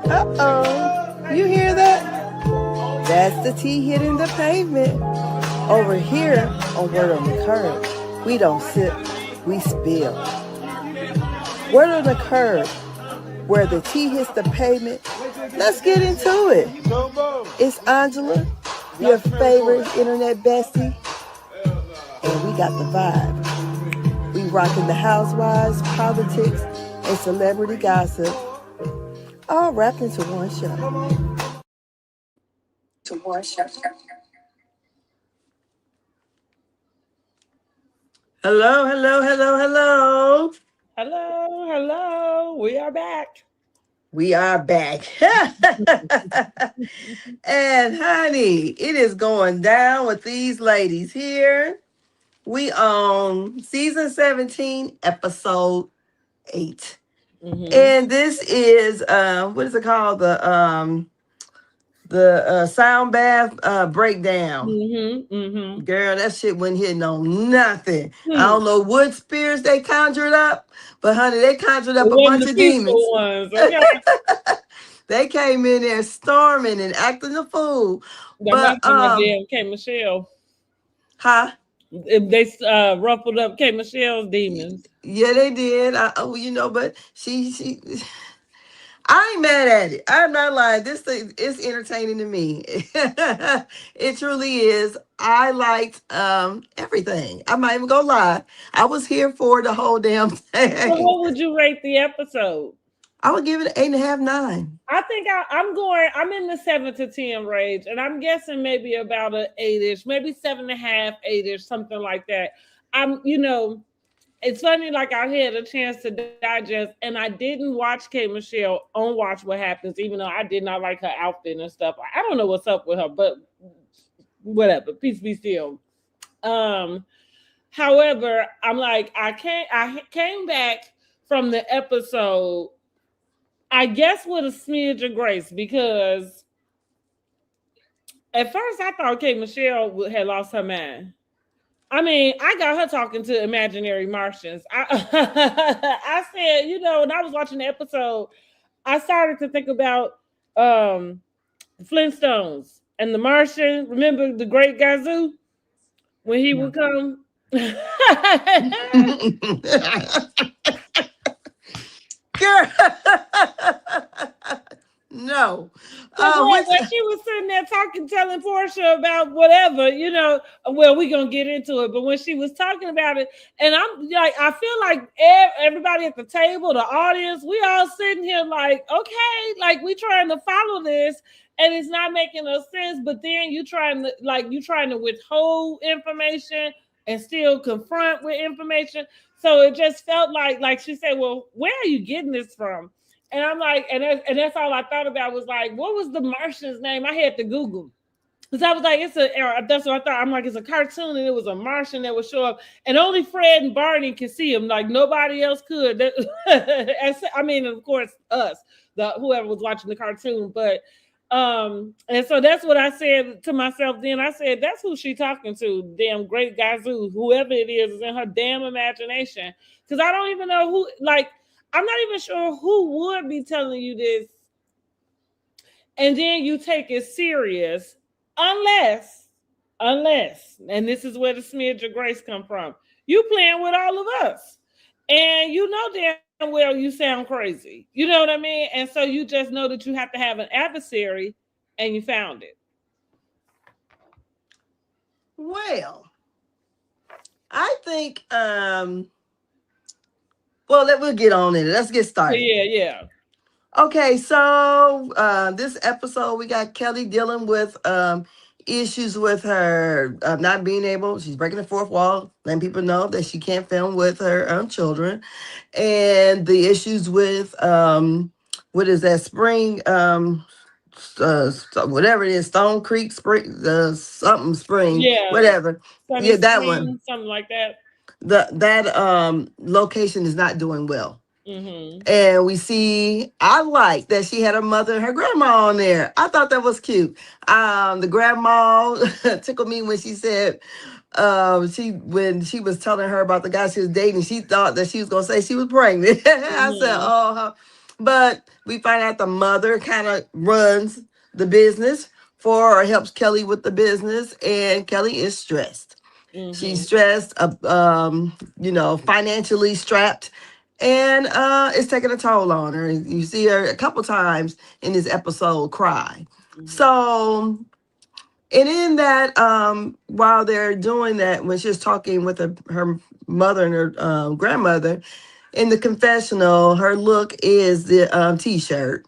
Uh-oh. You hear that? That's the tea hitting the pavement. Over here on Word on the Curb, we don't sip, we spill. Word on the Curb, where the tea hits the pavement. Let's get into it. It's Angela, your favorite internet bestie, and we got the vibe. We rocking the housewives, politics, and celebrity gossip, all wrapped into one show. Hello, hello, hello, hello. Hello, hello. We are back. We are back. And honey, it is going down with these ladies here. We on season 17, episode 8. And this is what is it called? The sound bath breakdown. Girl, that shit wasn't hitting on nothing. I don't know what spirits they conjured up, but honey, they conjured up a bunch of demons. Ones, okay? They came in there storming and acting a fool. But K. Michelle. Huh? They ruffled up K. Michelle's demons. Yeah, they did. But she I ain't mad at it. I'm not lying. This thing is entertaining to me. It truly is. I liked everything. I'm not even gonna lie. I was here for the whole damn thing. So what would you rate the episode? I would give it 8.5, 9. I think I'm in the 7 to 10 range, and I'm guessing maybe about an 8-ish, maybe 7.5, 8-ish, something like that. It's funny, like I had a chance to digest, and I didn't watch K. Michelle on Watch What Happens, even though I did not like her outfit and stuff. I don't know what's up with her, but whatever. Peace be still. However, I'm like, I came back from the episode, I guess, with a smidge of grace, because at first I thought K. Michelle had lost her mind. I mean, I got her talking to imaginary Martians. I said, when I was watching the episode, I started to think about Flintstones and the Martian. Remember the Great Gazoo? When he would come? Girl. No. When she was sitting there telling Porsha about whatever, well, we're going to get into it. But when she was talking about it, and I'm like, I feel like everybody at the table, the audience, we all sitting here like, okay, like we trying to follow this and it's not making no sense. But then you trying to withhold information and still confront with information. So it just felt like she said, well, where are you getting this from? And I'm like, and that's all I thought about was like, what was the Martian's name? I had to Google. Because I was like, that's what I thought. I'm like, it's a cartoon and it was a Martian that would show up. And only Fred and Barney could see him. Like nobody else could. I mean, of course, us, whoever was watching the cartoon. But, and so that's what I said to myself then. I said, that's who she talking to. Damn Great Gazoo. Whoever it is in her damn imagination. Because I don't even know who, like, I'm not even sure who would be telling you this. And then you take it serious unless, and this is where the smidge of grace come from, you playing with all of us. And you know damn well you sound crazy. You know what I mean? And so you just know that you have to have an adversary, and you found it. Well, I think we'll get on in it. Let's get started. Yeah. Okay, so this episode we got Kelli dealing with issues with her not being able. She's breaking the fourth wall, letting people know that she can't film with her children, and the issues with what is that spring whatever it is, Stone Creek Spring, something spring, whatever. Sunny that spring, one, something like that. That location is not doing well. Mm-hmm. And we see, I like that she had her mother and her grandma on there. I thought that was cute. The grandma tickled me when she said, when she was telling her about the guy she was dating, she thought that she was going to say she was pregnant. I said, oh, But we find out the mother kind of runs the business for or helps Kelli with the business, and Kelli is stressed. She's Mm-hmm. stressed, financially strapped, and it's taking a toll on her. You see her a couple times in this episode cry. So, and in that, while they're doing that, when she's talking with her mother and her grandmother in the confessional, her look is the t-shirt,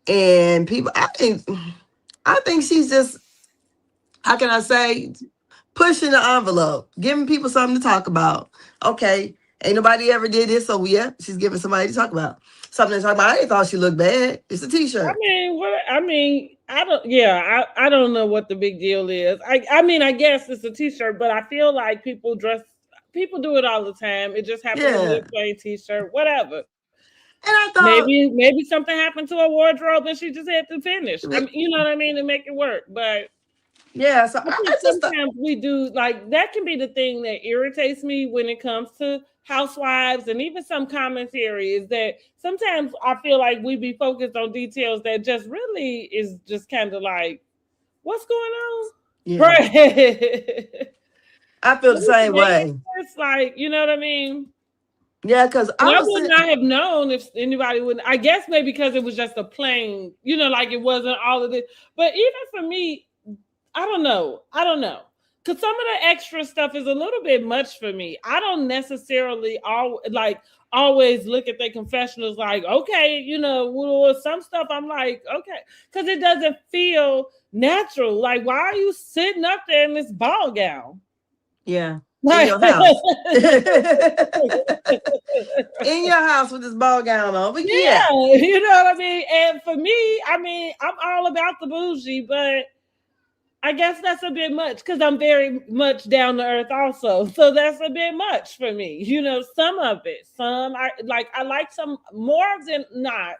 and people, I think she's just, how can I say, pushing the envelope, giving people something to talk about. Okay, ain't nobody ever did this, so yeah, she's giving somebody to talk about. Something to talk about. I ain't thought she looked bad. It's a I t-shirt. mean, what I mean, I don't. Yeah, I don't know what the big deal is. I mean, I guess it's a t-shirt, but I feel like people do it all the time. It just happened to be Yeah. a plain t-shirt, whatever. And I thought, Maybe something happened to her wardrobe and she just had to finish. I I mean, mean, you know what I mean, to make it work. But yeah, so I I think just thought, sometimes we do like that can be the thing that irritates me when it comes to housewives and even some commentary is that sometimes I feel like we be focused on details that just really is just kind of like what's going on, yeah, right? I feel the same Maybe way. it's like you know what I mean. Yeah, because And I I was would sitting, not have known if anybody would. I guess maybe because it was just a plain, you know, like it wasn't all of this. But even for me, I don't know. I don't know. Cause some of the extra stuff is a little bit much for me. I don't necessarily always look at their confessionals like, okay, you know, well, some stuff I'm like, okay, because it doesn't feel natural. Like, why are you sitting up there in this ball gown? yeah, in Like, your house. In your house with this ball gown on. But yeah, yeah, you know what I mean? And for me, I mean, I'm all about the bougie, but I guess that's a bit much because I'm very much down to earth also. So that's a bit much for me. You know, some of it. I like some more than not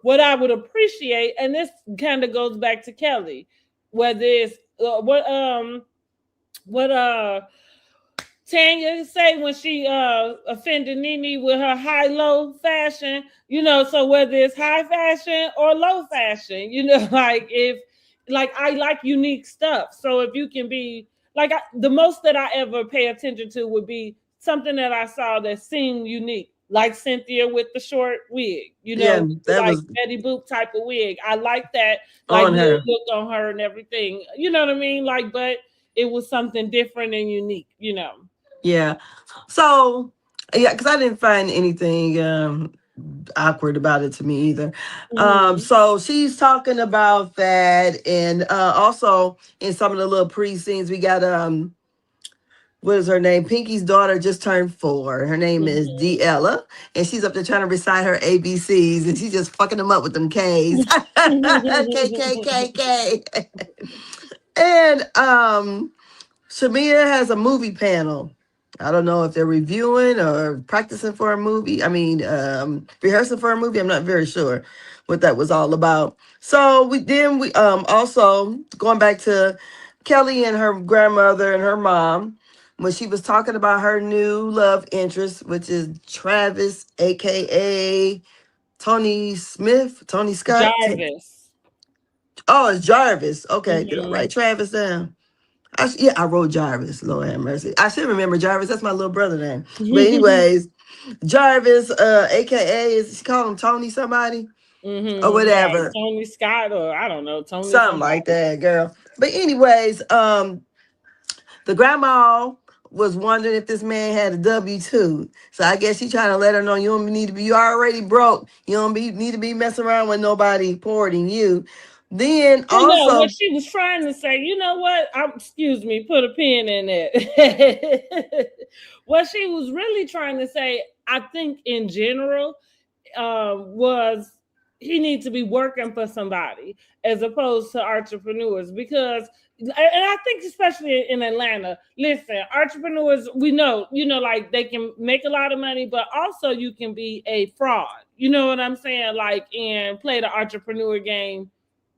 what I would appreciate, and this kind of goes back to Kelli, whether it's what Tanya say when she offended Nene with her high low fashion, you know, so whether it's high fashion or low fashion, you know, like if like I like unique stuff. So if you can be like the most that I ever pay attention to would be something that I saw that seemed unique, like Cynthia with the short wig, you yeah, know, that like was Betty Boop type of wig. I like that, like on little her. look on her and everything. You know what I mean? Like, but it was something different and unique, you know. Yeah. So, yeah, because I didn't find anything awkward about it to me either. Mm-hmm. So she's talking about that, and also in some of the little pre-scenes, we got what is her name? Pinky's daughter just turned 4. Her name is Mm-hmm. D'Ella, and she's up there trying to recite her ABCs, and she's just fucking them up with them K's. K K K K. And Shamea has a movie panel. I don't know if they're reviewing or practicing for a movie. I mean, rehearsing for a movie. I'm not very sure what that was all about. So we also going back to Kelli and her grandmother and her mom when she was talking about her new love interest, which is Travis, aka Tony Smith, Tony Scott. Jarvis. Oh, it's Jarvis. Okay, did I Mm-hmm. write Travis down? Yeah, I wrote Jarvis. Lord have mercy. I should remember Jarvis. That's my little brother name. But anyways, Jarvis, aka is she call him Tony somebody or Mm-hmm. Right. whatever, Tony Scott, or I don't know, Tony something like somebody. that, girl. But anyways, the grandma was wondering if this man had a W-2. So I guess she trying to let her know you don't need to be. You already broke. You don't need to be messing around with nobody porting you. Then Well, no, what also, she was trying to say, you know what? Excuse me, put a pin in it. What she was really trying to say, I think in general, was he needs to be working for somebody as opposed to entrepreneurs because and I think especially in Atlanta, listen, entrepreneurs, we know, you know, like they can make a lot of money, but also you can be a fraud. You know what I'm saying? Like and play the entrepreneur game,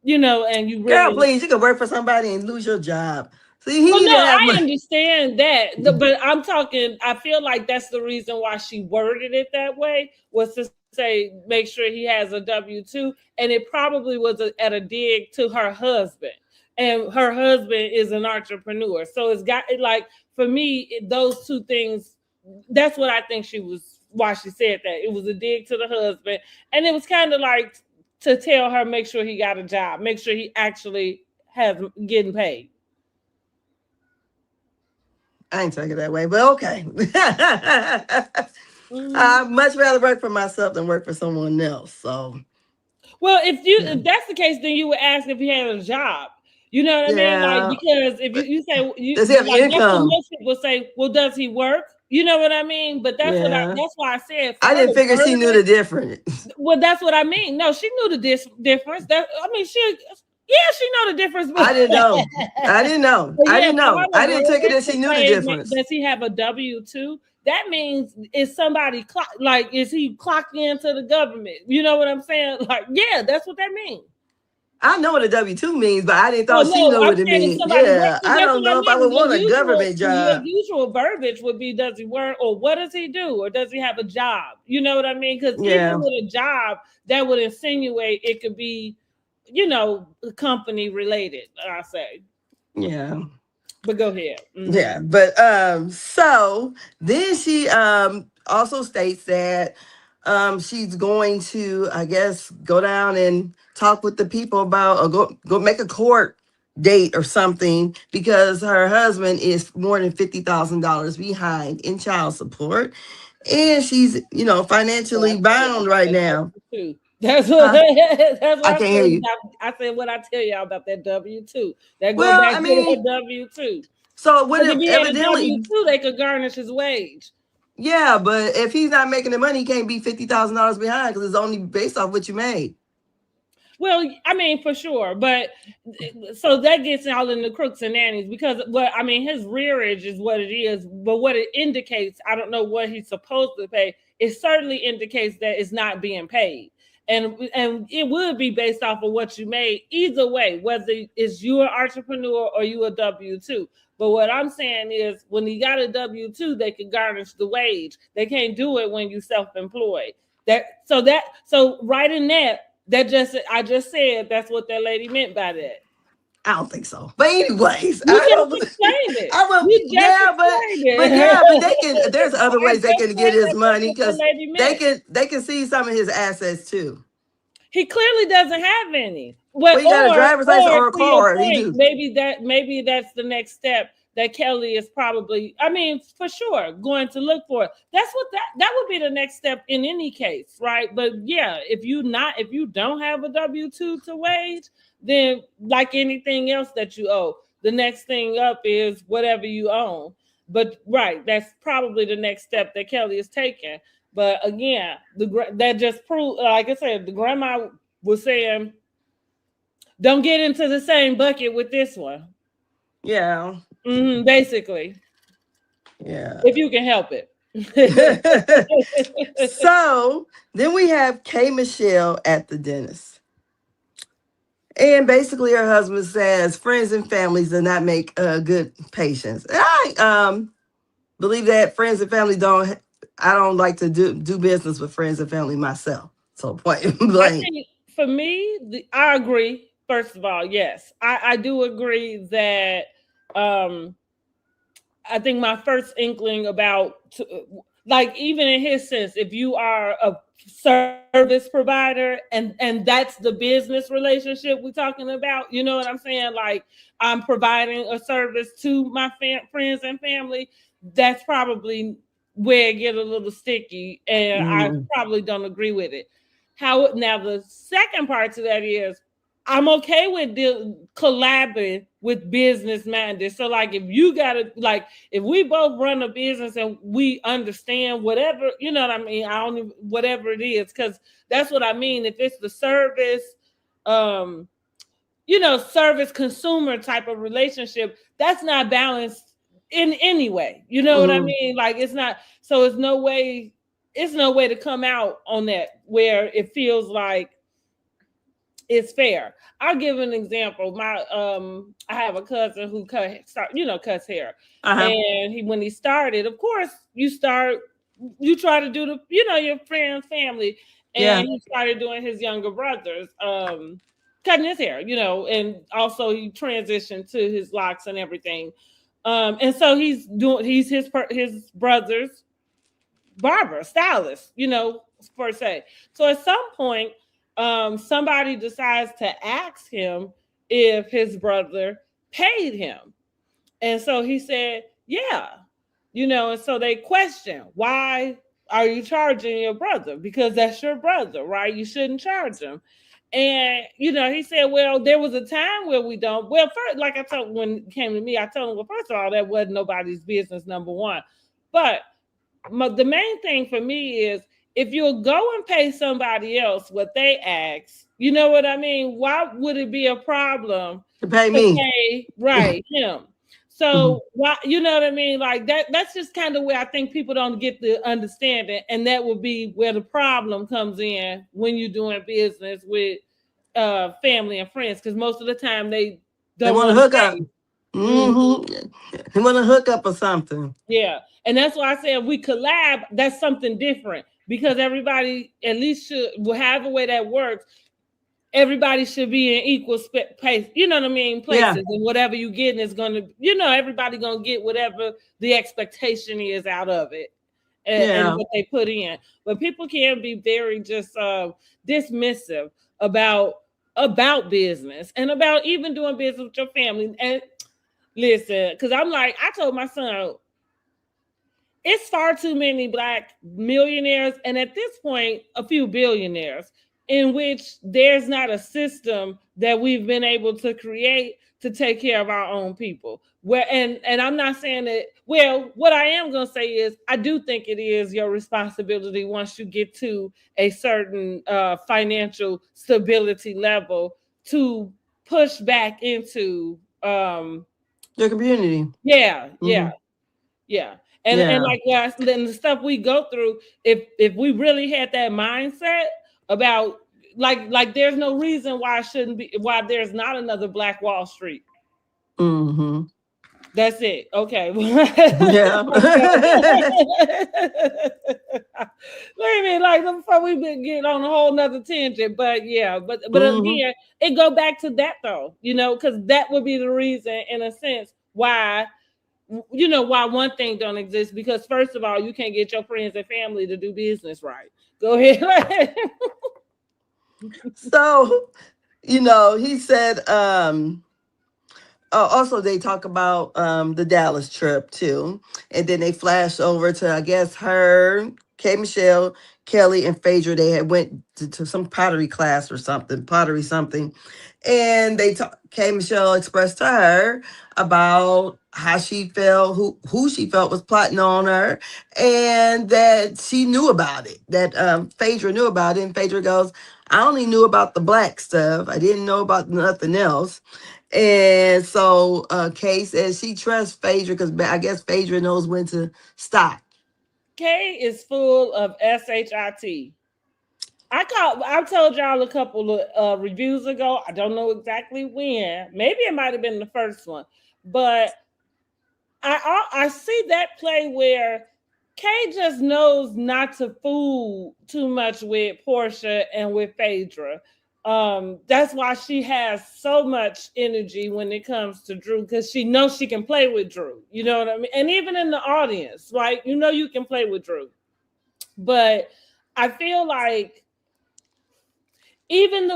you know, and you girl, really please, you can work for somebody and lose your job. See, he well, need no, to have I money. understand that, but I'm talking. I feel like that's the reason why she worded it that way was to say make sure he has a W-2, and it probably was at a dig to her husband, and her husband is an entrepreneur. So it's got like, for me, those two things, that's what I think why she said that. It was a dig to the husband, and it was kind of like to tell her, make sure he got a job, make sure he actually has getting paid. I ain't taking it that way, but okay. I'd much rather work for myself than work for someone else. So, well, if that's the case, then you would ask if he had a job. You know what I mean? Like, because if you say does he have like, income? most people say, well, does he work? You know what I mean? But that's that's why I said. I didn't figure she knew the difference. Well, that's what I mean. No, she knew the difference. She know the difference. But I didn't know. I didn't know. I didn't take it that she knew the difference. Does he have a W-2? That means is somebody is he clocked into the government? You know what I'm saying? Like, yeah, that's what that means. I know what a W-2 means, but I didn't thought she knew what it means. Yeah, I don't know if I would want a government job. The usual verbiage would be, does he work, or what does he do, or does he have a job? You know what I mean? Because even with a job, that would insinuate it could be, company related, I say. Yeah. But go ahead. Mm-hmm. Yeah, but so then she also states that she's going to, I guess, go down and talk with the people about, or go make a court date or something, because her husband is more than $50,000 behind in child support, and she's financially bound right now. That's what I can't hear you. I said what I tell y'all about that W-2. That goes back to that W-2. So what if evidently W-2, they could garnish his wage. Yeah, but if he's not making the money, he can't be $50,000 behind, because it's only based off what you made. Well, I mean, for sure, but so that gets all in the crooks and nannies, because his rearage is what it is, but what it indicates, I don't know what he's supposed to pay. It certainly indicates that it's not being paid. And it would be based off of what you made either way, whether it's you an entrepreneur or you a W-2. But what I'm saying is, when you got a W-2, they can garnish the wage. They can't do it when you self-employed. So right in that I just said that's what that lady meant by that. I don't think so. But anyways, you just explained it. But there's other ways they can get his money, because they can see some of his assets too. He clearly doesn't have any. Well, he got a driver's license or a car. Maybe that's the next step that Kelli is probably, for sure, going to look for. That's what that would be the next step in any case, right? But yeah, if you don't have a W-2 to wage, then like anything else that you owe, the next thing up is whatever you own. But right, that's probably the next step that Kelli is taking. But again, that just proves, like I said, the grandma was saying, don't get into the same bucket with this one. Yeah. Basically. Yeah. If you can help it. So then we have K. Michelle at the dentist. And basically her husband says friends and families do not make good patients. And I believe that friends and family I don't like to do business with friends and family myself. So point blank. For me, I agree. First of all, yes, I do agree that I think my first inkling about, even in his sense, if you are a service provider and that's the business relationship we're talking about, you know what I'm saying? Like, I'm providing a service to my friends and family, that's probably where it get a little sticky, and I probably don't agree with it. Now the second part to that is, I'm okay with collabing with business minded. So like, if you gotta, like, if we both run a business and we understand whatever, you know what I mean? Whatever it is, because that's what I mean. If it's the service, service consumer type of relationship, that's not balanced in any way. You know what I mean? Like, it's not, so it's no way to come out on that where it feels like it's fair. I'll give an example. I have a cousin who cuts hair, and when he started, of course, you try to do your friend's family, and he started doing his younger brother's cutting his hair, and also he transitioned to his locks and everything. And so he's his brother's barber, stylist, per se. So at some point, somebody decides to ask him if his brother paid him. And so he said, yeah, and so they question, why are you charging your brother? Because that's your brother, right? You shouldn't charge him. And, he said, well, there was a time where we don't. Well, first, like I told, when it came to me, I told him, well, first of all, that wasn't nobody's business, number one. But the main thing for me is, if you'll go and pay somebody else what they ask, you know what I mean? Why would it be a problem to pay me? Right, him. So why, you know what I mean? Like that's just kind of where I think people don't get the understanding. And that would be where the problem comes in when you're doing business with family and friends. Because most of the time they want to hook up. They want to hook up or something. Yeah. And that's why I said if we collab, that's something different. Because everybody at least will have a way that works. Everybody should be in equal pace, you know what I mean? Places, and whatever you get is going to, everybody going to get whatever the expectation is out of it and what they put in. But people can be very just dismissive about business and about even doing business with your family. And listen, because I told my son, it's far too many Black millionaires, and at this point, a few billionaires, in which there's not a system that we've been able to create to take care of our own people. And I'm not saying that, well, what I am going to say is, I do think it is your responsibility once you get to a certain financial stability level to push back into your community. Yeah. And like then the stuff we go through, if we really had that mindset about like there's no reason why there's not another Black Wall Street. That's it. Okay. Yeah. Let me before we get on a whole nother tangent, but yeah, but again, it go back to that though, because that would be the reason in a sense why why one thing don't exist, because first of all, you can't get your friends and family to do business right. Go ahead. So, he said, also they talk about the Dallas trip too. And then they flash over to, I guess, her, K. Michelle, Kelly, and Phaedra. They had went to some pottery class or something. And K. Michelle expressed to her about how she felt, who she felt was plotting on her, and that she knew about it, that Phaedra knew about it. And Phaedra goes, I only knew about the Black stuff. I didn't know about nothing else. And so Kay says she trusts Phaedra because I guess Phaedra knows when to stop. Kay is full of SHIT. I told y'all a couple of reviews ago. I don't know exactly when. Maybe it might have been the first one. But I see that play where Kay just knows not to fool too much with Porsha and with Phaedra. That's why she has so much energy when it comes to Drew, because she knows she can play with Drew. You know what I mean? And even in the audience, right? You can play with Drew. But I feel like even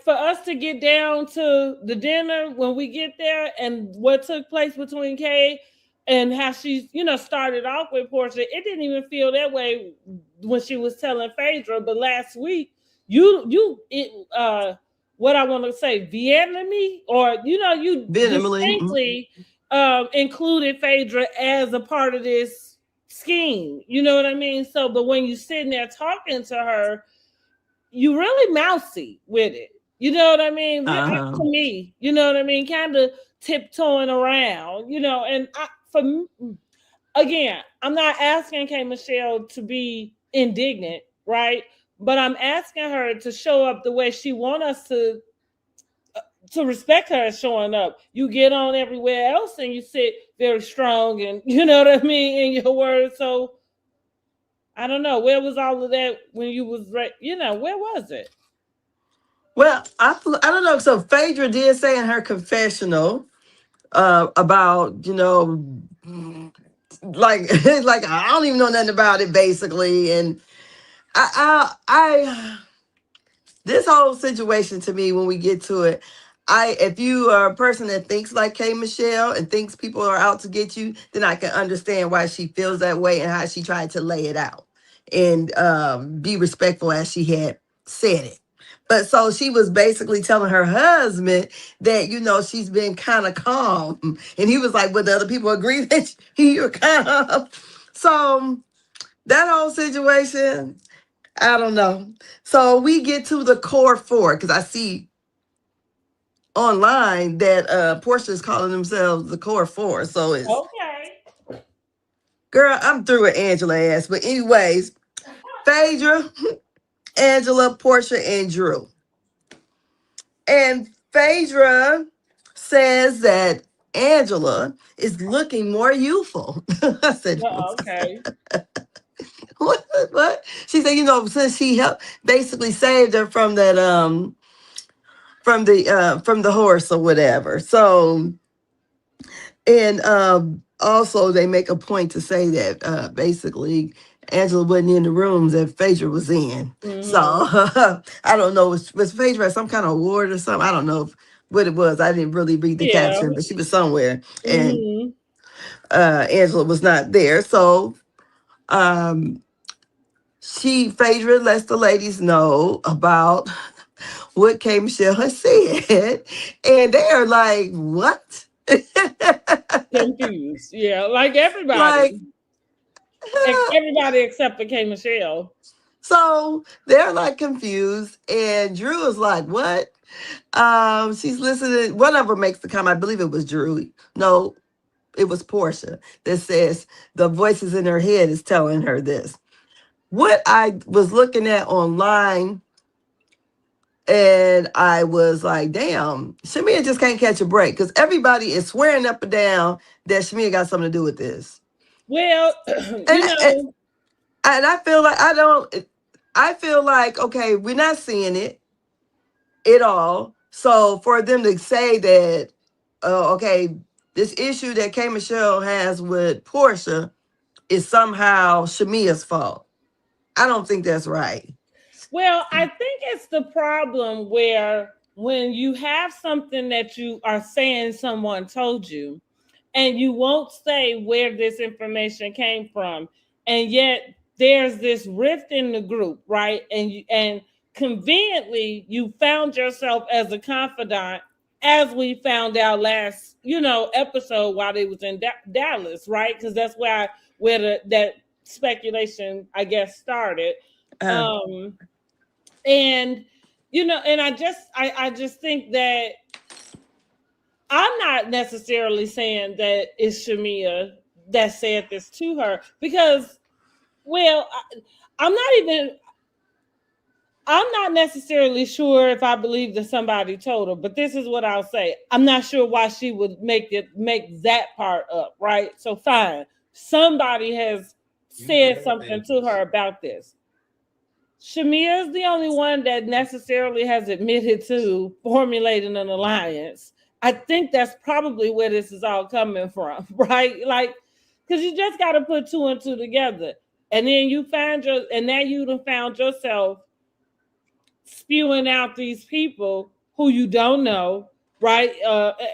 for us to get down to the dinner when we get there and what took place between Kay and how she's, started off with Porsha, it didn't even feel that way when she was telling Phaedra. But last week, what I want to say, Vietnamese, or you distinctly included Phaedra as a part of this scheme. You know what I mean? So, but when you're sitting there talking to her, you really mousy with it. You know what I mean? To me, you know what I mean? Kind of tiptoeing around, and again, I'm not asking K. Michelle to be indignant, right? But I'm asking her to show up the way she wants us to respect her as showing up. You get on everywhere else and you sit very strong and, you know what I mean, in your words. So I don't know. Where was all of that when you was where was it? Well, I don't know. So Phaedra did say in her confessional about, like like I don't even know nothing about it basically, and I this whole situation to me, when we get to it, if you are a person that thinks like K Michelle and thinks people are out to get you, then I can understand why she feels that way and how she tried to lay it out and be respectful as she had said it. But so she was basically telling her husband that, she's been kind of calm. And he was like, well, the other people agree that you're calm. So that whole situation, I don't know. So we get to the core four, because I see online that Porsha is calling themselves the core four. So it's, Okay. girl, I'm through with Angela ass. But anyways, Phaedra, Angela, Porsha, and Drew. And Phaedra says that Angela is looking more youthful. I said, Okay. what? She said, since she helped basically saved her from that from the horse or whatever. So, and also they make a point to say that basically Angela wasn't in the rooms that Phaedra was in. Mm-hmm. So I don't know, was Phaedra at some kind of award or something? I don't know what it was. I didn't really read the caption, but she was somewhere, and Angela was not there. So Phaedra lets the ladies know about what K Michelle has said, and they are like, what? Confused. Yeah, like everybody. Like, everybody except for K Michelle. so they're like confused, and Drew is like, what? She's listening. One of them makes the comment, I believe it was Drew. No, it was Porsha, that says the voices in her head is telling her this. What I was looking at online, and I was like, damn, Shamea just can't catch a break, because everybody is swearing up and down that Shamea got something to do with this. Well, and I feel like I feel like, okay, we're not seeing it at all. So for them to say that, okay, this issue that K Michelle has with Porsha is somehow Shamea's fault, I don't think that's right. Well, I think it's the problem where when you have something that you are saying someone told you, and you won't say where this information came from, and yet there's this rift in the group, right? And conveniently you found yourself as a confidant, as we found out last episode while they was in Dallas, right? Because that's where that speculation, I guess, started. And and I just think that I'm not necessarily saying that it's Shamea that said this to her, because, well, I'm not necessarily sure if I believe that somebody told her, but this is what I'll say. I'm not sure why she would make that part up, right? So fine. Somebody has said something to her about this. Shamea is the only one that necessarily has admitted to formulating an alliance. I think that's probably where this is all coming from, right? Like, because you just got to put two and two together, and then now you done found yourself spewing out these people who you don't know, right?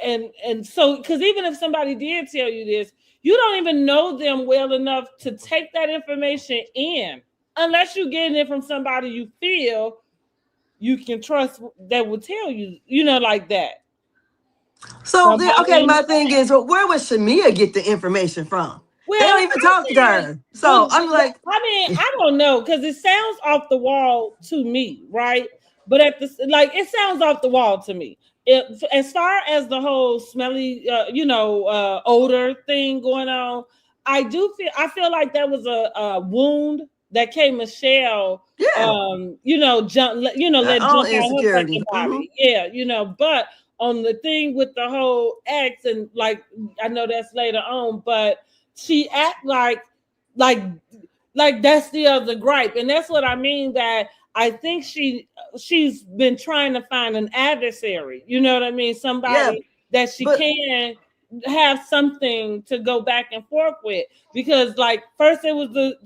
And so, because even if somebody did tell you this, you don't even know them well enough to take that information in, unless you're getting it from somebody you feel you can trust that will tell you, like that. So okay, my thing is, well, where would Shamea get the information from? Well, they don't even talk to her. So I'm like, I don't know, because it sounds off the wall to me, right? But it sounds off the wall to me. As far as the whole smelly, odor thing going on, I feel like that was a wound that K Michelle, let jump out her fucking body. Yeah, but on the thing with the whole ex, and like, I know that's later on, but she act like like that's the other gripe, and that's what I mean. That I think she's been trying to find an adversary. You know what I mean? Yeah, Somebody that she but can have something to go back and forth with. Because like first it was the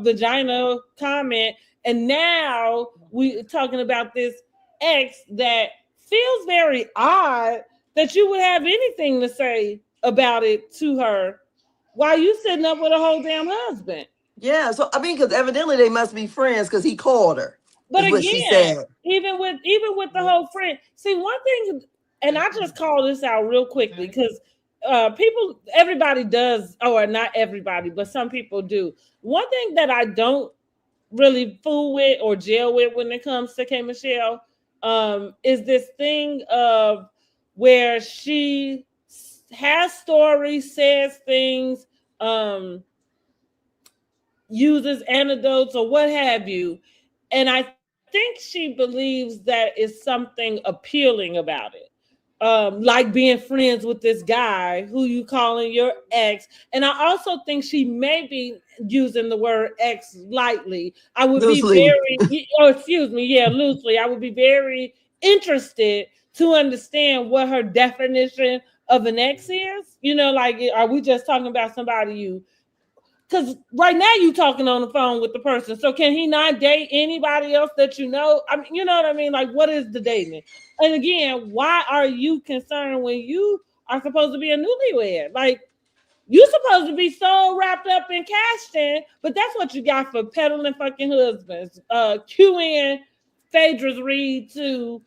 vagina comment, and now we talking about this ex that feels very odd that you would have anything to say about it to her while you sitting up with a whole damn husband. yeah, so I mean, because evidently they must be friends because he called her, But is what she again, said. even with the whole friend, see one thing, and I just call this out real quickly because people, everybody does, or not everybody, but some people do. One thing that I don't really fool with or gel with when it comes to K Michelle, is this thing of where she has stories, says things, um, uses antidotes or what have you. And I think she believes that is something appealing about it. Like being friends with this guy who you calling your ex. And I also think she may be using the word ex lightly. I would be Loosely. very, or excuse me, yeah, loosely. I would be very interested to understand what her definition of an ex is. You know, like, are we just talking about somebody you, because right now you talking on the phone with the person. So can he not date anybody else that you know? I mean, you know what I mean? Like, what is the dating? And again, why are you concerned when you are supposed to be a newlywed? Like, you supposed to be so wrapped up in cashed in, but that's what you got for peddling fucking husbands. QN Phaedra's read to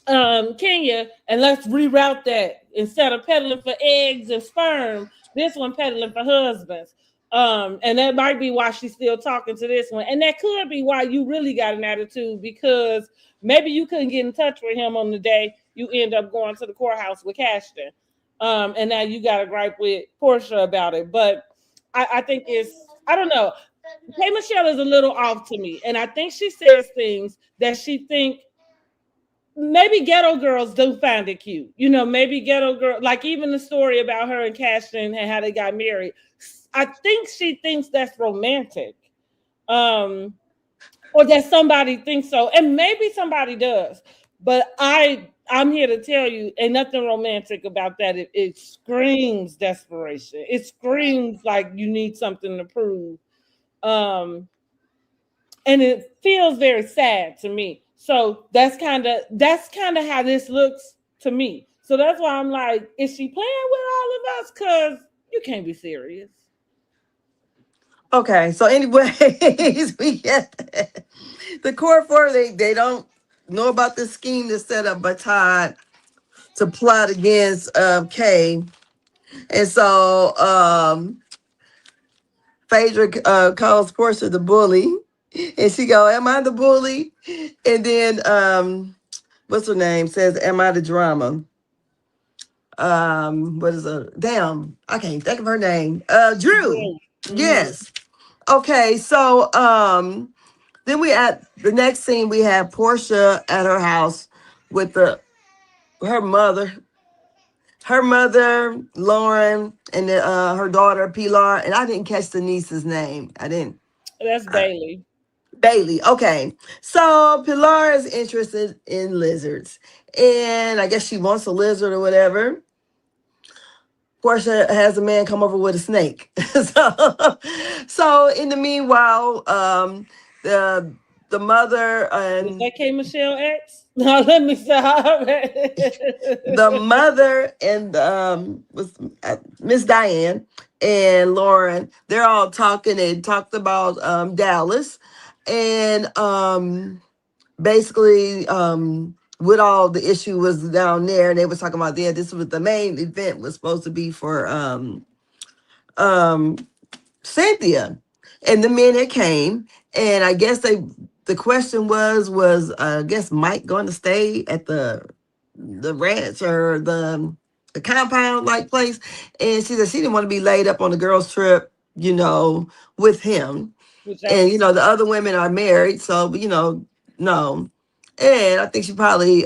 Kenya, and let's reroute that. Instead of peddling for eggs and sperm, this one peddling for husbands. And that might be why she's still talking to this one. And that could be why you really got an attitude, because maybe you couldn't get in touch with him on the day you end up going to the courthouse with Cashton. And now you got a gripe with Porsha about it. But I think I don't know. K Michelle is a little off to me. And I think she says things that she think maybe ghetto girls do find it cute. You know, maybe ghetto girl, like even the story about her and Cashton and how they got married. I think she thinks that's romantic. Um, or that somebody thinks so. And maybe somebody does. But I'm here to tell you, ain't nothing romantic about that. It screams desperation. It screams like you need something to prove. Um, and it feels very sad to me. So that's kind of how this looks to me. So that's why I'm like, is she playing with all of us? Because you can't be serious. Okay, so anyways, we get the court for they don't know about this scheme that's set up by Todd to plot against Kay. And so Phaedra calls Portia the bully. And she go, am I the bully? And then what's her name? Says, am I the drama? What is her damn? I can't think of her name. Drew. Mm-hmm. Yes. Okay, so then we at the next scene we have Portia at her house with her mother, Lauren, and her daughter Pilar, and I didn't catch the niece's name. I didn't. That's Uh, Bailey. Bailey. Okay, so Pilar is interested in lizards, and I guess she wants a lizard or whatever. Portia has a man come over with a snake. so in the meanwhile, the the mother Was and that K Michelle X? No, let me stop. the mother and was Miss Diane and Lauren. They're all talking. They talked about Dallas, and basically what all the issue was down there, and they was talking about this was the main event was supposed to be for um Cynthia, and the men that came, and I guess the question was I guess Mike going to stay at the ranch or the compound like place, and she said she didn't want to be laid up on the girls trip, with him, Which and I the other women are married, so no, and I think she probably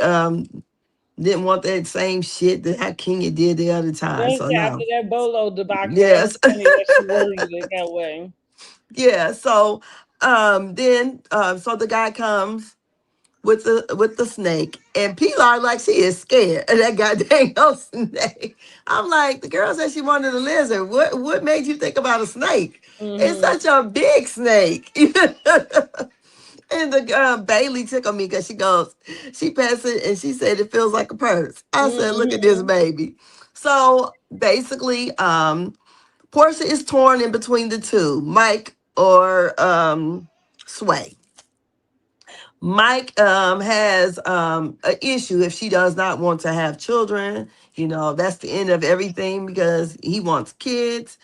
didn't want that same shit that how Kenya did the other time, was so after no. that Bolo debacle. That was Yes. funny that she worded it that way. Yeah. So then so the guy comes with the snake, and Pilar like she is scared of that goddamn snake. I'm like, the girl said she wanted a lizard. What made you think about a snake? It's Mm-hmm. such a big snake. And the Bailey tickled me because she passed it and she said it feels like a purse. I said, look at this Mm-hmm. baby. So basically, Portia is torn in between the two, Mike or Sway. Mike has an issue if she does not want to have children. You know, that's the end of everything because he wants kids.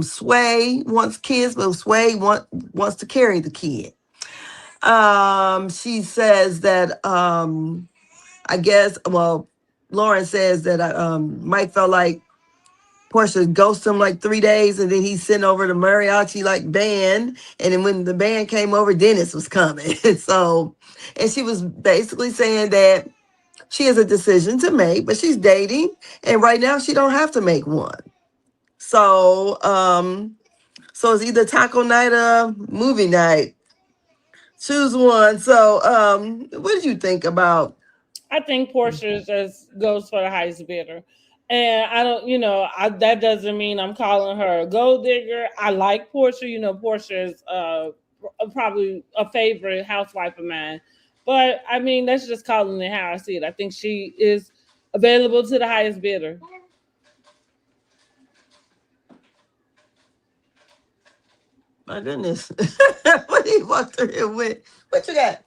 Sway wants kids, but wants to carry the kid. She says that I guess well, Lauren says that Mike felt like Portia ghosted him like 3 days, and then he sent over the mariachi like band, and then when the band came over, Dennis was coming. So, and she was basically saying that she has a decision to make, but she's dating, and right now she don't have to make one. So, so it's either taco night or movie night. Choose one. So, what did you think about? I think Portia just goes for the highest bidder. And I don't, that doesn't mean I'm calling her a gold digger. I like Portia. Portia is probably a favorite housewife of mine. But I mean, that's just calling it how I see it. I think she is available to the highest bidder. My goodness, what he walked through here with? What you got?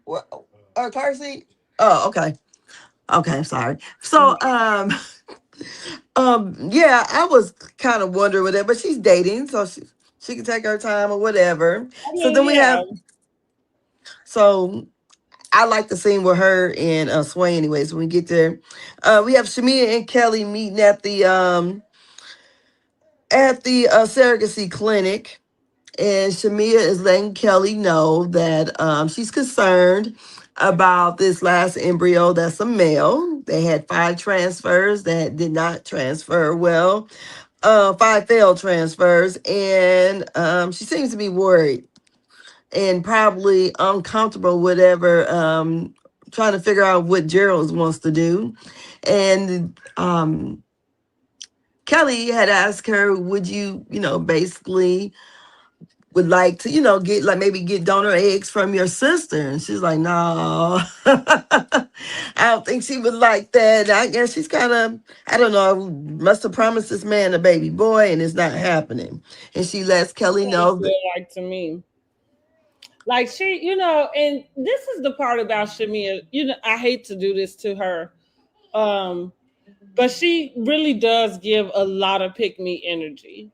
What? Or car seat? Oh, okay. Okay, I'm sorry. So, yeah, I was kind of wondering with that, but she's dating, so she can take her time or whatever. I So then mean, we yeah. have, so I like the scene with her and Sway. Anyways, when we get there, we have Shamea and Kelli meeting at the surrogacy clinic. And Shamea is letting Kelli know that she's concerned about this last embryo that's a male. They had 5 transfers that did not transfer well, 5 failed transfers, and she seems to be worried and probably uncomfortable, whatever, trying to figure out what Gerald wants to do. And Kelli had asked her, would you, basically would like to, get like maybe get donor eggs from your sister. And she's like, no, I don't think she would like that. I guess she's kind of, I don't know, must have promised this man a baby boy and it's not happening. And she lets Kelli What it know that. feel like to me. Like she, and this is the part about Shamia. I hate to do this to her. Um, but she really does give a lot of pick me energy.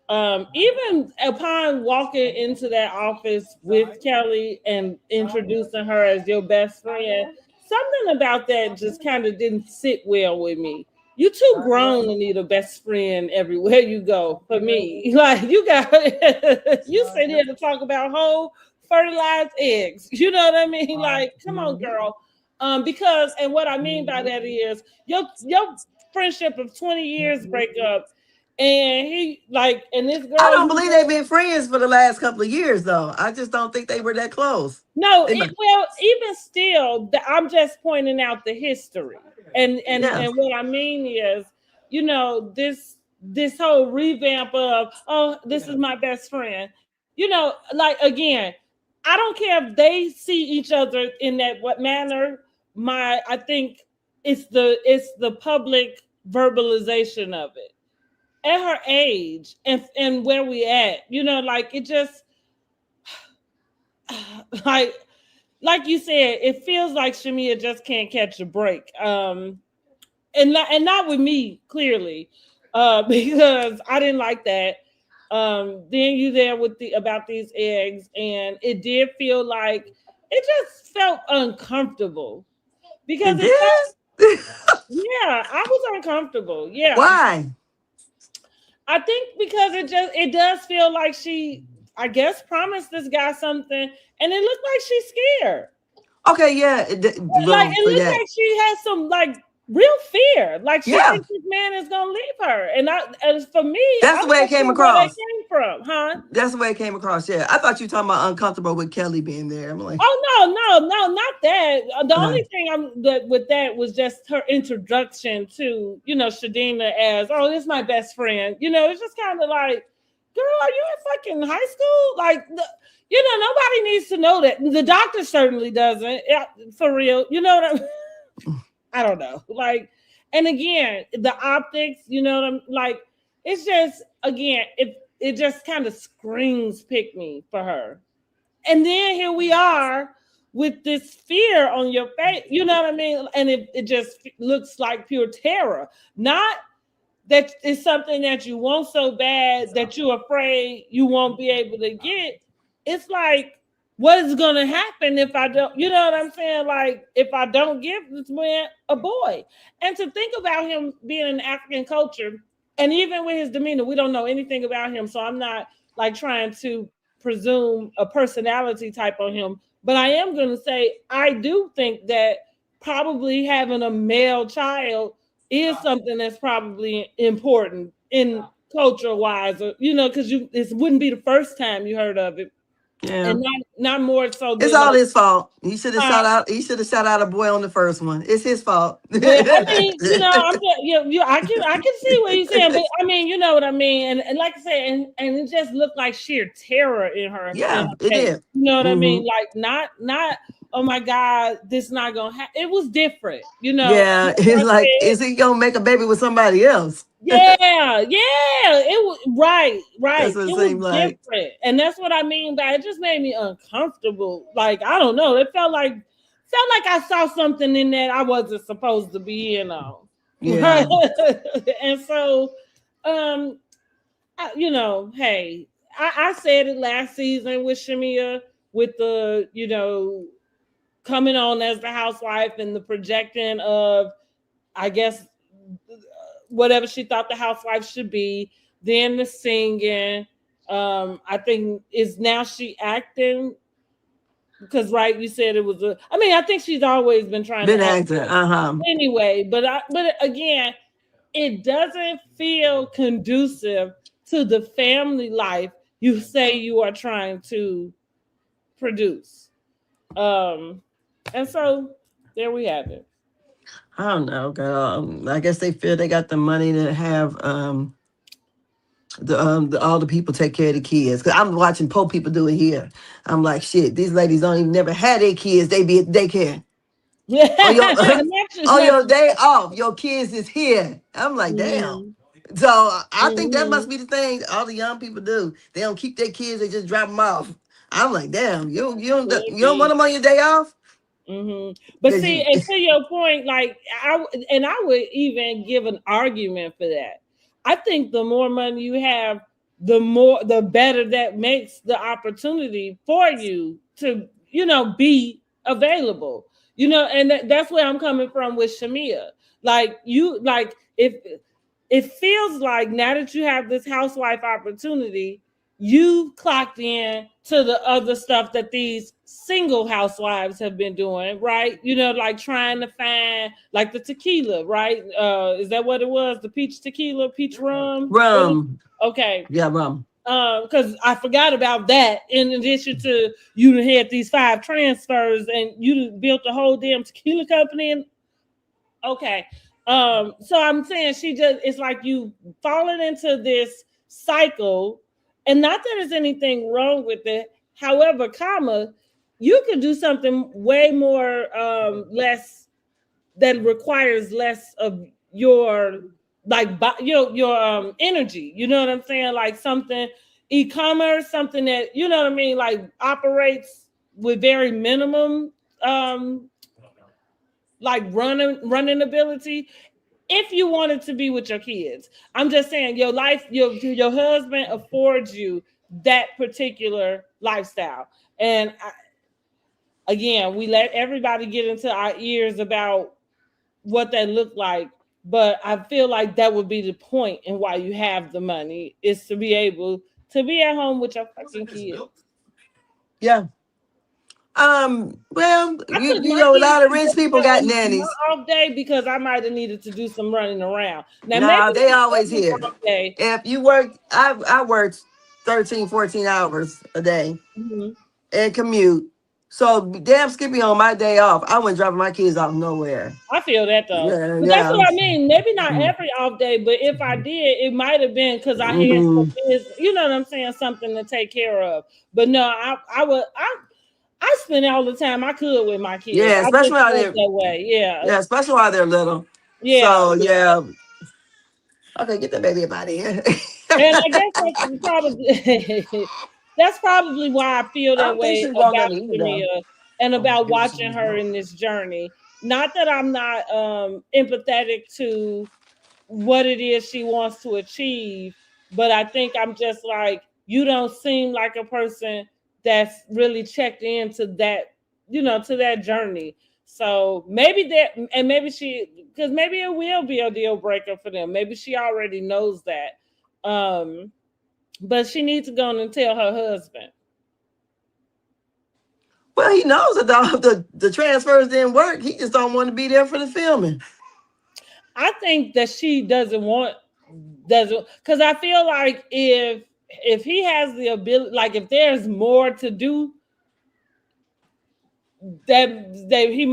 Even upon walking into that office with Kelli and introducing her as your best friend, something about that just kind of didn't sit well with me. You too grown to need a best friend everywhere you go. For me, like you got, you sit here to talk about whole fertilized eggs. You know what I mean? Like, come on, girl. Because and what I mean by that is your friendship of 20 years break up, and and this I girl don't you believe they've been friends for the last couple of years, though. I just don't think they were that close. no, They might- well, even still, I'm just pointing out the history, yeah. and what I mean is, this whole revamp of, oh, this is my best friend. Like again, I don't care if they see each other in that what manner. I think it's the public verbalization of it at her age and where we at. Like it just like like you said, it feels like Shamia just can't catch a break. And not with me, clearly, because I didn't like that. Then you there with the about these eggs, and it did feel like it just felt uncomfortable because It it felt, did? yeah, I was uncomfortable. Yeah, Why? I think because it does feel like she, I guess, promised this guy something, and it looked like she's scared. Okay, yeah. Like Well, it for looked that. like she has some like real fear. Like she Yeah. thinks this man is gonna leave her. And for me, That's I'm the way not it came sure where they across. came from, huh? That's the way it came across. Yeah. I thought you were talking about uncomfortable with Kelli being there. I'm like, Oh no, not that. The uh, only thing with that was just her introduction to, you know, Shadina as, oh, this is my best friend. You know, it's just kind of like, girl, are you in fucking high school? Like, you know, nobody needs to know that. The doctor certainly doesn't. Yeah, for real. You know what I don't know. Like, and again, the optics, you know what I'm like, it's just, again, it just kind of screams pick me for her. And then here we are with this fear on your face, you know what I mean? And it just looks like pure terror. Not that it's something that you want so bad that you're afraid you won't be able to get. It's like, what is going to happen if I don't, you know what I'm saying? Like, if I don't give this man a boy. And to think about him being in African culture, and even with his demeanor, we don't know anything about him. So I'm not like trying to presume a personality type on him. But I am going to say, I do think that probably having a male child is something that's probably important in culture wise, you know, because it wouldn't be the first time you heard of it, yeah. and not more so It's than all like, his fault. He should have shot out. He should have shot out a boy on the first one. It's his fault. well, I mean, you know, I'm just, I can see what you're saying, but I mean, you know what I mean, and like I said, and it just looked like sheer terror in her Yeah, it face. did. You know what I Hmm. mean? Like not oh my God, this not gonna happen. It was different, you know. Yeah, Like I it's like, said, is he gonna make a baby with somebody else? yeah, it was right. That's what it It was seemed like. different, and that's what I mean by it. Just made me uncomfortable. Like, I don't know. It felt like I saw something in that I wasn't supposed to be in on. Yeah. And so, you know, hey, I said it last season with Shamea, with the, you know, coming on as the housewife and the projecting of, I guess, whatever she thought the housewife should be. Then the singing. I think is now she acting because, right, you said it was a. I mean, I think she's always been trying Been to act acting. Uh-huh. anyway. But again, it doesn't feel conducive to the family life you say you are trying to produce. And so there we have it. I don't know, girl. I guess they feel they got the money to have all the people take care of the kids. Cause I'm watching poor people do it here. I'm like, shit, these ladies don't even never had their kids. They be at daycare. On your on Not your day off, your kids is here. I'm like, damn. Mhm. So I think that must Mhm. be the thing all the young people do. They don't keep their kids, they just drop them off. I'm like, damn, Could you don't want be. them on your day off? But Cause see, you and to your point, like I would even give an argument for that. I think the more money you have, the better that makes the opportunity for you to, you know, be available. You know, and that's where I'm coming from with Shamea. Like you, like if it feels like now that you have this housewife opportunity, you clocked in to the other stuff that these single housewives have been doing, right? You know, like trying to find like the tequila, right? Is that what it was? The peach tequila, peach rum? rum. Okay. Yeah, rum. Because I forgot about that. In addition to you had these 5 transfers and you built a whole damn tequila company. And okay. So I'm saying it's like you fallen into this cycle, and not that there's anything wrong with it. However, comma, you could do something way more less that requires less of your like your energy. You know what I'm saying? Like something e-commerce, something that, you know what I mean, like operates with very minimum like running ability, if you wanted to be with your kids. I'm just saying your life, your husband affords you that particular lifestyle. And again, we let everybody get into our ears about what that looked like, but I feel like that would be the point and why you have the money is to be able to be at home with your fucking kids. Yeah. Well, I you took you my know, a kids lot of to rich people daycare got on my nannies. off day because I might have needed to do some running around. Now maybe Nah, they not always every here. off day. If you work, I worked 13, 14 hours a day Mhm. and commute. So damn Skippy on my day off, I wasn't dropping my kids off nowhere. I feel that though. Yeah, But that's yeah. what I mean. Maybe not every off day, but if I did, it might have been because I had some Mm-hmm. business, you know what I'm saying, something to take care of. But no, I spend all the time I could with my kids. Yeah, I especially just while was they're that way. Yeah. yeah, especially while they're little. Yeah. So yeah. Okay, get the baby up out of here. And I guess that's probably that's probably why I feel I that don't think way she's going about to eat though. Shamea and about watching her in this journey. Not that I'm not empathetic to what it is she wants to achieve, but I think I'm just like, you don't seem like a person that's really checked into that, to that journey. So maybe that, and maybe because maybe it will be a deal breaker for them. Maybe she already knows that. But she needs to go on and tell her husband. Well, he knows that the transfers didn't work. He just don't want to be there for the filming. I think that she doesn't, because I feel like if he has the ability, like if there's more to do, that he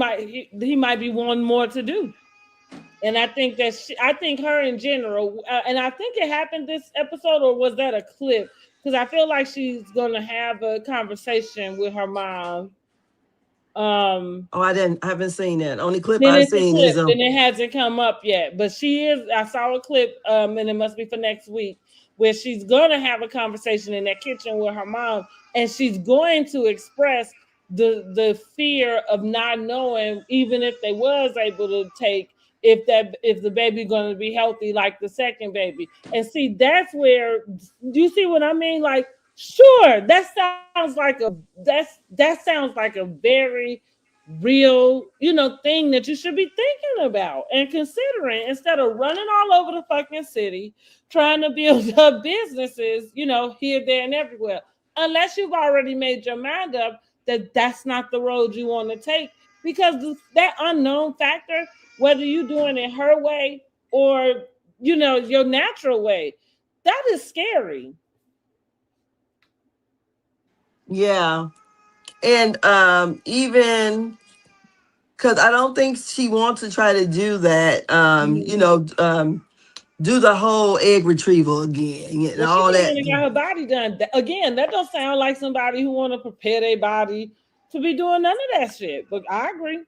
might be one more to do. And I think that I think her in general, and I think it happened this episode, or was that a clip? Because I feel like she's gonna have a conversation with her mom. Oh, I haven't seen that. Only clip Then I've it's a seen clip, is and it hasn't come up yet. But she is. I saw a clip, and it must be for next week, where she's gonna have a conversation in that kitchen with her mom, and she's going to express the fear of not knowing, even if they was able to take, if the baby going to be healthy like the second baby. And see, that's where, do you see what I mean? Like, sure, that sounds like a very real, thing that you should be thinking about and considering, instead of running all over the fucking city trying to build up businesses, here, there, and everywhere. Unless you've already made your mind up that that's not the road you want to take, because that unknown factor, whether you're doing it her way or your natural way, that is scary. yeah, and even because I don't think she wants to try to do that. Mhm. Do the whole egg retrieval again and Well, she all done that. went and got her body done. Again, that don't sound like somebody who want to prepare their body to be doing none of that shit. But I agree.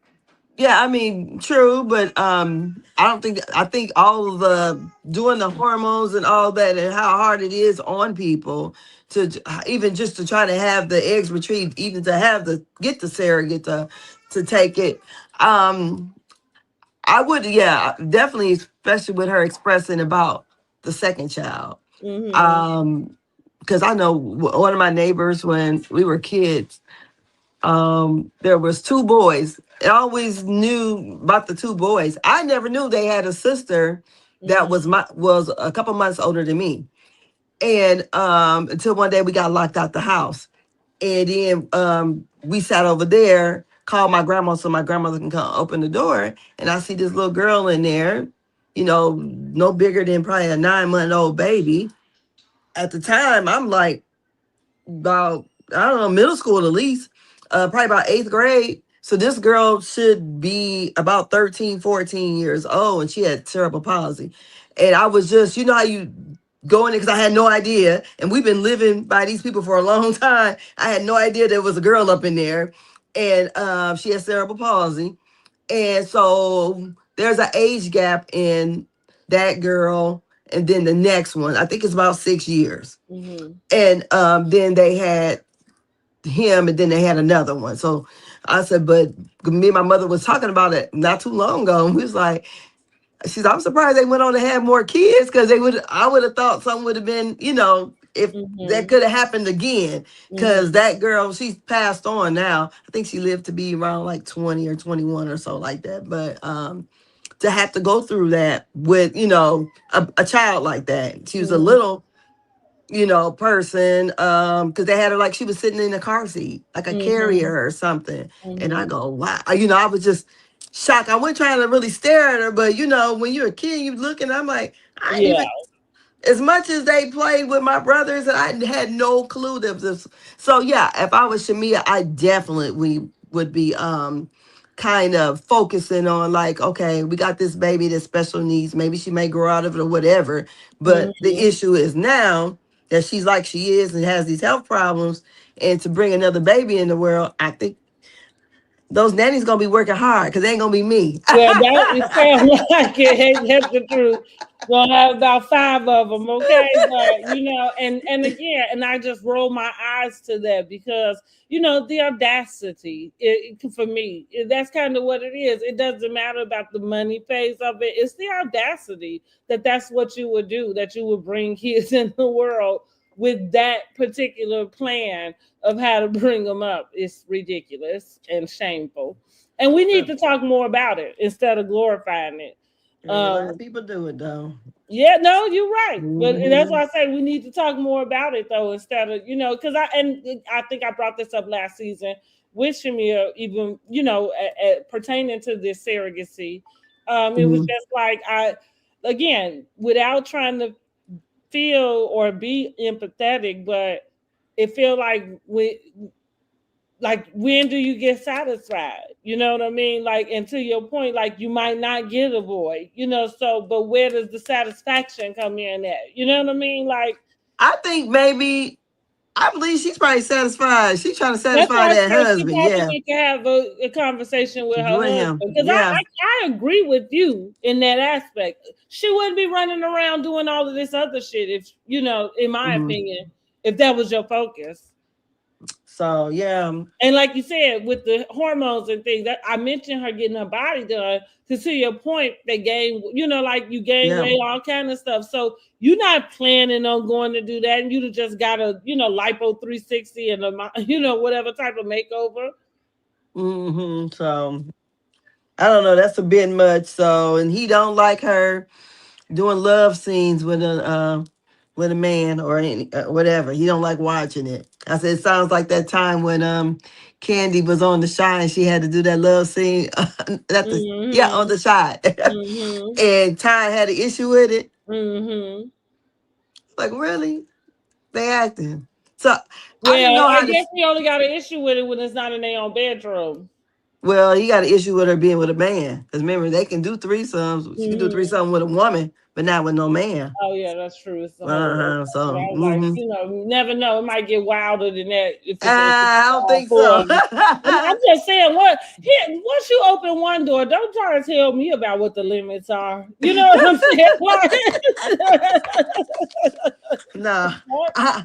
Yeah, I mean, true, but I think all of the doing the hormones and all that and how hard it is on people to even just to try to have the eggs retrieved, even to have the get the surrogate to take it. Um, I would, yeah, definitely, especially with her expressing about the second child. Mm-hmm. Because I know one of my neighbors when we were kids, there was two boys. I always knew about the two boys. I never knew they had a sister that Mm-hmm. was a couple months older than me. And until one day we got locked out the house. And then we sat over there, called my grandma so my grandmother can come open the door. And I see this little girl in there, no bigger than probably a 9-month-old baby. At the time, I'm like, about, I don't know, middle school at least, probably about eighth grade. So this girl should be about 13, 14 years old, and she had cerebral palsy. And I was just, how you go in there, because I had no idea. And we've been living by these people for a long time. I had no idea there was a girl up in there. And she has cerebral palsy. And so there's an age gap in that girl and then the next one. I think it's about 6 years. Mm-hmm. And then they had him, and then they had another one. So I said, but me and my mother was talking about it not too long ago, and we was like, I'm surprised they went on to have more kids, because I would have thought something would have been, if that Mm-hmm. could have happened again. Because Mm-hmm. that girl, she's passed on now. I think she lived to be around like 20 or 21 or so like that. But to have to go through that with, a child like that. She was a Mm-hmm. little person, because they had her like she was sitting in a car seat, like a Mm-hmm. carrier or something. And I Mm-hmm. go, wow, I was just shocked. I wasn't trying to really stare at her, but when you're a kid, you looking, I'm like, I Yeah. even as much as they played with my brothers, I had no clue that this. So yeah, if I was Shamea, I definitely would be kind of focusing on like, okay, we got this baby that's special needs. Maybe she may grow out of it or whatever. But the Mm-hmm. issue is now that she's like she is and has these health problems, and to bring another baby in the world, I think those nannies gonna be working hard because they ain't gonna be me. Well, that it sounds like it. That's the truth. Gonna have about 5 of them, okay? But and again, and I just roll my eyes to that because the audacity. For me, that's kind of what it is. It doesn't matter about the money phase of it. It's the audacity that's what you would do. That you would bring kids in the world with that particular plan of how to bring them up. It's ridiculous and shameful. And we need to talk more about it instead of glorifying it. A lot of people do it though. Yeah, no, you're right. But that's Hmm. why I say we need to talk more about it though, instead of, because I think I brought this up last season with Shamia, even, pertaining to this surrogacy. It was Hmm. just like again, without trying to feel or be empathetic, but it feel like when do you get satisfied? You know what I mean? Like, and to your point, like you might not get a boy, so but where does the satisfaction come in at? You know what I mean? Like, I think maybe I believe she's probably satisfied. She's trying to that's satisfy why I that said she husband. probably Yeah, need to have a conversation with her with husband, him. because Yeah. I agree with you in that aspect. She wouldn't be running around doing all of this other shit if, in my Hmm. opinion, if that was your focus. So yeah, And like you said, with the hormones and things, that I mentioned her getting her body done. To your point, they gain, like you gain yeah. weight, all kind of stuff. So you're not planning on going to do that, and you just got a, lipo 360 and a, whatever type of makeover. So I don't know. That's a bit much. So, and he don't like her doing love scenes with a man or any whatever. He don't like watching it. I said it sounds like that time when Candy was on the Shy and she had to do that love scene at the yeah on Mm-hmm. the Shy, Mm-hmm. and Ty had an issue with it. Mm-hmm. Like really, they acting. So I didn't Well, know I how to. guess we only got an issue with it when it's not in their own bedroom. Well, he got an issue with her being with a man. Because remember, they can do threesomes. She can do Mm-hmm. threesome with a woman, but not with no man. Oh yeah, that's true. It's the whole. Uh-huh. But So, I was like, you never know. It might get wilder than that if it's I don't all think four so. of them. I'm just saying, what here? Once you open one door, don't try to tell me about what the limits are. You know what I'm saying? Nah.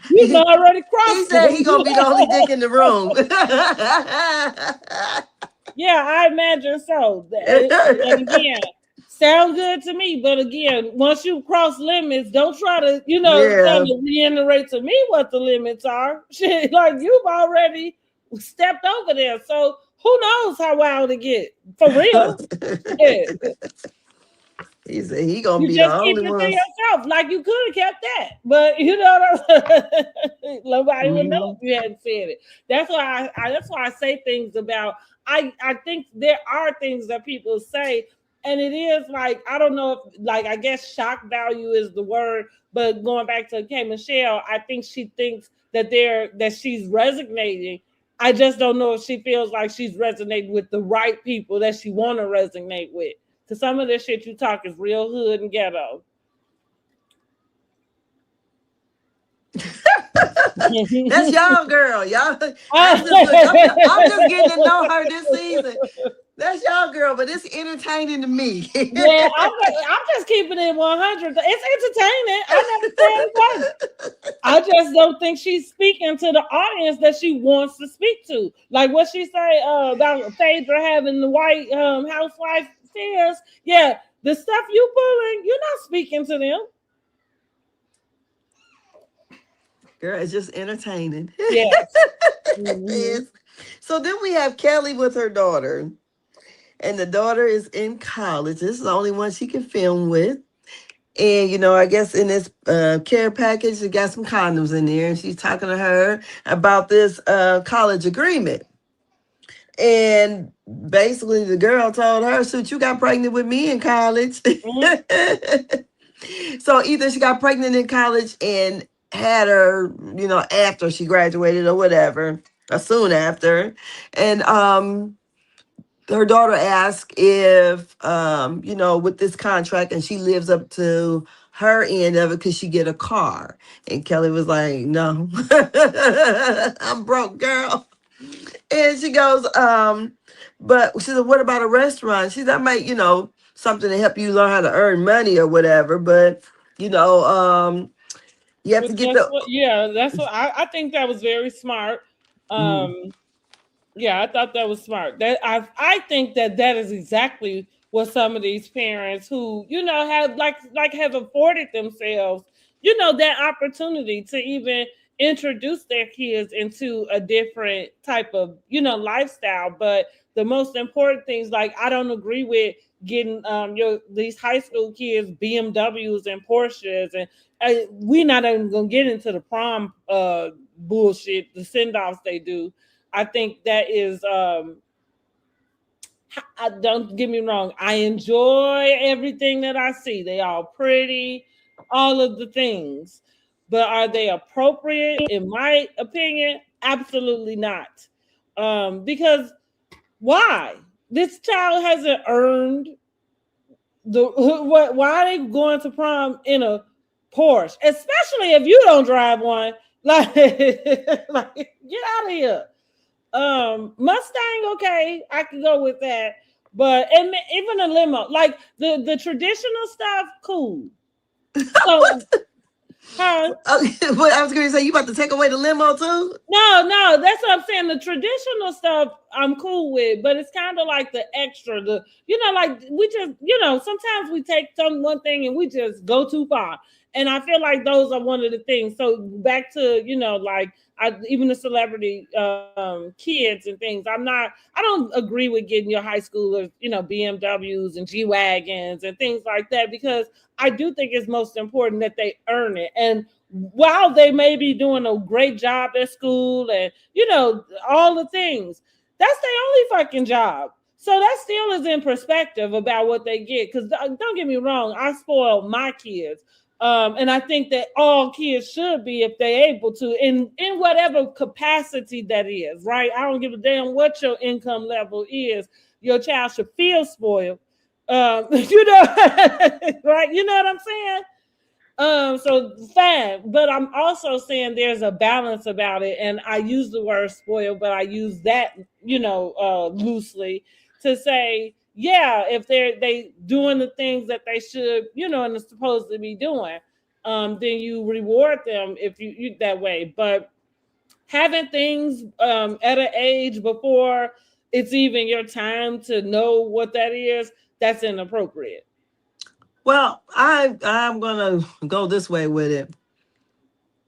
You've already He crossed said he gonna be the only it. dick in the room. Yeah, I imagine so. And again, sound good to me. But again, once you cross limits, don't try to, Yeah. kind of reiterate to me what the limits are. Shit, like you've already stepped over there. So who knows how wild it get for real? Shit. He said he gonna You be the just keep only it to one. yourself. Like you could have kept that, but you know what nobody would know Mhm. if you hadn't said it. That's why that's why I say things about. I think there are things that people say, and it is like I don't know if like I guess shock value is the word, but going back to K Michelle, I think she thinks that she's resonating. I just don't know if she feels like she's resonating with the right people that she want to resonate with. Cause some of this shit you talk is real hood and ghetto. That's y'all girl. Y'all I'm just getting to know her this season. That's y'all girl, but it's entertaining to me. Yeah, I'm just keeping it 100. It's entertaining. I never said it. I just don't think she's speaking to the audience that she wants to speak to. Like what she say about Phaedra having the white housewife fears. Yeah, the stuff you pulling, you're not speaking to them. Girl, it's just entertaining. Yes. Mm-hmm. Yes. So then we have Kelly with her daughter, and the daughter is in college. This is the only one she can film with. And I guess in this care package, it got some condoms in there, and she's talking to her about this college agreement. And basically, the girl told her, "Shoot, you got pregnant with me in college." So either she got pregnant in college and had her, after she graduated or whatever, or soon after, and her daughter asked if, with this contract, and she lives up to her end of it, could she get a car? And Kelly was like, "No, I'm broke, girl." And she goes, but she said, "What about a restaurant?" She said, "I might, something to help you learn how to earn money or whatever, but, you have to But get the." that's what I think that was very smart. Mhm. Yeah, I thought that was smart. That I think that is exactly what some of these parents who have have afforded themselves that opportunity to even introduce their kids into a different type of lifestyle. But the most important things, like, I don't agree with getting these high school kids BMWs and Porsches, and we're not even gonna get into the prom bullshit, the send offs they do. I think that is don't get me wrong, I enjoy everything that I see. They all pretty, all of the things. But are they appropriate in my opinion? Absolutely not. Because why? This child hasn't earned the what why are they going to prom in a Porsche? Especially if you don't drive one. Like, like, get out of here. Mustang, okay, I can go with that. But even a limo, like the traditional stuff, cool. So, huh? But I was going to say, you about to take away the limo too? No, that's what I'm saying. The traditional stuff I'm cool with, but it's kind of like the extra, like we just, sometimes we take one thing and we just go too far. And I feel like those are one of the things. So back to, like even the celebrity kids and things. I don't agree with getting your high schoolers, BMWs and G Wagons and things like that, because I do think it's most important that they earn it. And while they may be doing a great job at school and all the things, that's their only fucking job. So that still is in perspective about what they get. Because don't get me wrong, I spoil my kids. And I think that all kids should be, if they're able to, in whatever capacity that is, right? I don't give a damn what your income level is. Your child should feel spoiled. Right? You know what I'm saying? So fine, but I'm also saying there's a balance about it, and I use the word spoiled, but I use that loosely to say, yeah, if they doing the things that they should, and are supposed to be doing, then you reward them if you that way. But having things at an age before it's even your time to know what that is, that's inappropriate. Well, I'm gonna go this way with it.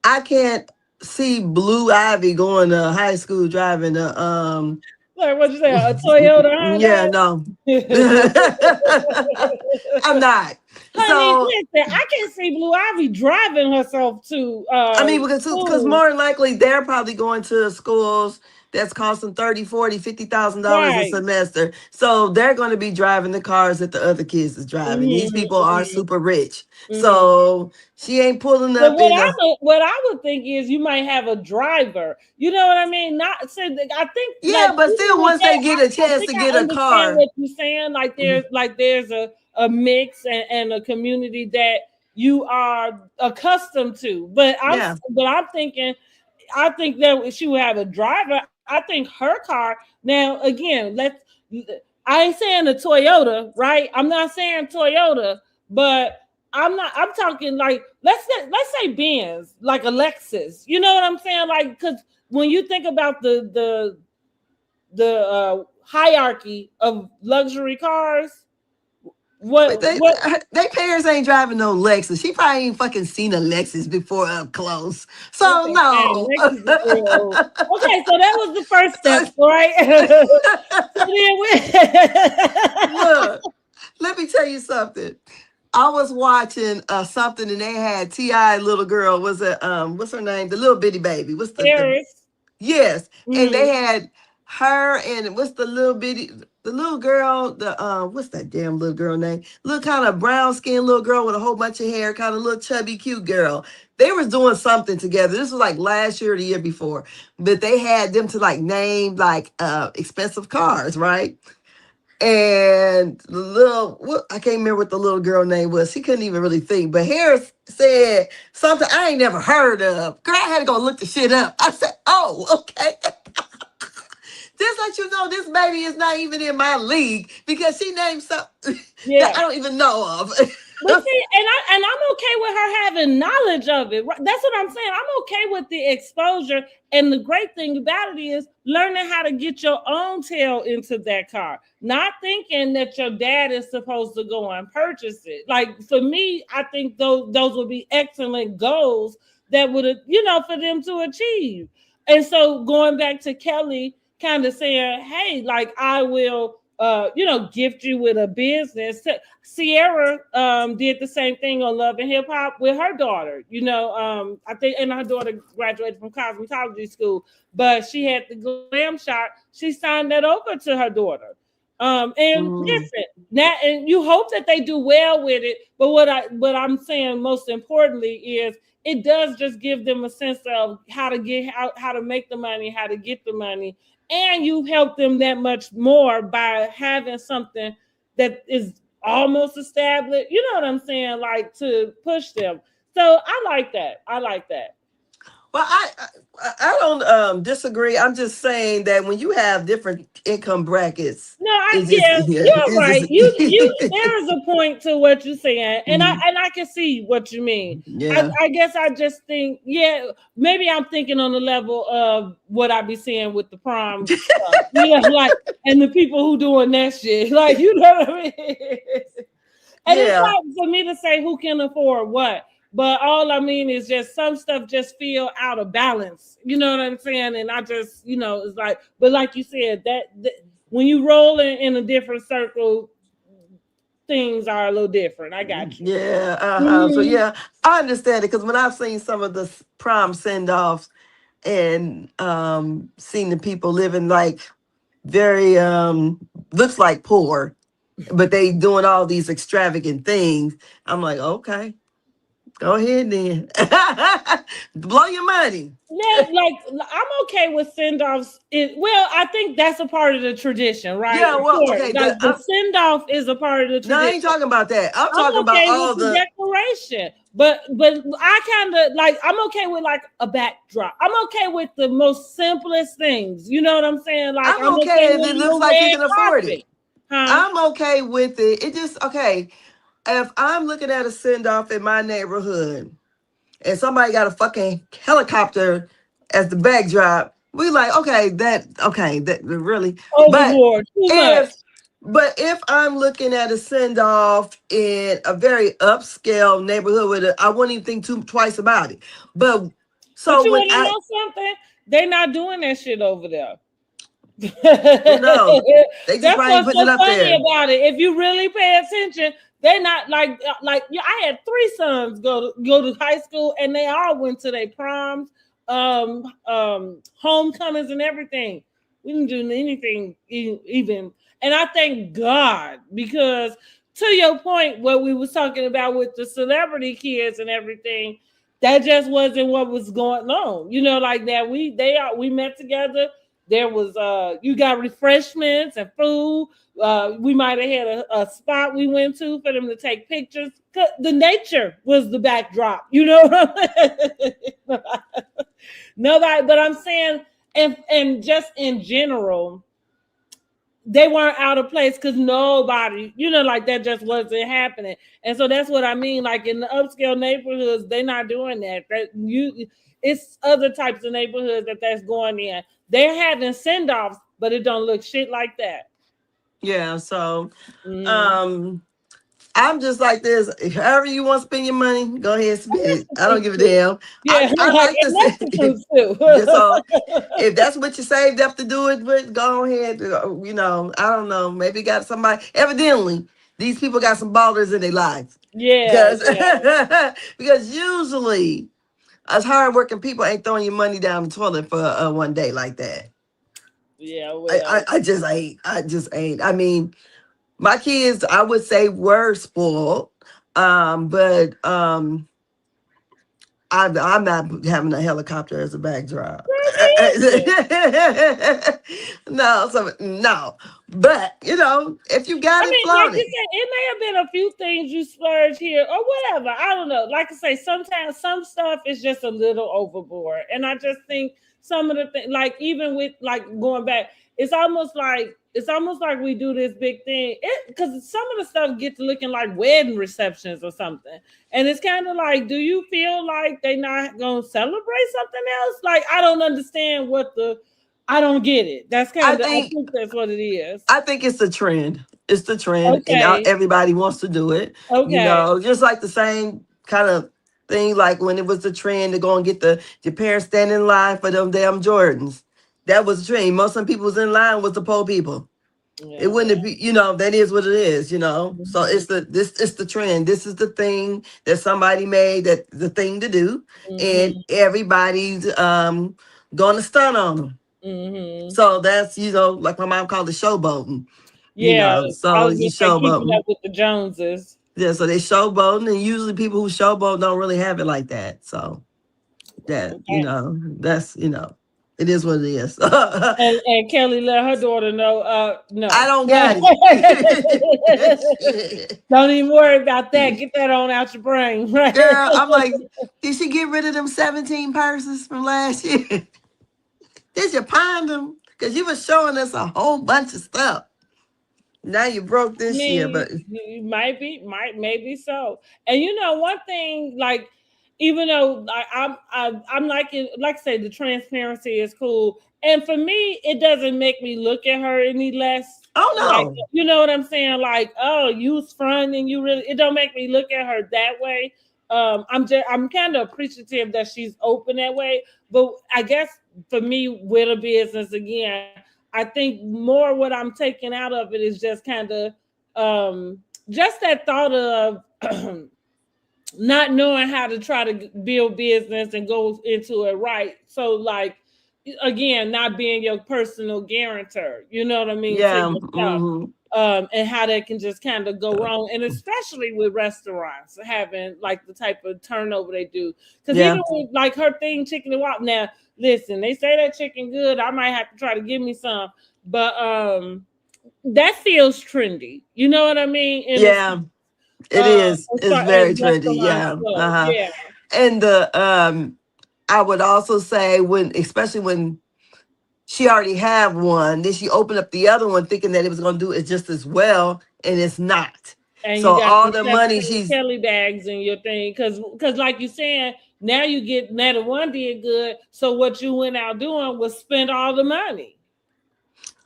I can't see Blue Ivy going to high school driving a Like, what you say, a Toyota yeah, no. Hyundai? I'm not. Honey, So listen, I can't see Blue Ivy driving herself to I mean, because school. more than likely they're probably going to schools that's costing 30, 40, $50,000 a Right. semester. So they're going to be driving the cars that the other kids is driving. These people are Mm-hmm. super rich. Mm-hmm. So she ain't pulling But up in a. what I would think is you might have a driver. You know what I mean? Not say I think, like, Yeah, but even still, with once that, they get a I chance think to I get a understand car. what you're saying. Like there's a mix and a community that you are accustomed to. But Yeah. I'm thinking, I think that she would have a driver. I think her car. Now again, I ain't saying a Toyota, right? I'm not saying Toyota, but I'm talking like let's say Benz, like a Lexus. You know what I'm saying? Like, because when you think about the hierarchy of luxury cars, But what they parents ain't driving no Lexus. She probably ain't fucking seen a Lexus before up close. So okay, fine, no. Lexus is real. Okay, so that was the first step, right? So then Look, let me tell you something. I was watching something and they had T.I. little girl. Was it what's her name? The little bitty baby. What's the Paris. yes. And they Mhm. had her and what's the little bitty the little girl, the what's that damn little girl name? Little kind of brown skinned little girl with a whole bunch of hair, kind of little chubby, cute girl. They was doing something together. This was like last year or the year before. But they had them to like name like expensive cars, right? And the little, I can't remember what the little girl name was. She couldn't even really think. But Harris said something I ain't never heard of. Girl, I had to go look the shit up. I said, oh, okay. Just let you know this baby is not even in my league because she named something that I don't even know of. But see, and I'm okay with her having knowledge of it. That's what I'm saying. I'm okay with the exposure. And the great thing about it is learning how to get your own tail into that car. Not thinking that your dad is supposed to go and purchase it. Like for me, I think those would be excellent goals that would, for them to achieve. And so going back to Kelli kind of saying, hey, like I will gift you with a business. Sierra did the same thing on Love and Hip Hop with her daughter. I think, and her daughter graduated from cosmetology school, but she had the glam shot. She signed that over to her daughter. Listen, now, and you hope that they do well with it. But what I'm saying most importantly is it does just give them a sense of how to get how to make the money, how to get the money. And you help them that much more by having something that is almost established. You know what I'm saying? Like to push them. So I like that. Well, I don't disagree. I'm just saying that when you have different income brackets, No, it's just you're it's right. just You there is a point to what you're saying, and I can see what you mean. yeah. I guess I just think, maybe I'm thinking on the level of what I be seeing with the prom stuff. Like, and the people who doing that shit. Like, you know what I mean? And it's Yeah. not for me to say who can afford what. But all I mean is just some stuff just feel out of balance. You know what I'm saying? And I just, it's like, but like you said, that when you roll in a different circle, things are a little different. I got you. Yeah. So yeah, I understand it because when I've seen some of the prom send offs and seen the people living like very looks like poor, but they doing all these extravagant things. I'm like, okay. Go ahead then. Blow your money. Yeah, like I'm okay with send-offs. Well, I think that's a part of the tradition, right? Yeah, well, Sure. okay. Like the send-off is a part of the No, I tradition. ain't talking about that. I'm I'm talking about okay all with the decoration, but I kind of like I'm okay with like a backdrop. I'm okay with the most simplest things. You know what I'm saying? Like I'm okay if it looks like you can afford it. Huh? I'm okay with it. It just okay. If I'm looking at a send off in my neighborhood and somebody got a fucking helicopter as the backdrop, we like, that really. Overboard, too much. But if I'm looking at a send off in a very upscale neighborhood I wouldn't even think twice about it. But But you when want to know something? They're not doing that shit over there. no, they just That's probably what's putting it so up funny there. about it. If you really pay attention, they're not like I had 3 sons go to high school, and they all went to their proms, homecomings, and everything. We didn't do anything even, and I thank God because to your point, what we was talking about with the celebrity kids and everything, that just wasn't what was going on. Like that we met together. There was you got refreshments and food. We might have had a spot we went to for them to take pictures. The nature was the backdrop. You know what Nobody, but I'm saying, and just in general, they weren't out of place because nobody, like that just wasn't happening. And so that's what I mean. Like in the upscale neighborhoods, they're not doing that. It's other types of neighborhoods that's going in. They're having send-offs, but it don't look shit like that. Yeah, so I'm just like this. However you want to spend your money, go ahead and spend it. I don't give a damn. Yeah, I like to that's the truth too. so if that's what you saved up to do it with, go ahead. I don't know. Maybe got somebody. Evidently, these people got some ballers in their lives. Yeah, Because yeah, because usually us hardworking people ain't throwing your money down the toilet for one day like that. yeah. I, Well, I, I just ain't. I just ain't. I mean, my kids, I would say, were spoiled. But I'm not having a helicopter as a backdrop. me No, so no. But if you got I it, mean, like flaunt you it. said, it may have been a few things you splurged here or whatever. I don't know. Like I say, sometimes some stuff is just a little overboard. And I just think some of the things, like even with like going back, it's almost like we do this big thing. Because some of the stuff gets looking like wedding receptions or something. And it's kind of like, do you feel like they not gonna celebrate something else? Like I don't understand I don't get it. I I think think that's what it is. I think it's the trend. It's the trend, and now Okay. everybody wants to do it. Okay. Just like the same kind of thing, like when it was the trend to go and get your parents standing in line for them damn Jordans. That was the trend. Most of the people was in line was the poor people. It Yeah, wouldn't be, that is what it is. So mhm, it's the trend. This is the thing that somebody made, that the thing to do, and mhm, everybody's gonna stun on them. mhm. So that's like my mom called it showboating. Yeah, I So was you gonna say keeping showboating. up with the Joneses. Yeah, so they showboating, and usually people who showboat don't really have it like that. So that Okay. it is what it is. And Kelly let her daughter know, I no. don't got it. Don't even worry about that. Get that on out your brain, right? Girl, I'm like, did she get rid of them 17 purses from last year? Did you find them? Because you were showing us a whole bunch of stuff. Now you broke I this year, mean, but you maybe so. And one thing, like, even though I'm like I say, the transparency is cool, and for me, it doesn't make me look at her any less. oh Like, no. you know what I'm saying? Like, oh, you was front, and you really, it don't make me look at her that way. I'm kind of appreciative that she's open that way, but I guess for me with a business again, I think more what I'm taking out of it is just kind of just that thought of not knowing how to try to build business and go into it right. So like again, not being your personal guarantor, you know what I mean, to Yeah. your stuff. Mm-hmm. And how that can just kind of go wrong, and especially with restaurants having like the type of turnover they do. Because Yeah. even with like her thing, chicken and wop. Now, listen, they say that chicken good. I might have to try to give me some, but that feels trendy. You know what I mean? In a Yeah. It is. as It's far as very trendy. restaurants Yeah. go, Uh-huh. yeah. And I would also say especially when she already have one, then she opened up the other one thinking that it was gonna do it just as well, and it's not. And So you got all them the money 17 she's Kelly bags in your thing, because like you saying, now the one did good. So what you went out doing was spend all the money.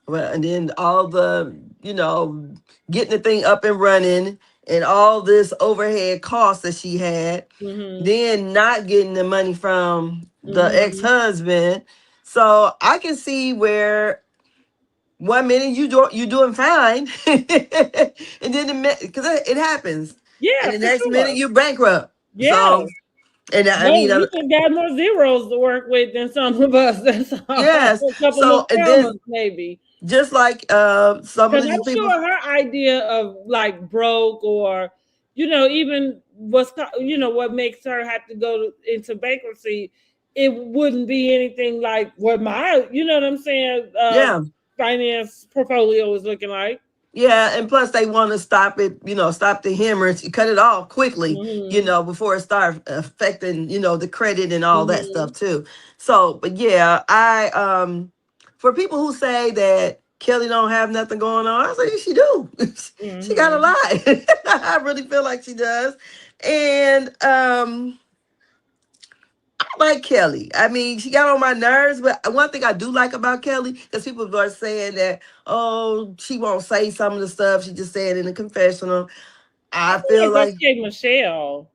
well, and then all getting the thing up and running and all this overhead cost that she had, Mm-hmm. then not getting the money from the Mm-hmm. ex-husband. So I can see where one minute you doing fine, and then because it happens, and Yeah, the for next minute sure. you bankrupt. Yeah. So, and I No, mean, you just got more zeros to work with than some of us. That's all. yes. A couple more So and then commas, maybe. just like some of Because these I'm people, sure her idea of like broke or, even what makes her have to go into bankruptcy, it wouldn't be anything like what you know what I'm saying, yeah. finance portfolio is looking like. Yeah, and plus they want to stop it, stop the hemorrhage, cut it off quickly, Hmm. before it starts affecting, the credit and all that Hmm. stuff too. So, but yeah, for people who say that Kelly don't have nothing going on, I say she do. She got a Hmm. lot. I really feel like she does. And I like Kelly. I mean, she got on my nerves, but one thing I do like about Kelly, because people are saying that, oh, she won't say some of the stuff she just said in the confessional. I I feel feel like that's like, K Michelle.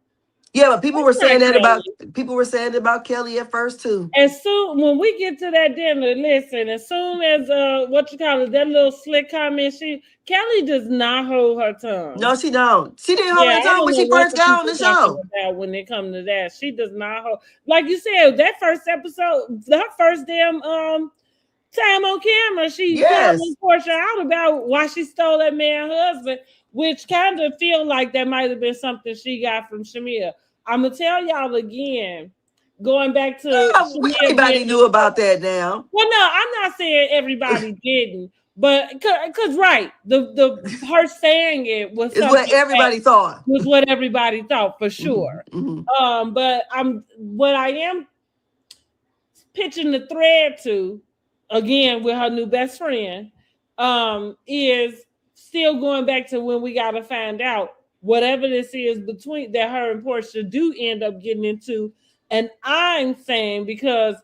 Yeah, but people were That's not saying that about Kelly. Kelly at first too. As soon when we get to that dinner, listen. As soon as that little slick comment, Kelly does not hold her tongue. No, she don't. She didn't hold Yeah, her I tongue don't when know she what first the got on people the talking show. about when it comes to that. She does not hold, like you said, that first episode, her first damn time on camera, she Yes. calling Porsha out about why she stole that man's husband, which kind of feel like that might have been something she got from Shamea. I'm gonna tell y'all again, going back to Shamea Everybody being knew about that now. well, no, I'm not saying everybody didn't, but because right, the her saying it was Is something what everybody thought. was what everybody thought for sure. But what I am pitching the thread to, again with her new best friend, is still going back to when we got to find out whatever this is between that her and Porsha do end up getting into. And I'm saying because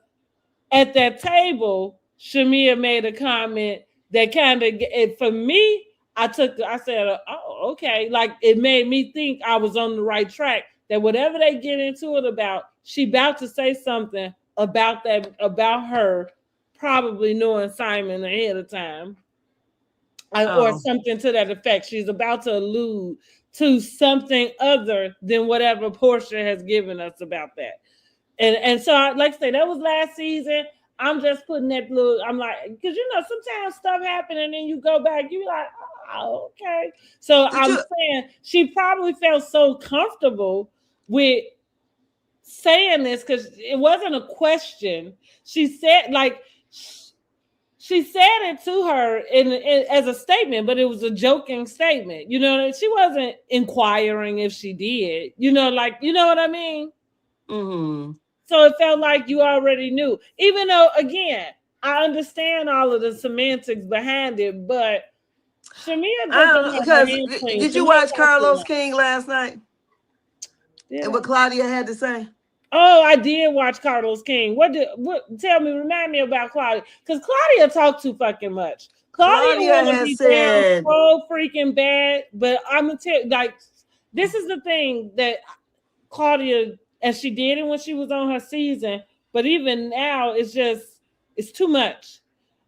at that table, Shamea made a comment that kind of, for me, I said, oh, okay. Like it made me think I was on the right track. That whatever they get into it about, she about to say something about that, about her probably knowing Simon ahead of time. Or something to that effect. She's about to allude to something other than whatever Porsha has given us about that. And so, like I say, that was last season. I'm just putting that little. I'm like, because sometimes stuff happen, and then you go back, you be like, oh, okay. So I'm saying she probably felt so comfortable with saying this because it wasn't a question. She said, like, she said it to her in as a statement, but it was a joking statement. She wasn't inquiring if she did. Like, you know what I mean? Mm-hmm. So it felt like you already knew. Even though, again, I understand all of the semantics behind it, but Shamea just don't have her because hands clean. did you Shamea watch Carlos King last night? And what Claudia had to say? Oh, I did watch Carlos King. Remind me about Claudia. Because Claudia talked too fucking much. Claudia wanna be down so freaking bad, but I'm gonna tell you, like, this is the thing that Claudia, and she did it when she was on her season, but even now it's too much.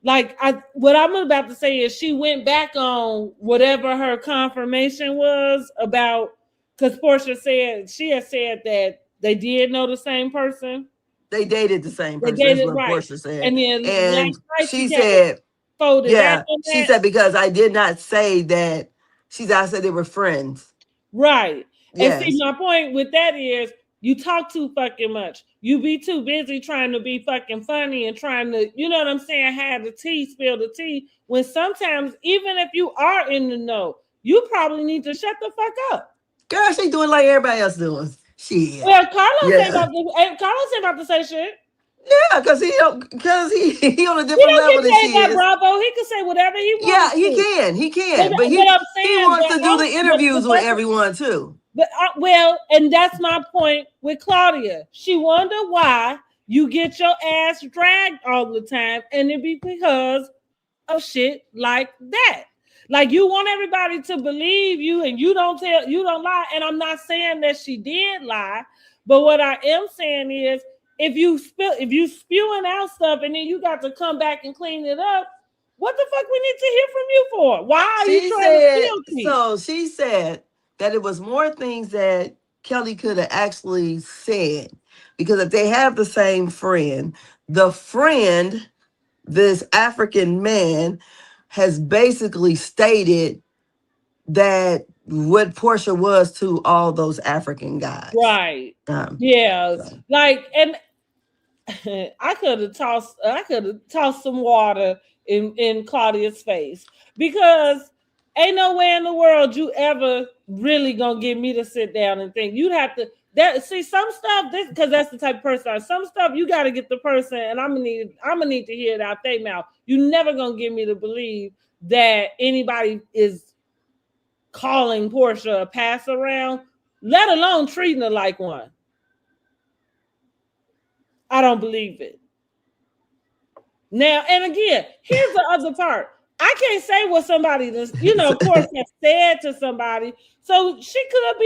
Like what I'm about to say is she went back on whatever her confirmation was about, because Porsha said she had said that they did know the same person. They dated the same person. They dated, that's what right. Porsha said. And then and she said, folded back on that. She said, because I did not say that. I said they were friends. Right. Yes. And see, my point with that is you talk too fucking much. You be too busy trying to be fucking funny and trying to, you know what I'm saying, have the tea, spill the tea, when sometimes, even if you are in the know, you probably need to shut the fuck up. Girl, she doing like everybody else doing. Shit. Well, Carlos ain't about to say shit. Yeah, because he on a different level than she is. Bravo. He can say whatever he wants. Yeah, he can. But he wants to do the interviews with everyone too. But and that's my point with Claudia. She wonder why you get your ass dragged all the time, and it be because of shit like that. Like, you want everybody to believe you, and you don't lie. And I'm not saying that she did lie, but what I am saying is, if you spewing out stuff and then you got to come back and clean it up, what the fuck we need to hear from you for? Why are you trying to steal me? So she said that it was more things that Kelly could have actually said, because if they have the same friend, the friend, this African man, has basically stated that what Porsha was to all those African guys. Right. Yeah. So. Like, and I could have tossed some water in Claudia's face, because ain't no way in the world you ever really gonna get me to sit down and think. You'd have to see some stuff, because that's the type of person. Some stuff you got to get the person, and I'm gonna need to hear it out their mouth. You never gonna get me to believe that anybody is calling Porsha a pass around, let alone treating her like one. I don't believe it. Now, and again, here's the other part. I can't say what somebody, Porsha said to somebody. So she could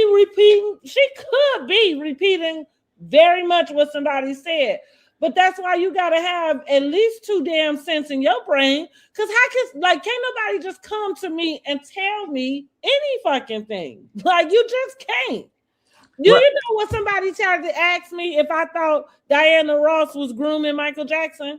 be repeating very much what somebody said. But that's why you gotta have at least 2 damn cents in your brain. Cause can't nobody just come to me and tell me any fucking thing. Like you just can't. You know what somebody tried to ask me if I thought Diana Ross was grooming Michael Jackson?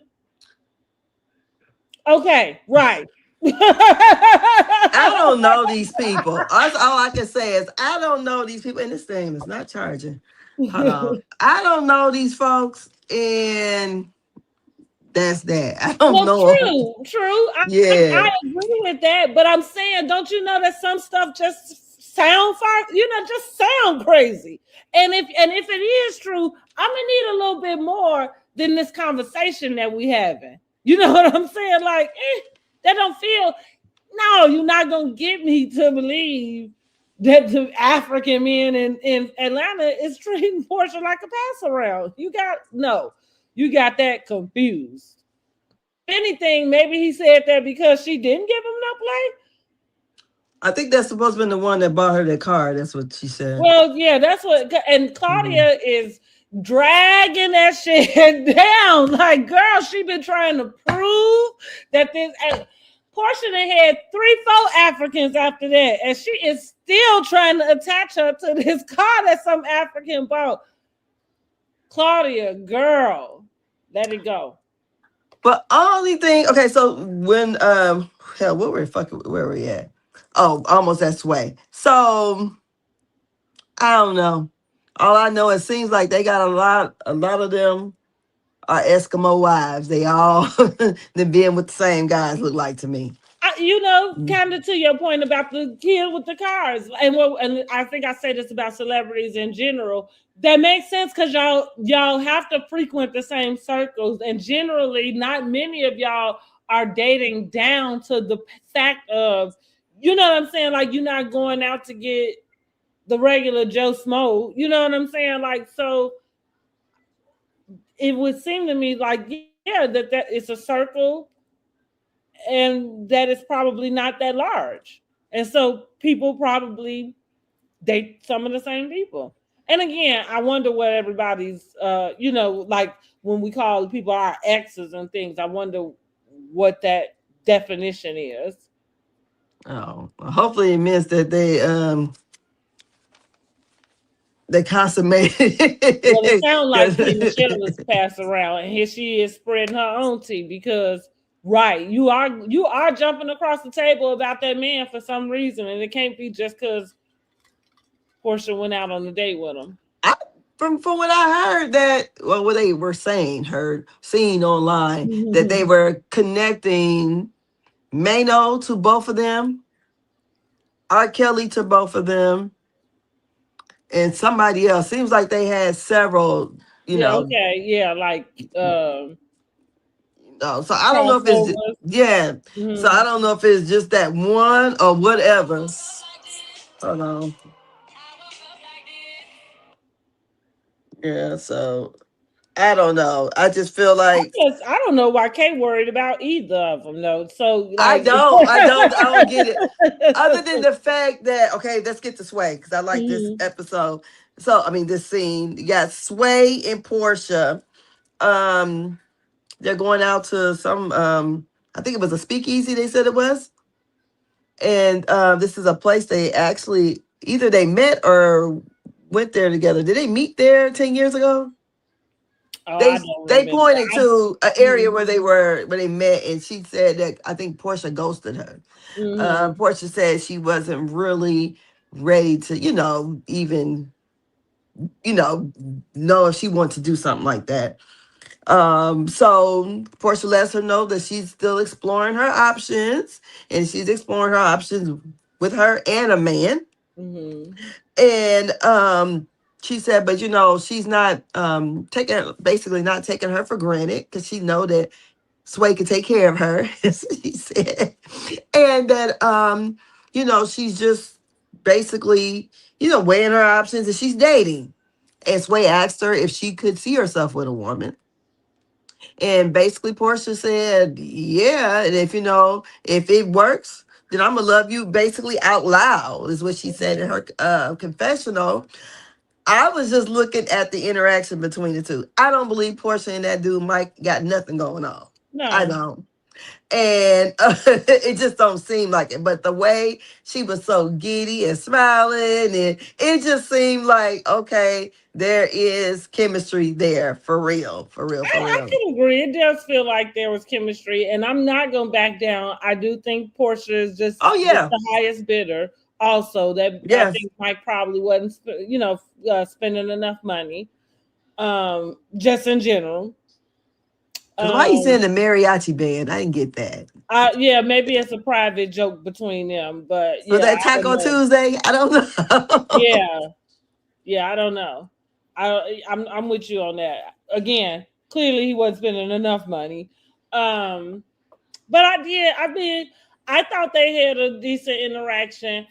Okay, right. I don't know these people. That's all I can say is I don't know these people. And this thing is not charging. Hold on. I don't know these folks, and that's that. I don't know. True. Yeah. I agree with that, but I'm saying, don't you know that some stuff just just sound crazy. And if it is true, I'm gonna need a little bit more than this conversation that we having. You know what I'm saying? Like, that don't feel. No, you're not gonna get me to believe that the African men in Atlanta is treating Porsha like a pass around. You got that confused. If anything, maybe he said that because she didn't give him no play. I think that's supposed to be the one that bought her the car. That's what she said. Well, yeah, that's what. And Claudia is dragging that shit down. Like, girl, she been trying to prove that this. Porsha had 3-4 Africans after that, and she is still trying to attach her to this car that some African bought. Claudia, girl, let it go. But only thing, okay, so when where were we at? Oh, almost that way. So I don't know. All I know, it seems like they got a lot of them are Eskimo wives. They all them being with the same guys look like to me. Kind of to your point about the kid with the cars, and I think I say this about celebrities in general. That makes sense because y'all have to frequent the same circles, and generally, not many of y'all are dating down to the fact of, you know what I'm saying? Like, you're not going out to get the regular Joe Smo. You know what I'm saying? Like, so it would seem to me like, yeah, that it's a circle. And that is probably not that large. And so people probably date some of the same people. And again, I wonder what everybody's, like when we call people our exes and things, I wonder what that definition is. Oh, hopefully it means that they consummated. Well, it sounds like Michelle is passed around, and here she is spreading her own tea because. Right, you are jumping across the table about that man for some reason, and it can't be just because Porsha went out on a date with him. From what I heard, that what they were saying, seen online, that they were connecting Mano to both of them, R. Kelly to both of them, and somebody else. Seems like they had several. Okay, yeah, like. No, so I don't know if it's So I don't know if it's just that one or whatever. Hold on. Yeah, so I don't know. I just feel like I don't know why Kay worried about either of them though. So I don't get it. Other than the fact that let's get to Sway because I like this episode. So I mean this scene. You got Sway and Porsha. They're going out to some, I think it was a speakeasy, they said it was. And this is a place they actually, either they met or went there together. Did they meet there 10 years ago? Oh, they pointed to an area where they met, and she said that I think Porsha ghosted her. Porsha said she wasn't really ready to, even, know if she wanted to do something like that. So Porsha lets her know that she's still exploring her options, and she's exploring her options with her and a man. And she said, but she's not not taking her for granted because she know that Sway can take care of her, as she said, and that she's just basically weighing her options, and she's dating. And Sway asked her if she could see herself with a woman. And basically Porsha said, yeah, and if it works, then I'm gonna love you basically out loud, is what she said in her confessional. I was just looking at the interaction between the two. I don't believe Porsha and that dude Mike got nothing going on. I No. don't. And it just don't seem like it. But the way she was so giddy and smiling, and it just seemed like, okay, there is chemistry there for real, for real, for I real. can agree. It does feel like there was chemistry, and I'm not going to back down. I do think Porsche is just Oh yeah, the highest bidder. Also, that I yes. think Mike probably wasn't, spending enough money. Just in general. Because why you saying Um, the mariachi band? I didn't get that. yeah, maybe it's a private joke between them, but Was yeah, that I don't Taco know. Tuesday? I don't know. Yeah, yeah, I don't know. I'm with you on that. Again, clearly he wasn't spending enough money. Um, But I did. I mean, I thought they had a decent interaction.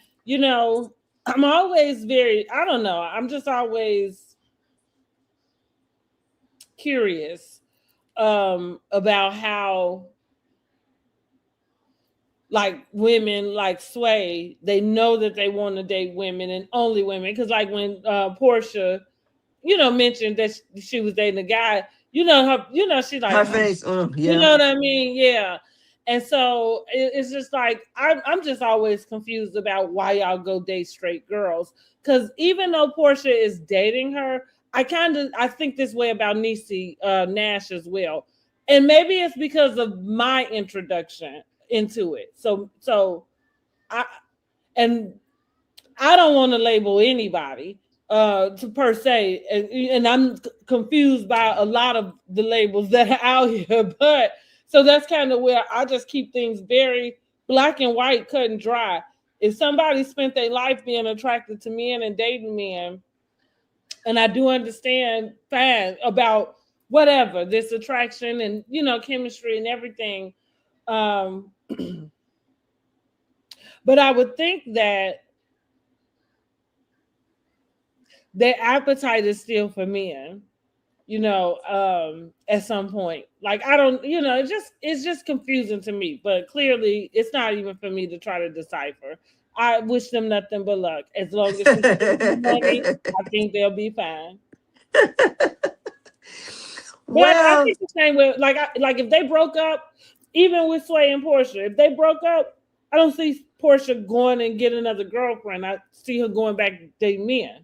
I'm always I don't know. I'm just always curious about how like women like Sway, they know that they want to date women and only women. Because like when Portia, mentioned that she was dating a guy, she's like, Her face, you yeah. know what I mean? Yeah. And so it's just like I'm just always confused about why y'all go date straight girls. Because even though Portia is dating her, I think this way about Niecy Nash as well. And maybe it's because of my introduction into it. So I and I don't want to label anybody to per se, and I'm confused by a lot of the labels that are out here. But so that's kind of where I just keep things very black and white, cut and dry. If somebody spent their life being attracted to men and dating men, and I do understand fine about whatever this attraction and chemistry and everything, um, but I would think that their appetite is still for men, at some point. Like I don't, it's just confusing to me, but clearly it's not even for me to try to decipher. I wish them nothing but luck. As long as she spends the money, I think they'll be fine. But I Well, think the same way, like if they broke up, even with Sway and Portia, if they broke up, I don't see Portia going and get another girlfriend. I see her going back to date men.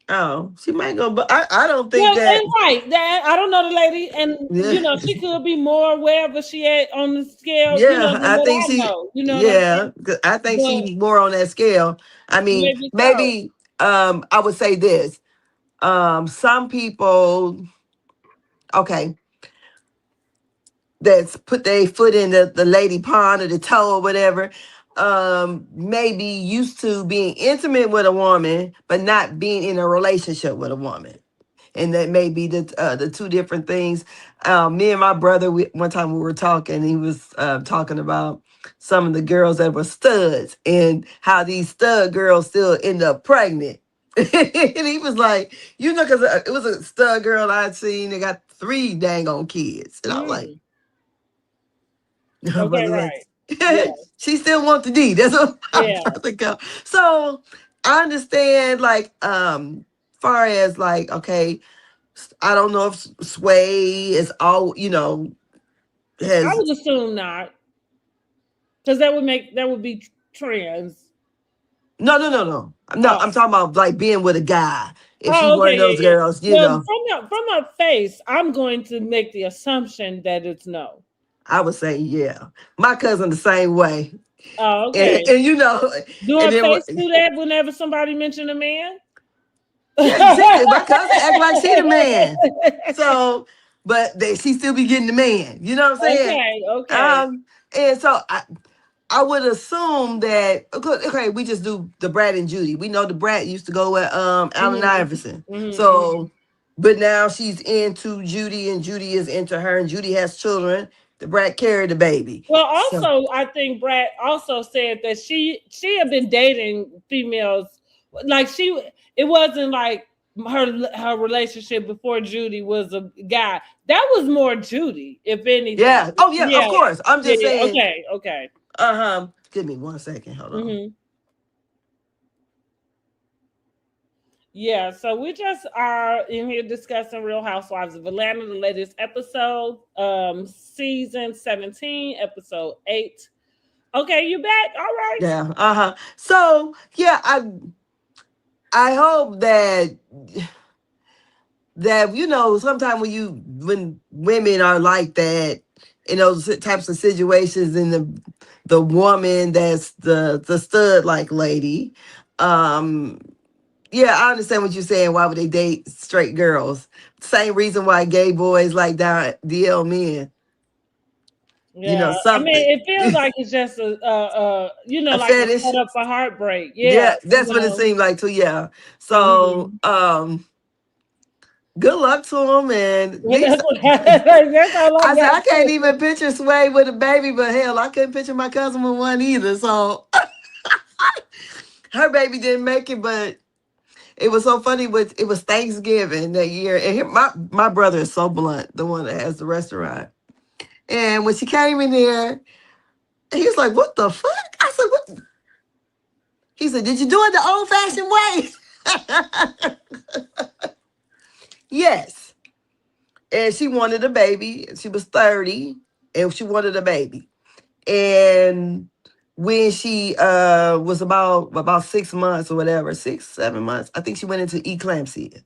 oh, she might go, but I don't think Well, that. and right, that I don't know the lady, and Yeah, she could be more wherever she at on the scale, yeah, than I what think I she, know. You know what I'm yeah, saying? 'cause I think But she more on that scale. I mean, maybe so. maybe, I would say this. Some people, okay, that's put their foot in the lady pond or the toe or whatever, maybe used to being intimate with a woman, but not being in a relationship with a woman. And that may be the two different things. Me and my brother, one time we were talking, he was talking about some of the girls that were studs and how these stud girls still end up pregnant. And he was like, because it was a stud girl I'd seen that got 3 dang on kids. And I'm like, Mm. Okay, Brother right. Lex. Yeah, She still wants the D. That's what I'm yeah. trying to go. So I understand, like, far as like, okay, I don't know if Sway is all, I has would assume not, because that would be trans. no. No, Oh, I'm talking about like being with a guy. If she oh, one okay, of those yeah, yeah. girls, Well, from her face, I'm going to make the assumption that it's no. I would say, yeah. My cousin the same way. Oh, And, okay. and Do and her then face do that whenever somebody mention a man? yeah, exactly. My cousin act like she the man. So, but she still be getting the man. You know what I'm saying? Okay, okay. Um, and so I would assume that okay, we just do the Brad and Judy. We know the Brad used to go with Allen Mhm, Iverson. mhm. So, but now she's into Judy and Judy is into her and Judy has children. The Brad carried the baby. Well, So also, I think Brad also said that she had been dating females, like it wasn't like her relationship before Judy was a guy. That was more Judy, if anything. Yeah. Oh yeah, of course. I'm just saying. Okay. Give me 1 second. Hold on. Mm-hmm. Yeah, so we just are in here discussing Real Housewives of Atlanta, the latest episode, season 17, episode 8. Okay, you back? All right. Yeah. So yeah, I hope that sometimes when women are like that in those types of situations, and the woman that's the stud like lady, yeah, I understand what you're saying. Why would they date straight girls? Same reason why gay boys like DL men. Yeah, I Something. mean, it feels like it's just a A like a fetish. set up for heartbreak. Yeah, that's what it seemed like too. Yeah. So, good luck to them. And That's all I said, got I can't even picture Sway with a baby, but hell, I couldn't picture my cousin with one either. So her baby didn't make it, but it was so funny. It was Thanksgiving that year, and my brother is so blunt, the one that has the restaurant. And when she came in there, he was like, "What the fuck?" I said, "What?" He said, "Did you do it the old-fashioned way?" Yes. And she wanted a baby. She was 30, and she wanted a baby. And when she was about 6 months or whatever, 6-7 months, I think she went into eclampsia.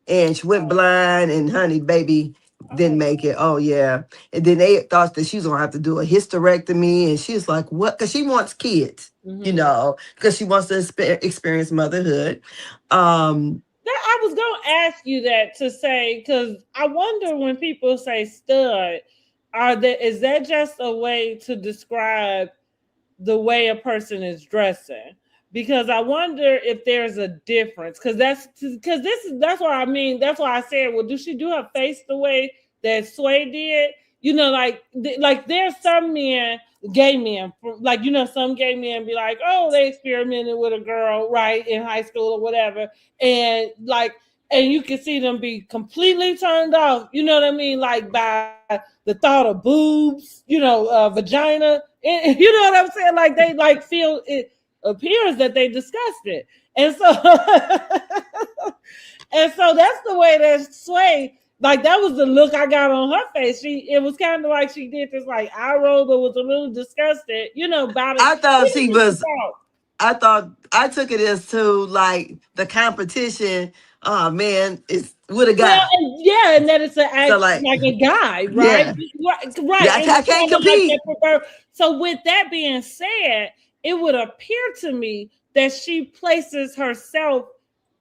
And she went blind, and honey, baby didn't make it. Oh yeah. And then they thought that she was gonna have to do a hysterectomy, and she's like, what? Because she wants kids, because she wants to experience motherhood. I was gonna ask you that to say, because I wonder when people say stud, is that just a way to describe the way a person is dressing? Because I wonder if there's a difference. That's what I mean. That's why I said, well, do she do her face the way that Sway did? Like there's some men, gay men, like, some gay men be like, oh, they experimented with a girl, right, in high school or whatever. And you can see them be completely turned off, you know what I mean? Like by the thought of boobs, vagina, and, you know what I'm saying? Like they feel it appears that they discussed it. And so that's the way that Sway, like that was the look I got on her face. It was kind of like she did this like eye roll, but was a little disgusted, about it. I thought she was. I took it as to like the competition. Oh man, it's with a guy. Well, and that it's like a guy, right? Yeah. Right. Yeah, I can't compete. So with that being said, it would appear to me that she places herself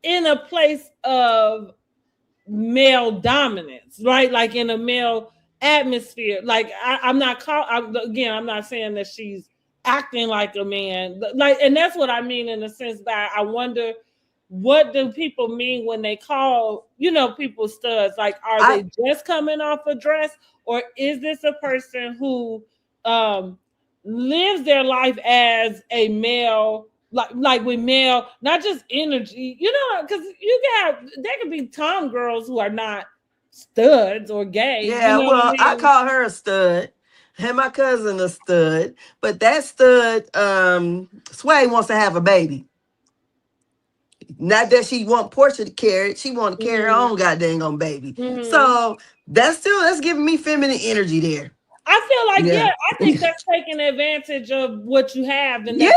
in a place of male dominance, right? Like in a male atmosphere. Like I'm not saying that she's acting like a man, and that's what I mean in a sense. By I wonder, what do people mean when they call people studs? Like, are they just coming off a dress, or is this a person who lives their life as a male, like with male, not just energy, because there could be tom girls who are not studs or gay. Yeah, I call her a stud. And my cousin a stud, but that stud, Sway wants to have a baby. Not that she want Porsha to carry it, she want to carry her own goddamn baby. So that's giving me feminine energy there. I feel like I think that's taking advantage of what you have, and and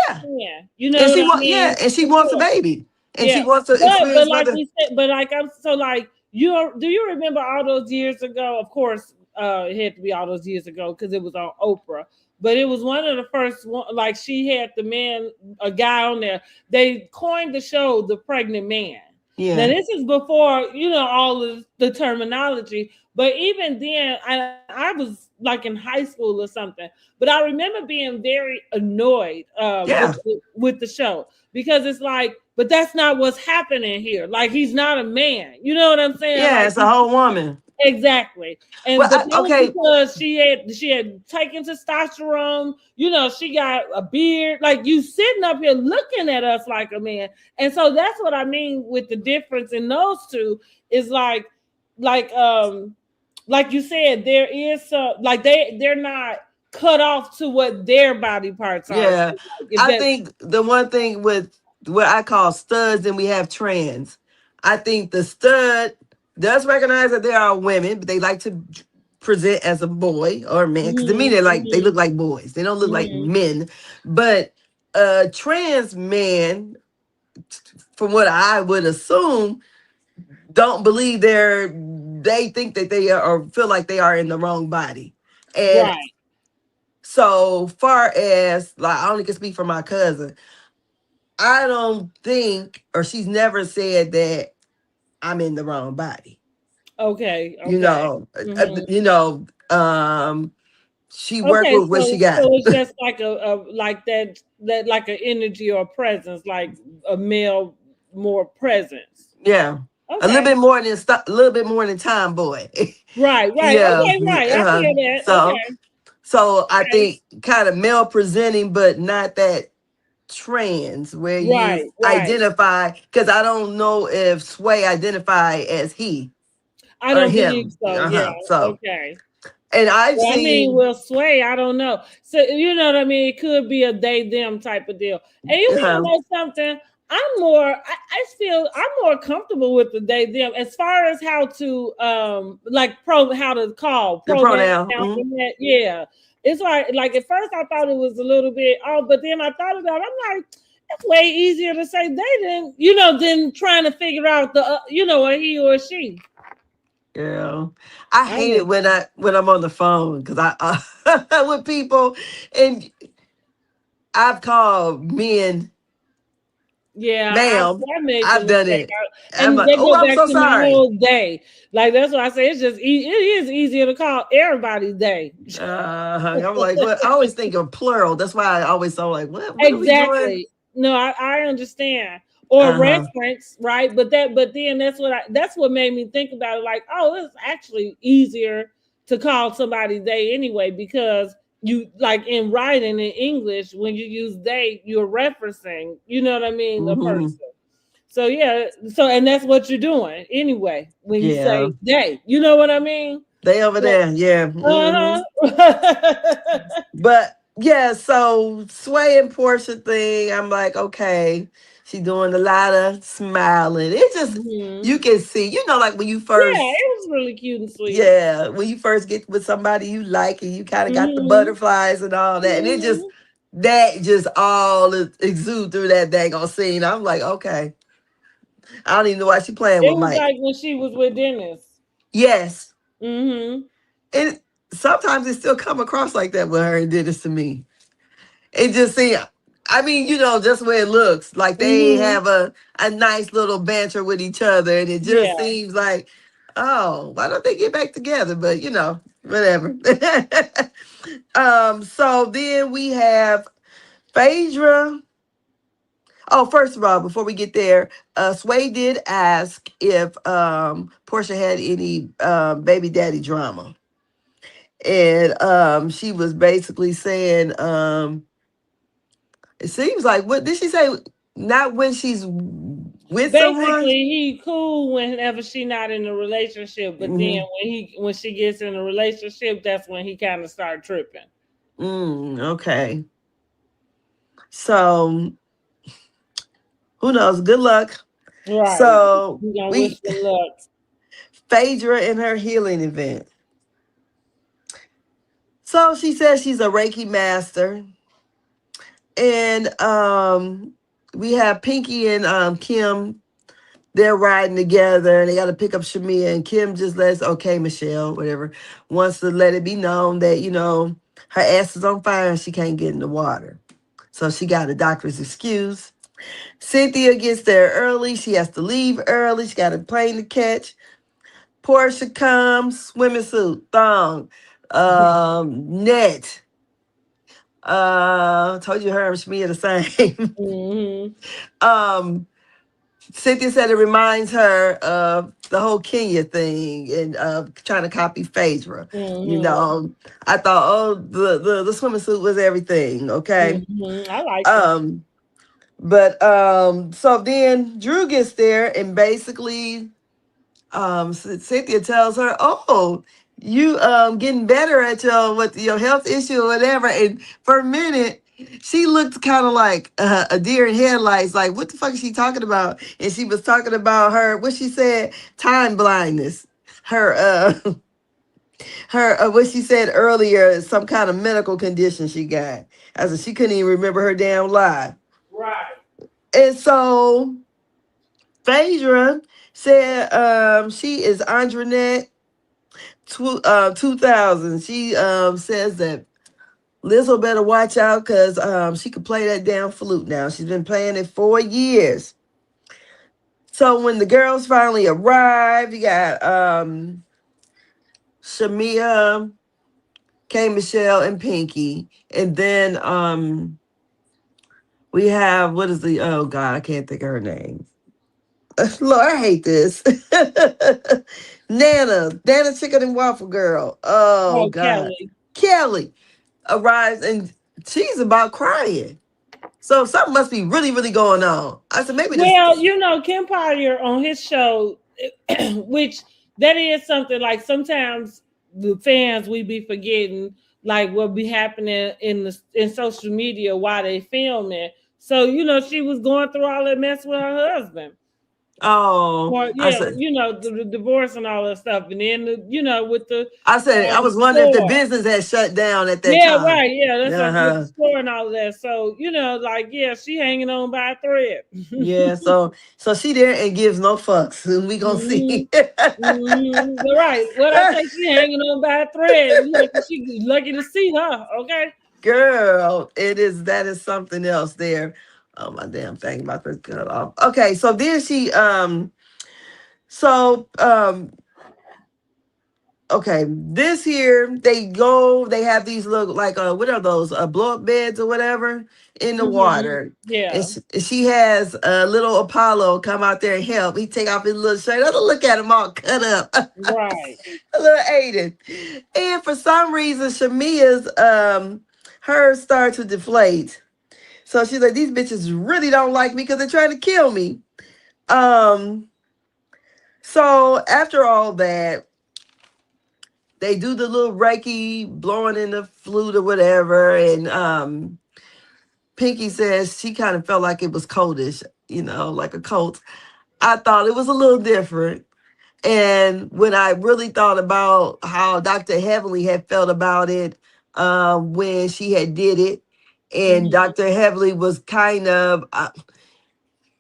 she wants a baby, and she wants to experience. But like we said, do you remember all those years ago? Of course. It had to be all those years ago because it was on Oprah, but it was one of the first one. Like she had a guy on there. They coined the show "The Pregnant Man." Yeah. Now this is before all of the terminology, but even then, I was like in high school or something. But I remember being very annoyed with the show because it's like, but that's not what's happening here. Like he's not a man. You know what I'm saying? Yeah, like, it's a whole woman. Exactly. Well, But that was okay. because she had taken testosterone, she got a beard. Like, you sitting up here looking at us like a man. And so that's what I mean with the difference in those two is like like you said, there is some, like, they're not cut off to what their body parts are. So, Yeah. like, if I that think the one thing with what I call studs, and we have trans. I think the stud does recognize that there are women, but they like to present as a boy or a man. Because to me, they look like boys. They don't look like men. But trans men, from what I would assume, don't believe they think that they are or feel like they are in the wrong body. And right. so far as, like, I only can speak for my cousin. I don't think, or she's never said that I'm in the wrong body. Okay. You Okay. know, Mhm. she worked Okay, with what she so got. it's just like a like that like an energy or presence, like a male more presence. Yeah, a little Okay. bit more than a little bit more than tomboy. Right, right. Yeah. Okay, right. I feel that. So, Okay. I Okay. think kind of male presenting, but not that trans where you Right, right. identify. Because I don't know if Sway identify as he I or don't believe him. so. Yeah. So, Okay. and I've Well, I mean, seen. will sway. I don't know. So you know what I mean. It could be a they them type of deal. And you want to Uh-huh. know something? I feel I'm more comfortable with the they them as far as how to like how to call The pronoun. pronoun. Yeah, it's like at first I thought it was a little bit but then I thought about it, I'm like, it's way easier to say they than trying to figure out the a he or a she. Yeah, I I'm hate it just, when I'm on the phone because with people, and I've called men, yeah, ma'am. I made the I've done mistake, it. I'm and like, they oh, go I'm back so to my sorry. whole day. Like that's why I say it's just it is easier to call everybody's day. I'm like, what? I always think of plural. That's why I always so like, what are we doing? Exactly. No, I understand. Or Uh huh. reference, right? But then that's what made me think about it. Like, oh, it's actually easier to call somebody they anyway because you like in writing in English when you use they, you're referencing. You know what I mean? A Hmm. person. So yeah, and that's what you're doing anyway when you Yeah, say they. You know what I mean? they over So, there. Yeah. uh-huh. But yeah, so Sway and Portia thing, I'm like, okay, she doing a lot of smiling. It just Mhm. you can see, like when you Yeah, first, it was really cute and sweet. yeah, when you first get with somebody you like and you kind of got the Mhm. butterflies and all that, and Mhm. that just all exude through that dang on scene. I'm like, okay, I don't even know why she playing It with was Mike. like when she was with Dennis. Yes, Mhm. and sometimes it still come across like that with her and did this to me. It just seems, I mean, just where it looks like they Mhm. have a nice little banter with each other, and it just Yeah. seems like, oh, why don't they get back together? But whatever. So then we have Phaedra. Oh, first of all, before we get there, Sway did ask if Portia had any baby daddy drama. And she was basically saying, it seems like, what did she say? Not when she's with someone. Basically, he cool whenever she not in a relationship, but then Hmm. when she gets in a relationship, that's when he kind of start tripping. Okay. So who knows? Good luck. Right. So We gonna wish we them luck. Phaedra in her healing event. So she says she's a Reiki master. And we have Pinky and Kim. They're riding together and they got to pick up Shamea. And Kim just lets, okay, Michelle, whatever, wants to let it be known that, her ass is on fire and she can't get in the water. So she got a doctor's excuse. Cynthia gets there early. She has to leave early. She got a plane to catch. Portia comes, swimming suit, thong, net. Told you her and Shamea the same. Mhm. um, Cynthia said it reminds her of the whole Kenya thing and trying to copy Phaedra. You Mm-hmm. know, I thought, oh, the swimming suit was everything. Okay. Mm-hmm. I like it. Um, but so then Drew gets there and basically Cynthia tells her, "Oh, you getting better at your health issue or whatever." And for a minute, she looked kind of like a deer in headlights. Like, what the fuck is she talking about? And she was talking about her what she said, time blindness. Her her what she said earlier, some kind of medical condition she got. As if she couldn't even remember her damn life. Right. And so Phaedra said she is Andronette 2000. She says that Lizzo better watch out because she could play that damn flute now. She's been playing it for years. So when the girls finally arrive, you got Shamea, K Michelle, and Pinky. And then we have what is the oh god, I can't think of her name. Lord, I hate this. Nana Chicken and Waffle Girl. Oh Oh, god. Kelly. Kelly arrives and she's about crying. So something must be really, really going on. I said maybe this. Well, you know, Kim Potter on his show, which that is something like sometimes the fans we be forgetting like what be happening in social media while they filming. So you know, she was going through all that mess with her husband. Oh, Or I yeah, said, you know, the divorce and all that stuff, and then you know with the I was wondering if the store. business had shut down at that Yeah, time. right. Yeah, that's Uh what with the huh. store and all of that. So you know, like yeah, she hanging on by a thread. Yeah. So she there and gives no fucks. And we gonna Hmm. see. Right. What I say, she hanging on by a thread. She lucky to see her. Okay. Girl, that is something else there. Oh my damn thing about to cut off. Okay, so then she so okay, this here they have these little like what are those blow up beds or whatever in the water, and Yeah. she has a little Apollo come out there and help. He take off his little shirt. I don't look at him all cut up, Right. a little Aiden, and for some reason Shamea's hers start to deflate. So she's like, these bitches really don't like me because they're trying to kill me. Um, so after all that, they do the little Reiki blowing in the flute or whatever, and Pinky says she kind of felt like it was coldish, like a cold. I thought it was a little different. And when I really thought about how Dr. Heavenly had felt about it when she had did it, and Mhm. Dr. Heavenly was kind of,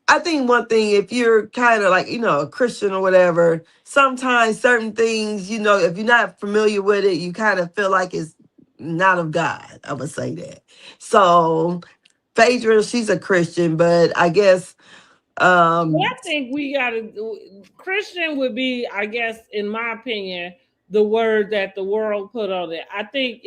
I think one thing, if you're kind of like, a Christian or whatever, sometimes certain things, if you're not familiar with it, you kind of feel like it's not of God. I would say that. So Phaedra, she's a Christian, but I guess, Well, I think we gotta Christian would be, I guess, in my opinion, the word that the world put on it. I think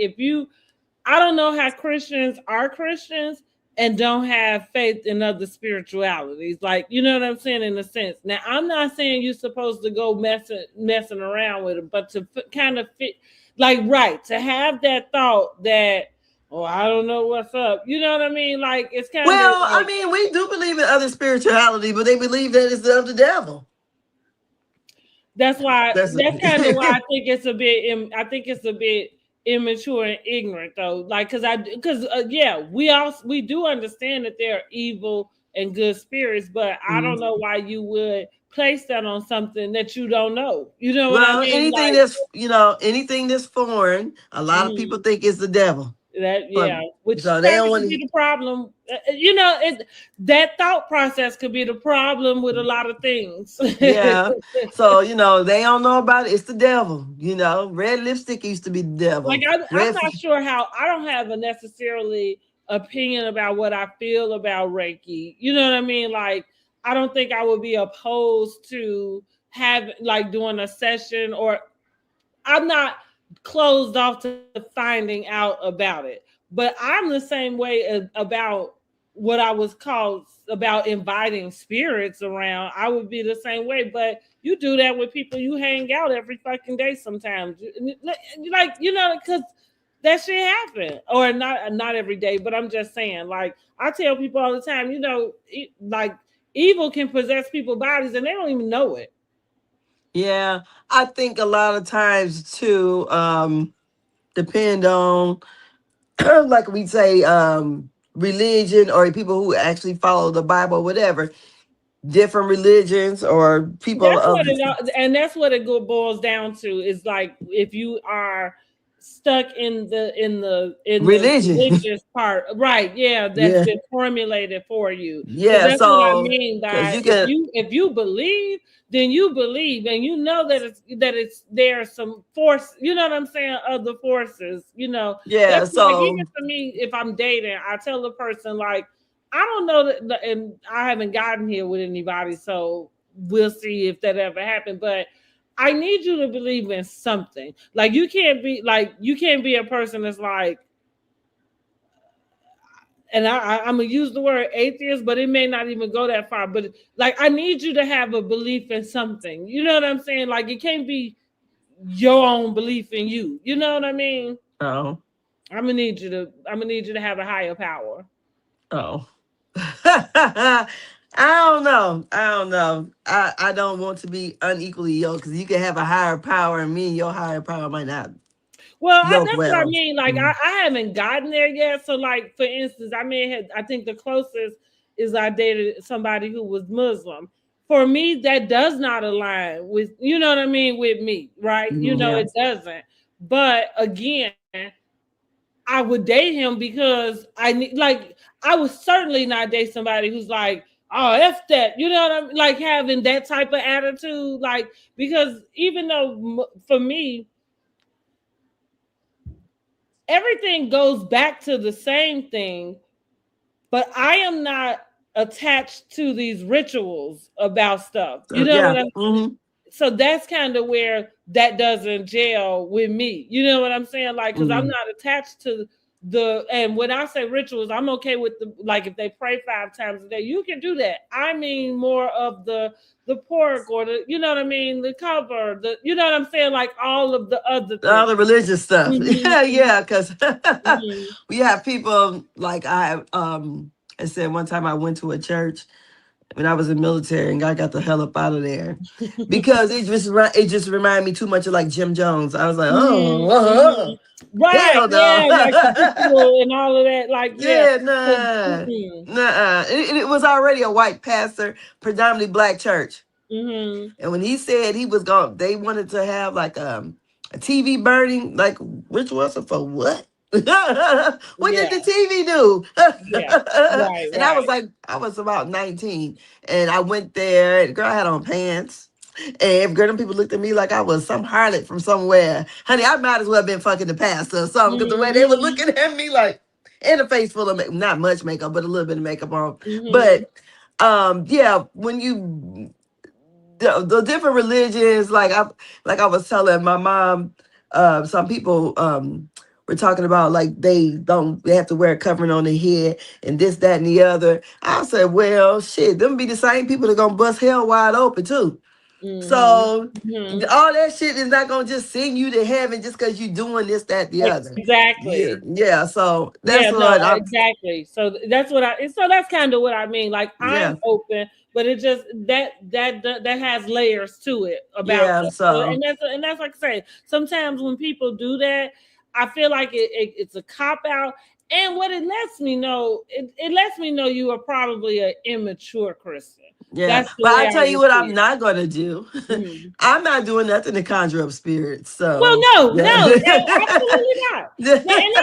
I don't know how Christians are Christians and don't have faith in other spiritualities. Like, you know what I'm saying in a sense. Now, I'm not saying you're supposed to go messing around with it, but to kind of fit, like, right, to have that thought that, oh, I don't know what's up. You know what I mean? Like, it's kind of well, I like, mean, we do believe in other spirituality, but they believe that it's of the devil. that's why That's that's kind of why I think it's a bit I think it's a bit immature and ignorant though, like because yeah, we do understand that there are evil and good spirits, but I don't know why you would place that on something that you don't know. You know what I well, mean? Like anything that's foreign, a lot of people think it's the devil. that, But yeah, which so they don't probably want could be to. the problem. You know, that thought process could be the problem with a lot of things. Yeah. So, they don't know about it. It's the devil. Red lipstick used to be the Like devil. I'm Red. not sure how I don't have a necessarily opinion about what I feel about Reiki. You know what I mean? Like I don't think I would be opposed to have like doing a session, or I'm not closed off to finding out about it. But I'm the same way about what I was called about inviting spirits around, I would be the same way. But you do that with people you hang out every fucking day sometimes. Like, you know, because that shit happen. Or not every day, but I'm just saying, like, I tell people all the time, you know, like evil can possess people's bodies and they don't even know it. Yeah, I think a lot of times too, depend on like we say, religion or people who actually follow the Bible, whatever, different religions or people That's of what it boils down to, is like if you are stuck in the religion. religious part, right? Yeah, that's Yeah. been formulated for you. Because Yeah. that's what I So, mean because by you can, if you believe, then you believe, and you know that it's there's some force. You know what I'm saying? Other forces. You know, yeah. that's like, So, even for me, if I'm dating, I tell the person, like, I don't know that, and I haven't gotten here with anybody, so we'll see if that ever happened. But I need you to believe in something. Like, you can't be a person that's like, and I'm gonna use the word atheist, but it may not even go that far. But like, I need you to have a belief in something. You know what I'm saying? Like, it can't be your own belief in you. You know what I mean? oh, I'm gonna need you to have a higher power. oh. I don't know. I don't know. I don't want to be unequally yoked because you can have a higher power and me and your higher power might not Well, yoke that's what I well. mean. Like, I haven't gotten there yet. So, like, for instance, I think the closest is I dated somebody who was Muslim. For me, that does not align with, you know what I mean, with me, right? You know, Yeah. it doesn't. But again, I would date him because I would certainly not date somebody who's like, oh, F that, you know what I mean? Like, having that type of attitude, like, because even though for me, everything goes back to the same thing, but I am not attached to these rituals about stuff. You know Yeah. what I'm So that's kind of where that doesn't gel with me. You know what I'm saying? Like, because I'm not attached to and when I say rituals, I'm okay with like, if they pray 5 times a day, you can do that. I mean, more of the pork, or the, you know what I mean, the cover, you know what I'm saying, like all of the other All things. the religious stuff. Yeah, yeah, because Mhm. we have people like I said one time I went to a church when I was in the military and I got the hell up out of there because it just reminded me too much of like Jim Jones. I was like, oh, Right, hell yeah, like the no. ritual and all of that, like, yeah. Yeah, nah. Nah. It was already a white pastor, predominantly black church. And when he said he was going, they wanted to have like a TV burning, like, which was it for what? What did Yeah, the TV do? yeah, right, And I was right. like, I was about 19. And I went there, and the girl had on pants. And girl, them people looked at me like I was some harlot from somewhere. Honey, I might as well have been fucking the pastor or something, because the way they were looking at me, like, in a face full of not much makeup, but a little bit of makeup on. But yeah, when you the different religions, like I was telling my mom, some people were talking about like they have to wear a covering on their head and this, that, and the other. I said, well, shit, them be the same people that gonna bust hell wide open too. So all that shit is not gonna just send you to heaven just because you doing this, that, the other. Yeah, Exactly. yeah. So that's Yeah, no, what I'm. exactly. So that's kind of what I mean. Like, Yeah, I'm open, but it just that has layers to it about yeah. stuff. So, So and that's like I say, sometimes when people do that, I feel like it's a cop out. And what it lets me know, it lets me know you are probably an immature Christian. yeah, That's the but way I I tell you would what, I'm see not gonna do. it. I'm not doing nothing to conjure up spirits. Well, So no, yeah. absolutely not. I'm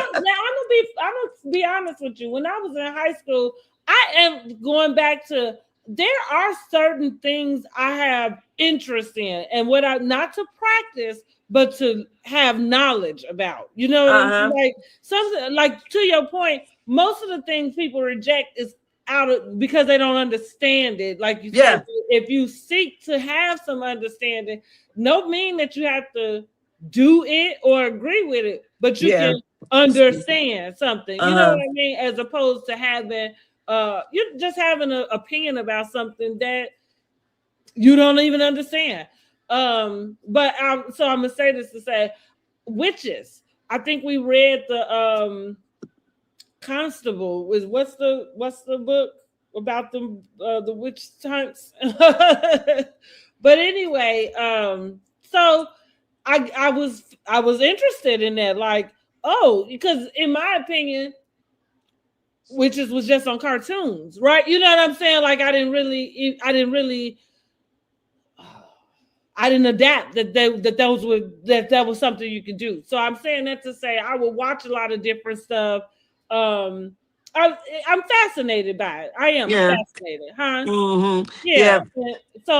gonna be honest with you. When I was in high school, I am going back to, there are certain things I have interest in, and what I not to practice, but to have knowledge about. You know what I mean? Uh-huh. Like, something like, to your point, most of the things people reject is out of because they don't understand it. Like you Yeah. said, if you seek to have some understanding, no mean that you have to do it or agree with it, but you Yeah. can understand something. You know Uh-huh. what I mean? As opposed to having you're just having an opinion about something that you don't even understand. So I'm gonna say this to say, witches. I think we read the Constable. What's the book about the witch hunts? But anyway, so I was interested in that, like, oh, because in my opinion, witches was just on cartoons, right? You know what I'm saying? Like I didn't adapt that was something you could do. So I'm saying that to say I would watch a lot of different stuff. I'm fascinated by it. I am fascinated, huh? Mm-hmm. Yeah. So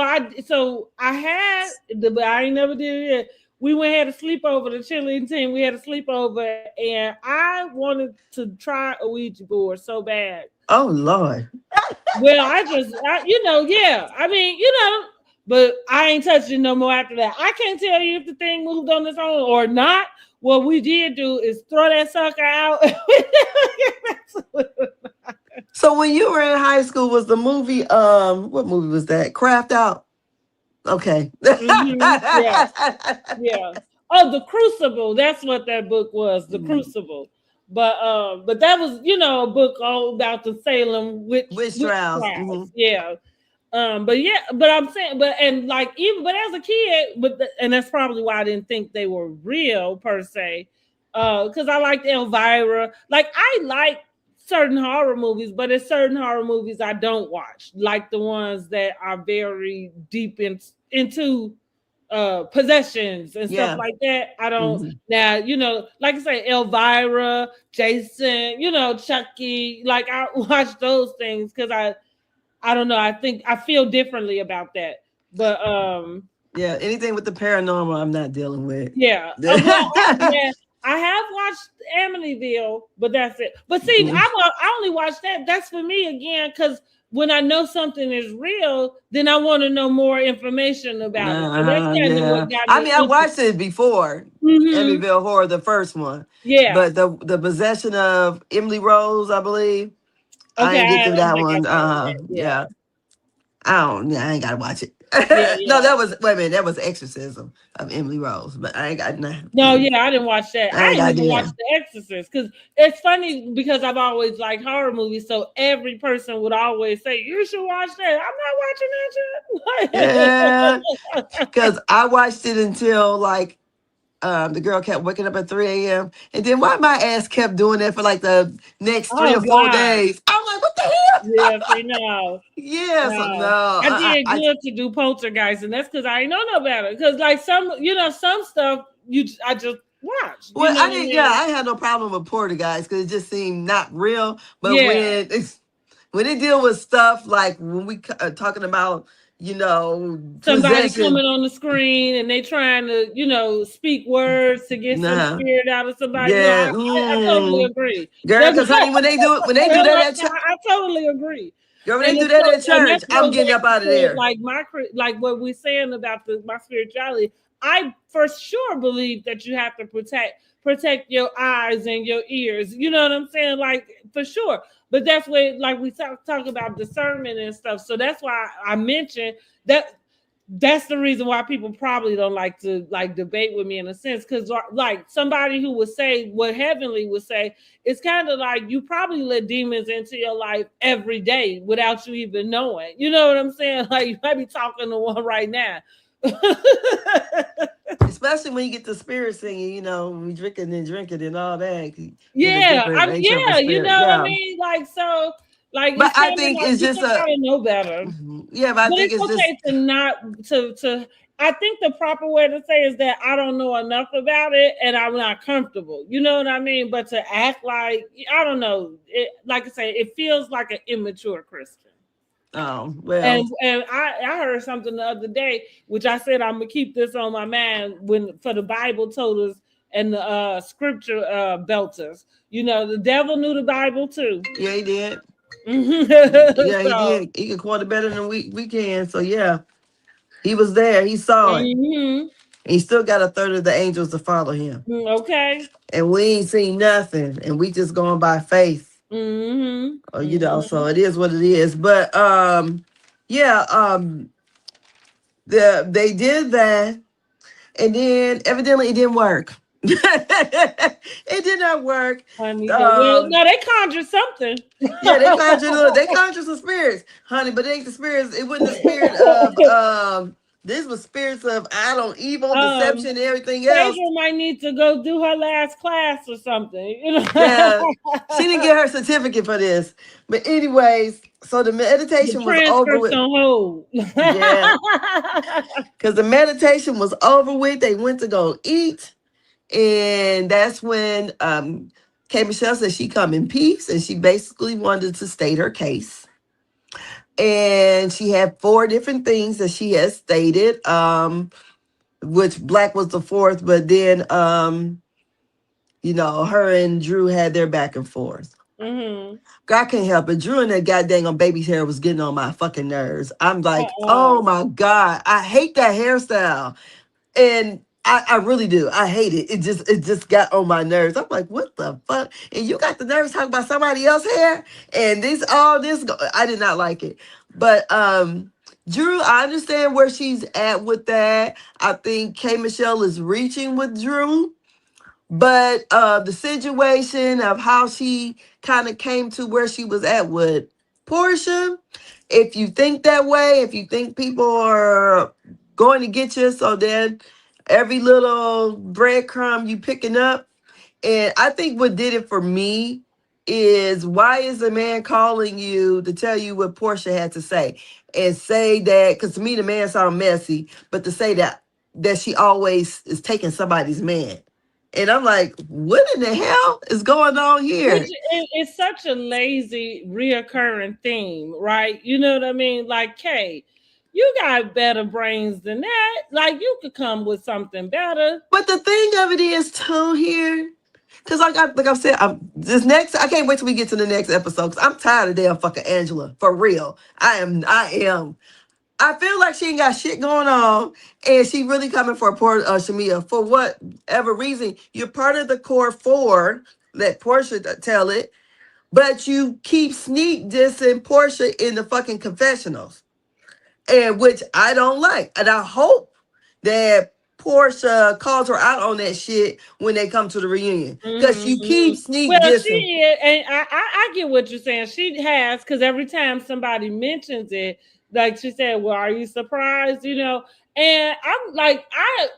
I had but I ain't never did it. We had a sleepover, the cheerleading team. We had a sleepover, and I wanted to try a Ouija board so bad. Oh Lord. Well, yeah. I mean, but I ain't touching no more after that. I can't tell you if the thing moved on its own or not. What we did do is throw that sucker out. So when you were in high school, was the movie what movie was that? Craft Out? Okay. Mm-hmm. Yeah. Oh, The Crucible. That's what that book was, The Crucible. But that was, a book all about the Salem witch trials. Mm-hmm. Yeah. But I'm saying, but as a kid, and that's probably why I didn't think they were real per se, because I liked Elvira. Like I like certain horror movies, but there's certain horror movies I don't watch, like the ones that are very deep into possessions and stuff like that. I don't now, like I say, Elvira, Jason, Chucky. Like I watch those things because I don't know. I think I feel differently about that. But yeah, anything with the paranormal, I'm not dealing with. Yeah. I have watched Amityville, but that's it. But see, I only watch that. That's for me again, because when I know something is real, then I want to know more information about it. So that's kind of what got me. I watched it before, Amityville Horror, the first one. Yeah. But the possession of Emily Rose, I believe. Okay, I didn't get through that one. Yeah. I ain't gotta watch it. No, that was Exorcism of Emily Rose, but I ain't got nothing. No, I didn't watch that. I didn't even watch The Exorcist because it's funny because I've always liked horror movies, so every person would always say you should watch that. I'm not watching that shit. Because I watched it until like the girl kept waking up at 3 a.m. and then why my ass kept doing that for like the next 3 or 4 days. I'm like, what the hell? Yes, I know. Yes, no. I did good to do Poltergeist, and that's because I ain't know no better. Because like some stuff I just watch. Well, I had no problem with Poltergeist because it just seemed not real. But when they deal with stuff like when we talking about somebody coming on the screen and they trying to speak words to get some spirit out of somebody. Yeah, I totally agree. Girl, because honey, when they do that at church, I totally agree. Girl, when they do that at church, I'm getting up out of there. Like what we're saying about my spirituality, I for sure believe that you have to protect your eyes and your ears. You know what I'm saying? Like for sure. But that's where, like we talk about discernment and stuff. So that's why I mentioned that. That's the reason why people probably don't like to debate with me in a sense, because like somebody who would say what Heavenly would say, it's kind of like you probably let demons into your life every day without you even knowing. You know what I'm saying? Like you might be talking to one right now. Especially when you get the spirit singing, we drinking and all that. I mean, like so. Like, but I think it's just know better. Yeah, but I think it's okay to not to. I think the proper way to say is that I don't know enough about it and I'm not comfortable. You know what I mean? But to act like I don't know, like I say, it feels like an immature Christian. Oh well, and I heard something the other day, which I said I'm gonna keep this on my mind for the Bible told us and the scripture belters. The devil knew the Bible too. Yeah, he did. He did. He can quote it better than we can. So yeah, he was there. He saw it. And he still got a third of the angels to follow him. Okay. And we ain't seen nothing, and we just going by faith. You know, so it is what it is. But yeah, they did that, and then evidently it didn't work. It did not work. Honey, well, no, they conjured something. Yeah, they conjured some spirits, honey, but it ain't the spirits. It wasn't the spirit of this was spirits of evil, deception, and everything else. Phaedra might need to go do her last class or something. You know? Yeah, she didn't get her certificate for this. But anyways, so the meditation was over with. On hold. Yeah, because the meditation was over with. They went to go eat, and that's when K. Michelle said she come in peace, and she basically wanted to state her case. And she had 4 different things that she has stated, which Black was the 4th, but then you know, her and Drew had their back and forth. God can't help it. Drew and that goddamn baby's hair was getting on my fucking nerves. I'm like, oh my God, I hate that hairstyle. And I really do. I hate it. It just got on my nerves. I'm like, what the fuck? And you got the nerves talking about somebody else's hair? And I did not like it. But Drew, I understand where she's at with that. I think K. Michelle is reaching with Drew. But the situation of how she kind of came to where she was at with Porsha, if you think that way, if you think people are going to get you, so then every little breadcrumb you picking up. And I think what did it for me is, why is a man calling you to tell you what Porsha had to say? And say that, because to me the man sounded messy, but to say that she always is taking somebody's man. And I'm like, what in the hell is going on here? It's such a lazy, reoccurring theme, right? You know what I mean? Like, Kay, you got better brains than that. Like, you could come with something better. But the thing of it is, too, here, because like I said, I can't wait till we get to the next episode, because I'm tired of damn fucking Angela. For real. I am. I feel like she ain't got shit going on, and she really coming for poor Shamea for whatever reason. You're part of the core 4. Let Porsha tell it, but you keep sneak dissing Porsha in the fucking confessionals, and which I don't like. And I hope that Porsha calls her out on that shit when they come to the reunion, because you keep sneak dissing. She is, and I get what you're saying. She has, because every time somebody mentions it, like she said, well, are you surprised? You know, and I'm like,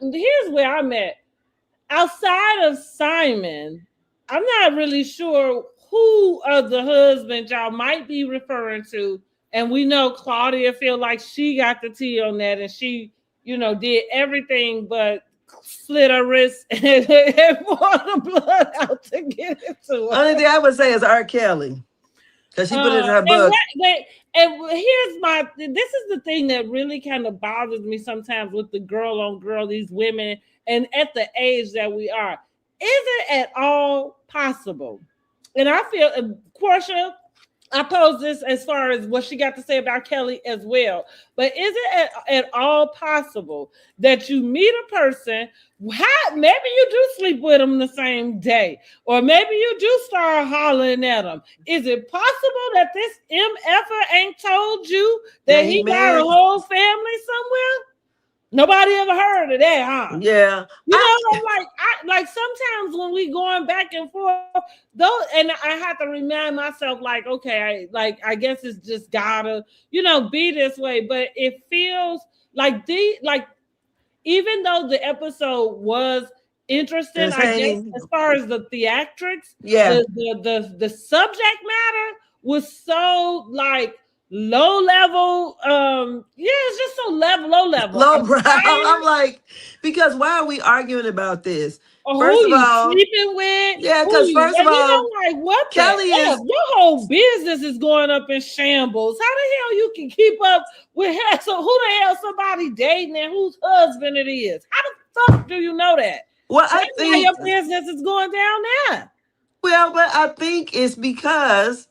here's where I'm at. Outside of Simon, I'm not really sure who of the husbands y'all might be referring to. And we know Claudia feel like she got the tea on that, and she, you know, did everything but slit her wrist and pour the blood out to get it to her. Only thing I would say is R. Kelly, because she put it in her book. And this is the thing that really kind of bothers me sometimes with the girl on girl, these women, and at the age that we are. Is it at all possible? And I feel, Porsha, I pose this as far as what she got to say about Kelly as well. But is it at all possible that you meet a person, maybe you do sleep with them the same day, or maybe you do start hollering at them? Is it possible that this MFer ain't told you that he got a whole family somewhere? Nobody ever heard of that, huh? Yeah. You know, like sometimes when we going back and forth, though, and I have to remind myself, like, okay, I guess it's just gotta, you know, be this way. But it feels like even though the episode was interesting, I guess, as far as the theatrics, the subject matter was so like low level, it's just so low level. I'm like, because why are we arguing about this? First of all, sleeping with? Yeah, because first of all, you know, like, what Kelly is your whole business is going up in shambles. How the hell you can keep up with her? So who the hell somebody dating and whose husband it is? How the fuck do you know that? Well, I think your business is going down there. Well, but I think it's because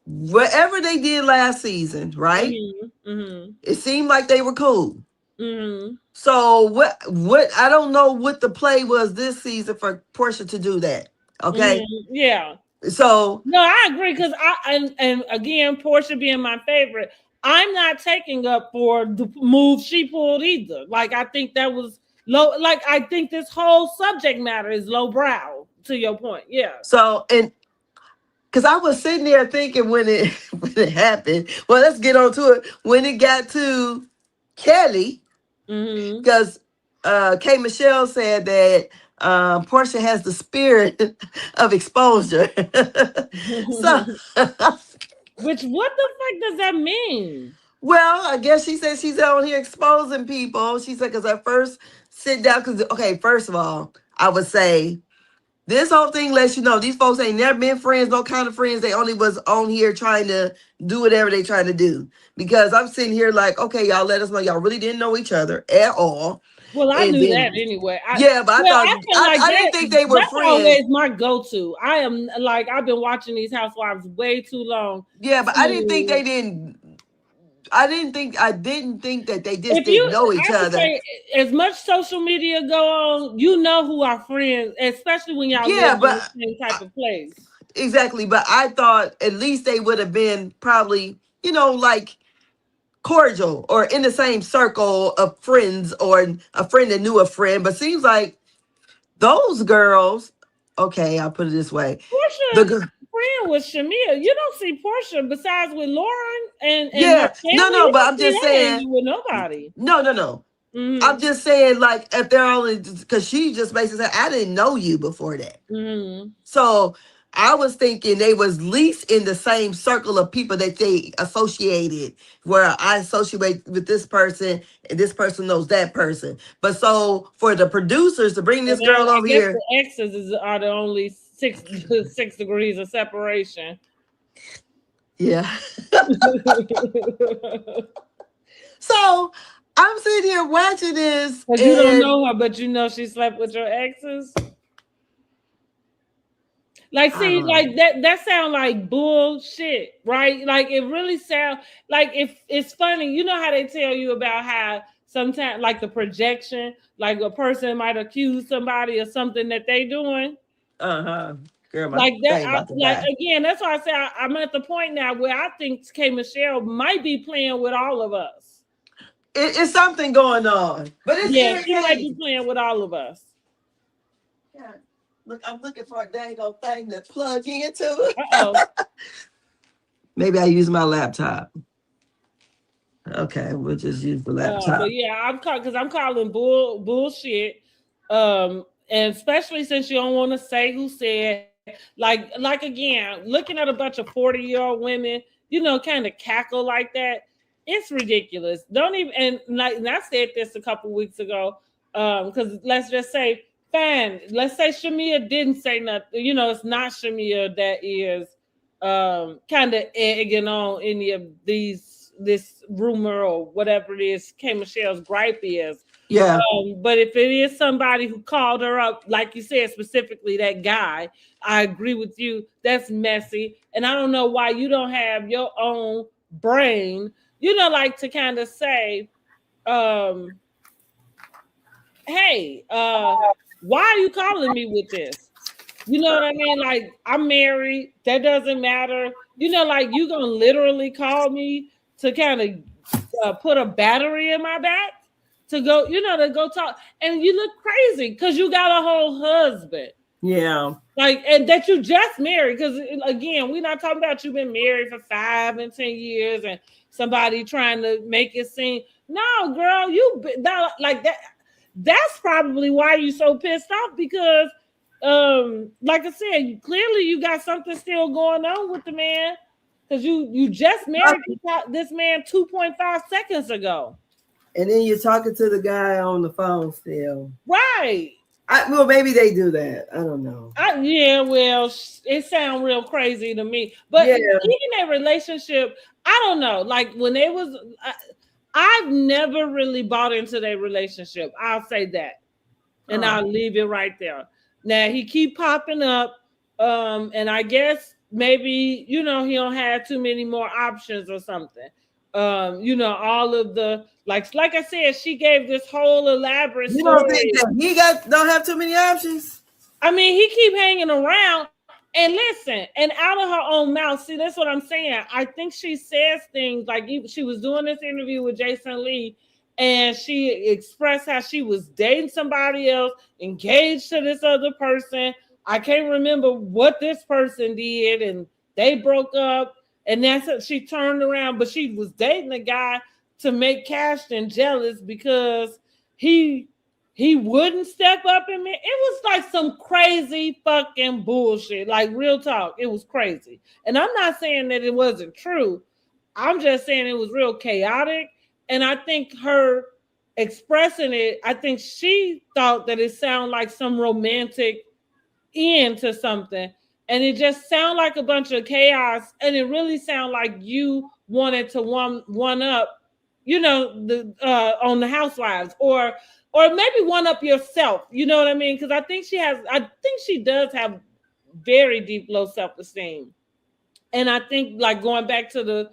whatever they did last season, right? It seemed like they were cool. So what I don't know what the play was this season for Porsha to do that. Okay. Yeah. So no, I agree because and again, Porsha being my favorite, I'm not taking up for the move she pulled either. Like I think that was low. Like I think this whole subject matter is lowbrow. To your point, yeah. so and because I was sitting there thinking when it when it happened. Well, let's get on to it. When it got to Kelly, Mm-hmm. because K. Michelle said that Portia has the spirit of exposure. So, Which what the fuck does that mean? well, I guess she said she's out here exposing people. She said because at first sit down because okay, first of all, I would say this whole thing lets you know these folks ain't never been friends, no kind of friends. They only was on here trying to do whatever they trying to do. Because I'm sitting here like, okay, y'all let us know y'all really didn't know each other at all. Well, I And knew that then, anyway. yeah, but I Well, thought I feel like I didn't think they were that's friends. always my go-to. I am like I've been watching these housewives way too long. Yeah, but I didn't think to- they didn't. I didn't think that they just If you, didn't know each I would other. say, as much social media go on, you know who are friends, especially when y'all Yeah, live in the but same type of place. exactly. But I thought at least they would have been probably, like cordial or in the same circle of friends or a friend that knew a friend. But seems like those girls. Okay, I'll put it this way. The Porsha gir- friend with Shamea. You don't see Porsha besides with Lauren and her yeah, family. no, You but don't I'm see just her saying. hanging with nobody. No. I'm Mm-hmm. just saying, like, if they're only because she just basically said, I didn't know you before that. Mm-hmm. So I was thinking they was least in the same circle of people that they associated, where I associate with this person and this person knows that person. But so for the producers to bring So this now girl I over guess here, the exes are the only 6 degrees of separation. yeah. So I'm sitting here watching this, Because you don't and know her, but you know she slept with your exes. Like, I see, don't know. like that sound like bullshit, right? Like it really sound like if it's funny, you know how they tell you about how sometimes like the projection, like a person might accuse somebody of something that they doing. Girl, my Like that, thing about to like die. again, that's why I say I'm at the point now where I think K. Michelle might be playing with all of us. It's something going on, but it's Yeah, she might be irritating. playing with all of us. Yeah. Look, I'm looking for a dang old thing to plug into. Uh-oh. Maybe I use my laptop. Okay, we'll just use the But laptop. yeah, I'm calling bullshit. And especially since you don't want to say who said, like again, looking at a bunch of 40-year-old women, kind of cackle like that. It's ridiculous. Don't even and I said this a couple weeks ago. Because let's just say, fine, let's say Shamea didn't say nothing. It's not Shamea that is kind of egging on any of this rumor or whatever it is K. Michelle's gripe is. Yeah. But if it is somebody who called her up, like you said, specifically that guy, I agree with you. That's messy. And I don't know why you don't have your own brain, like to kind of say, hey, why are you calling me with this? You know what I mean? Like, I'm married. That doesn't matter. Like you gonna literally call me to kind of put a battery in my back to go talk. And you look crazy because you got a whole husband. Yeah. Like, and that you just married. Because again, we're not talking about you been married for 5 and 10 years and somebody trying to make it seem. No, girl, like that. That's probably why you're so pissed off because like I said, clearly you got something still going on with the man because you just married this man 2.5 seconds ago. And then you're talking to the guy on the phone still. Right. Well, maybe they do that. I don't know. Yeah, well, it sounds real crazy to me. But Yeah. even a relationship, I don't know. Like when they was, I've never really bought into their relationship. I'll say that, and I'll leave it right there. Now he keep popping up, and I guess maybe he don't have too many more options or something. All of the like I said, she gave this whole elaborate You don't story. think that he don't have too many options? I mean, he keep hanging around. And listen, and out of her own mouth, see, that's what I'm saying. I think she says things like she was doing this interview with Jason Lee, and she expressed how she was dating somebody else, engaged to this other person. I can't remember what this person did, and they broke up. And that's it. She turned around, but she was dating a guy to make Cashton jealous because he wouldn't step up in me. It was like some crazy fucking bullshit. Like real talk. It was crazy. And I'm not saying that it wasn't true. I'm just saying it was real chaotic. And I think her expressing it, I think she thought that it sounded like some romantic end to something. And it just sounded like a bunch of chaos. And it really sounded like you wanted to one up, the on the Housewives, or maybe one up yourself. You know what I mean? Because I think she does have very deep low self-esteem. And I think like going back to the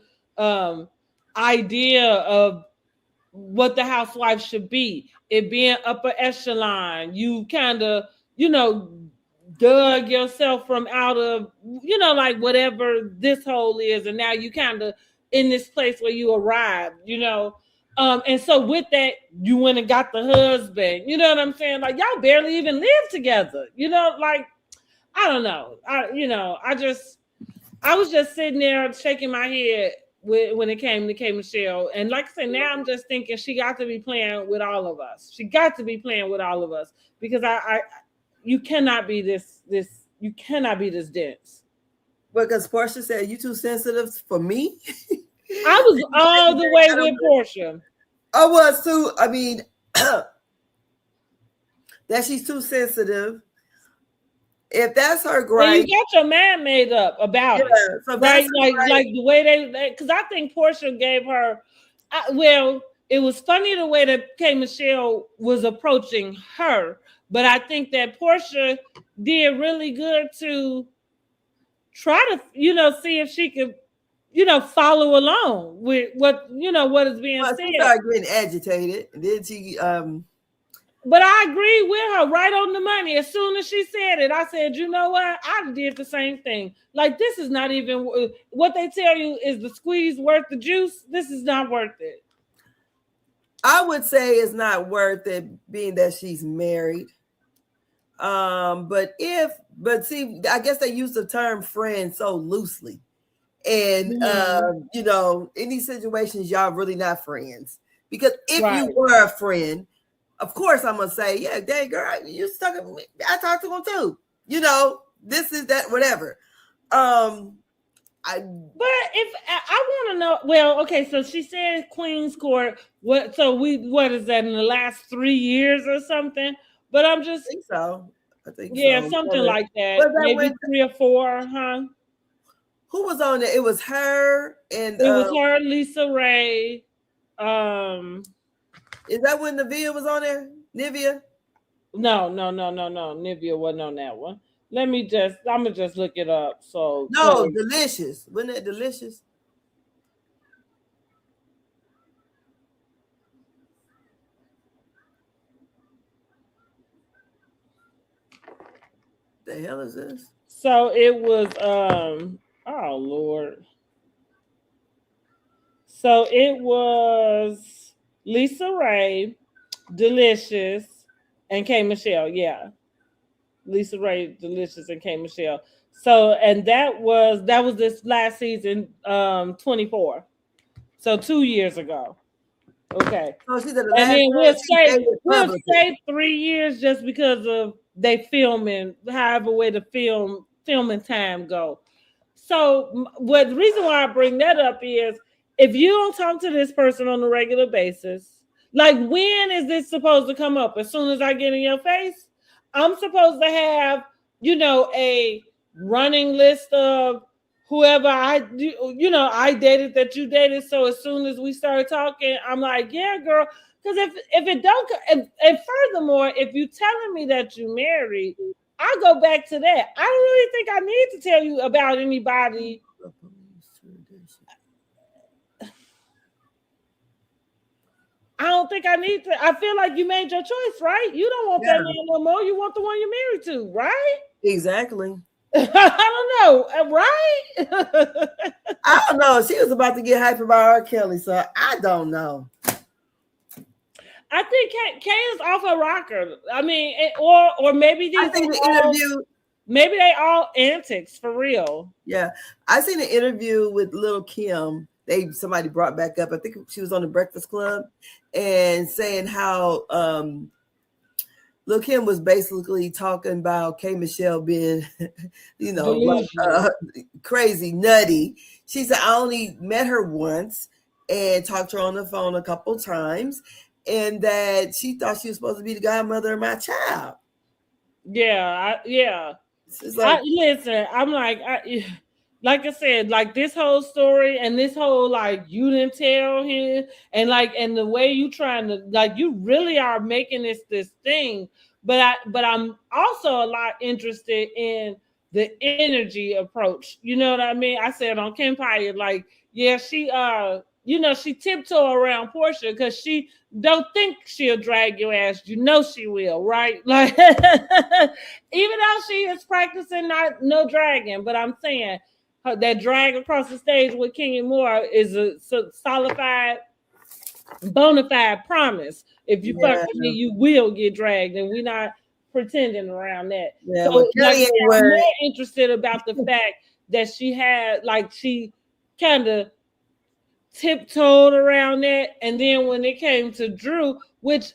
idea of what the housewife should be, it being upper echelon, you kind of, dug yourself from out of, like whatever this hole is, and now you kind of in this place where you arrived, and so with that, you went and got the husband, you know what I'm saying? Like y'all barely even live together, like, I don't know. I was just sitting there shaking my head when it came to K. Michelle. And like I said, now I'm just thinking she got to be playing with all of us. She got to be playing with all of us because you cannot be this you cannot be this dense. Because Porsha said you too sensitive for me. I was all the way with Porsha. I was too. I mean, that she's too sensitive. If that's her gripe, well, you got your mind made up about it, so right? Like the way they, because I think Porsha gave her. It was funny the way that K. Michelle was approaching her, but I think that Porsha did really good to try to, see if she could, follow along with what is being said. She started getting agitated, and then she. But I agree with her right on the money. As soon as she said it, I said, you know what? I did the same thing. Like, this is not even what they tell you is the squeeze worth the juice. This is not worth it. I would say it's not worth it, being that she's married. But see, I guess they use the term friend so loosely. And, in these situations, y'all really not friends. Because if you were a friend, of course, I'm gonna say, yeah, dang girl, you stuck with me. I talked to him too. This is that, whatever. But if I want to know, well, okay, so she said Queen's Court. What is that in the last 3 years or something? But I'm just I think so. Something like that. Maybe 3 or 4, huh? Who was on it? It was her and it was her, Lisa Ray. Is that when Nivea was on there? Nivea? No. Nivea wasn't on that one. I'm gonna just look it up. So no, Delicious. Wasn't it Delicious? The hell is this? So it was oh Lord. So it was Lisa Ray, Delicious, and K. Michelle. Yeah. Lisa Ray, Delicious, and K. Michelle. So, and that was this last season, 24. So 2 years ago. Okay. Oh, she's the last, and then we'll say 3 years just because of they filming, however way the filming time go. So the reason why I bring that up is if you don't talk to this person on a regular basis, like when is this supposed to come up? As soon as I get in your face? I'm supposed to have, a running list of whoever I dated that you dated. So as soon as we start talking, I'm like, yeah, girl. Because if it don't, and furthermore, if you telling me that you married, I go back to that. I don't really think I need to tell you about anybody. I don't think I need to. I feel like you made your choice, right? You don't want that man no more. You want the one you're married to, right? Exactly. I don't know, right? I don't know. She was about to get hyped about R. Kelly, so I don't know. I think Kay is off a rocker. I mean, or maybe I these seen the are all, interview. maybe they all antics for real. Yeah, I seen an interview with Lil' Kim. Somebody brought back up. I think she was on the Breakfast Club, and saying how Lil' Kim was basically talking about K. Michelle being, Delusional. crazy, nutty. She said, I only met her once and talked to her on the phone a couple times, and that she thought she was supposed to be the godmother of my child. Yeah, It's like, listen, I'm like I said, like this whole story and this whole like you didn't tell him and the way you trying to like you really are making this thing. But I'm also a lot interested in the energy approach. You know what I mean? I said on Empire, like, yeah, she tiptoe around Porsha because she don't think she'll drag your ass. You know she will, right? Like even though she is practicing not no dragging, but I'm saying that drag across the stage with King and Moore is a solidified, bona fide promise. If you fuck with me, you will get dragged, and we're not pretending around that. yeah, So, well, like, Kelly ain't I'm worried. more interested about the fact that she kind of tiptoed around that, and then when it came to Drew, which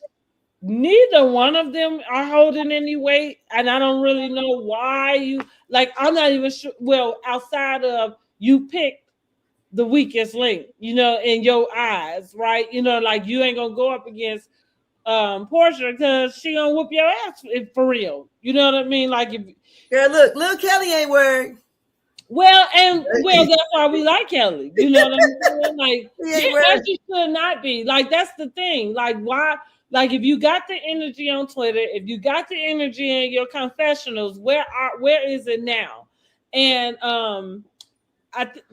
neither one of them are holding any weight, and I don't really know why I'm not even sure. Well, outside of you picked the weakest link, in your eyes, right? Like you ain't gonna go up against Porsha because she gonna whoop your ass for real. You know what I mean? Like if Girl, look, Lil Kelly ain't worried. well, that's why we like Kelly. You know what I'm saying? Like, He ain't yeah, worried. as you should not be. Like, that's the thing. Like, why? Like, if you got the energy on Twitter, if you got the energy in your confessionals, where is it now? And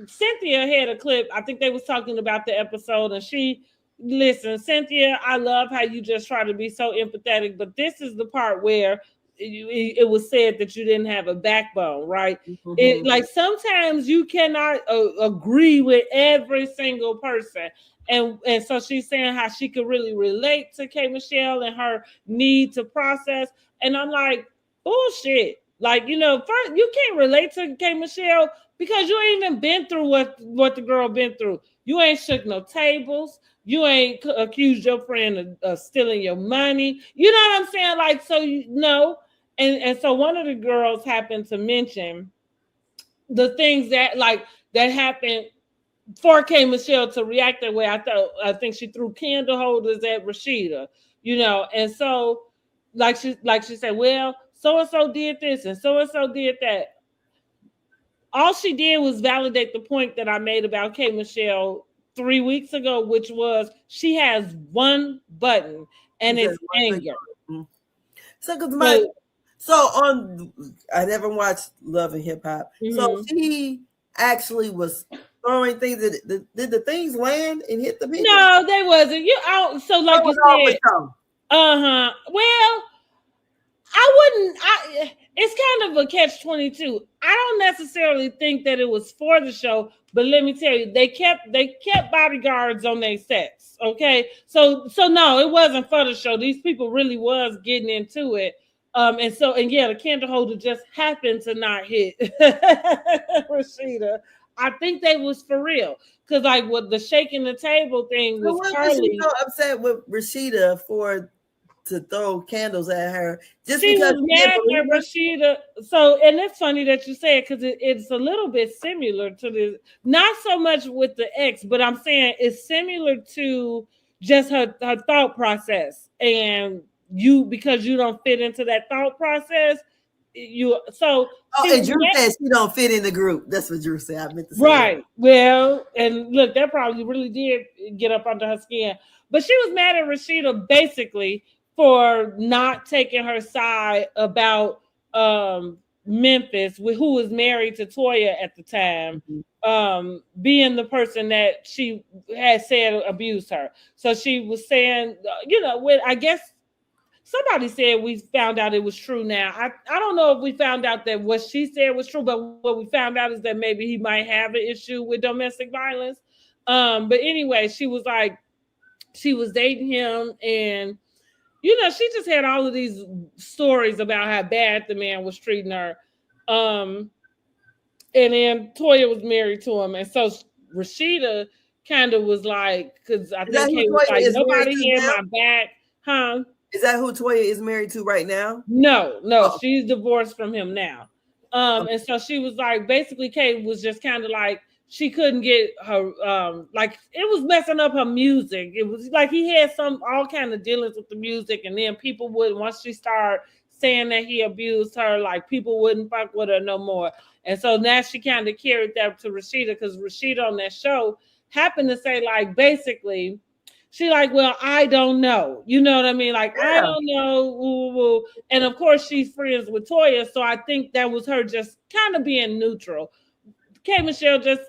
Cynthia had a clip. I think they was talking about the episode, and listen, Cynthia, I love how you just try to be so empathetic, but this is the part where it was said that you didn't have a backbone, right? Mm-hmm. It like sometimes you cannot agree with every single person. And so she's saying how she could really relate to K. Michelle and her need to process. And I'm like, bullshit. Like, first you can't relate to K. Michelle because you ain't even been through what the girl been through. You ain't shook no tables. You ain't accused your friend of stealing your money. You know what I'm saying? Like, so you know. And so one of the girls happened to mention the things that happened for K. Michelle to react that way. I think she threw candle holders at Rashida, and so like she said, well, so and so did this and so did that. All she did was validate the point that I made about K. Michelle 3 weeks ago, which was she has one button and it's anger. I never watched Love and Hip Hop. Mm-hmm. So she actually was throwing things. Did the things land and hit the people? No, they wasn't. So like you said, well, it's kind of a catch-22. I don't necessarily think that it was for the show, but let me tell you, they kept bodyguards on their sets. Okay, so no, it wasn't for the show. These people really was getting into it. And yeah, the candle holder just happened to not hit Rashida. I think they was for real because like with the shaking the table thing was Carly. So upset with Rashida to throw candles at her just she because was mad at Rashida. So, and it's funny that you say it because it's a little bit similar to this. Not so much with the ex, but I'm saying it's similar to just her thought process. And because you don't fit into that thought process, and Drew said she don't fit in the group. That's what Drew said. I meant to say right. That. Well, and look, that probably really did get up under her skin. But she was mad at Rashida basically for not taking her side about Memphis, who was married to Toya at the time, being the person that she had said abused her. So she was saying, I guess somebody said we found out it was true now. I don't know if we found out that what she said was true, but what we found out is that maybe he might have an issue with domestic violence. But anyway, she was like, she was dating him, and you know, she just had all of these stories about how bad the man was treating her. And then Toya was married to him, and so Rashida kind of was like, because I think he was like, nobody had my back, huh? Is that who Toya is married to right now? No, she's divorced from him now. And so she was like, basically, Kate was just kind of like, she couldn't get her, like, it was messing up her music. It was like he had all kind of dealings with the music, and then people would, once she started saying that he abused her, like, people wouldn't fuck with her no more. And so now she kind of carried that to Rashida, because Rashida on that show happened to say, like, basically, she like, well, I don't know. You know what I mean? Like, yeah. I don't know. Ooh. And of course, she's friends with Toya. So I think that was her just kind of being neutral. K. Michelle just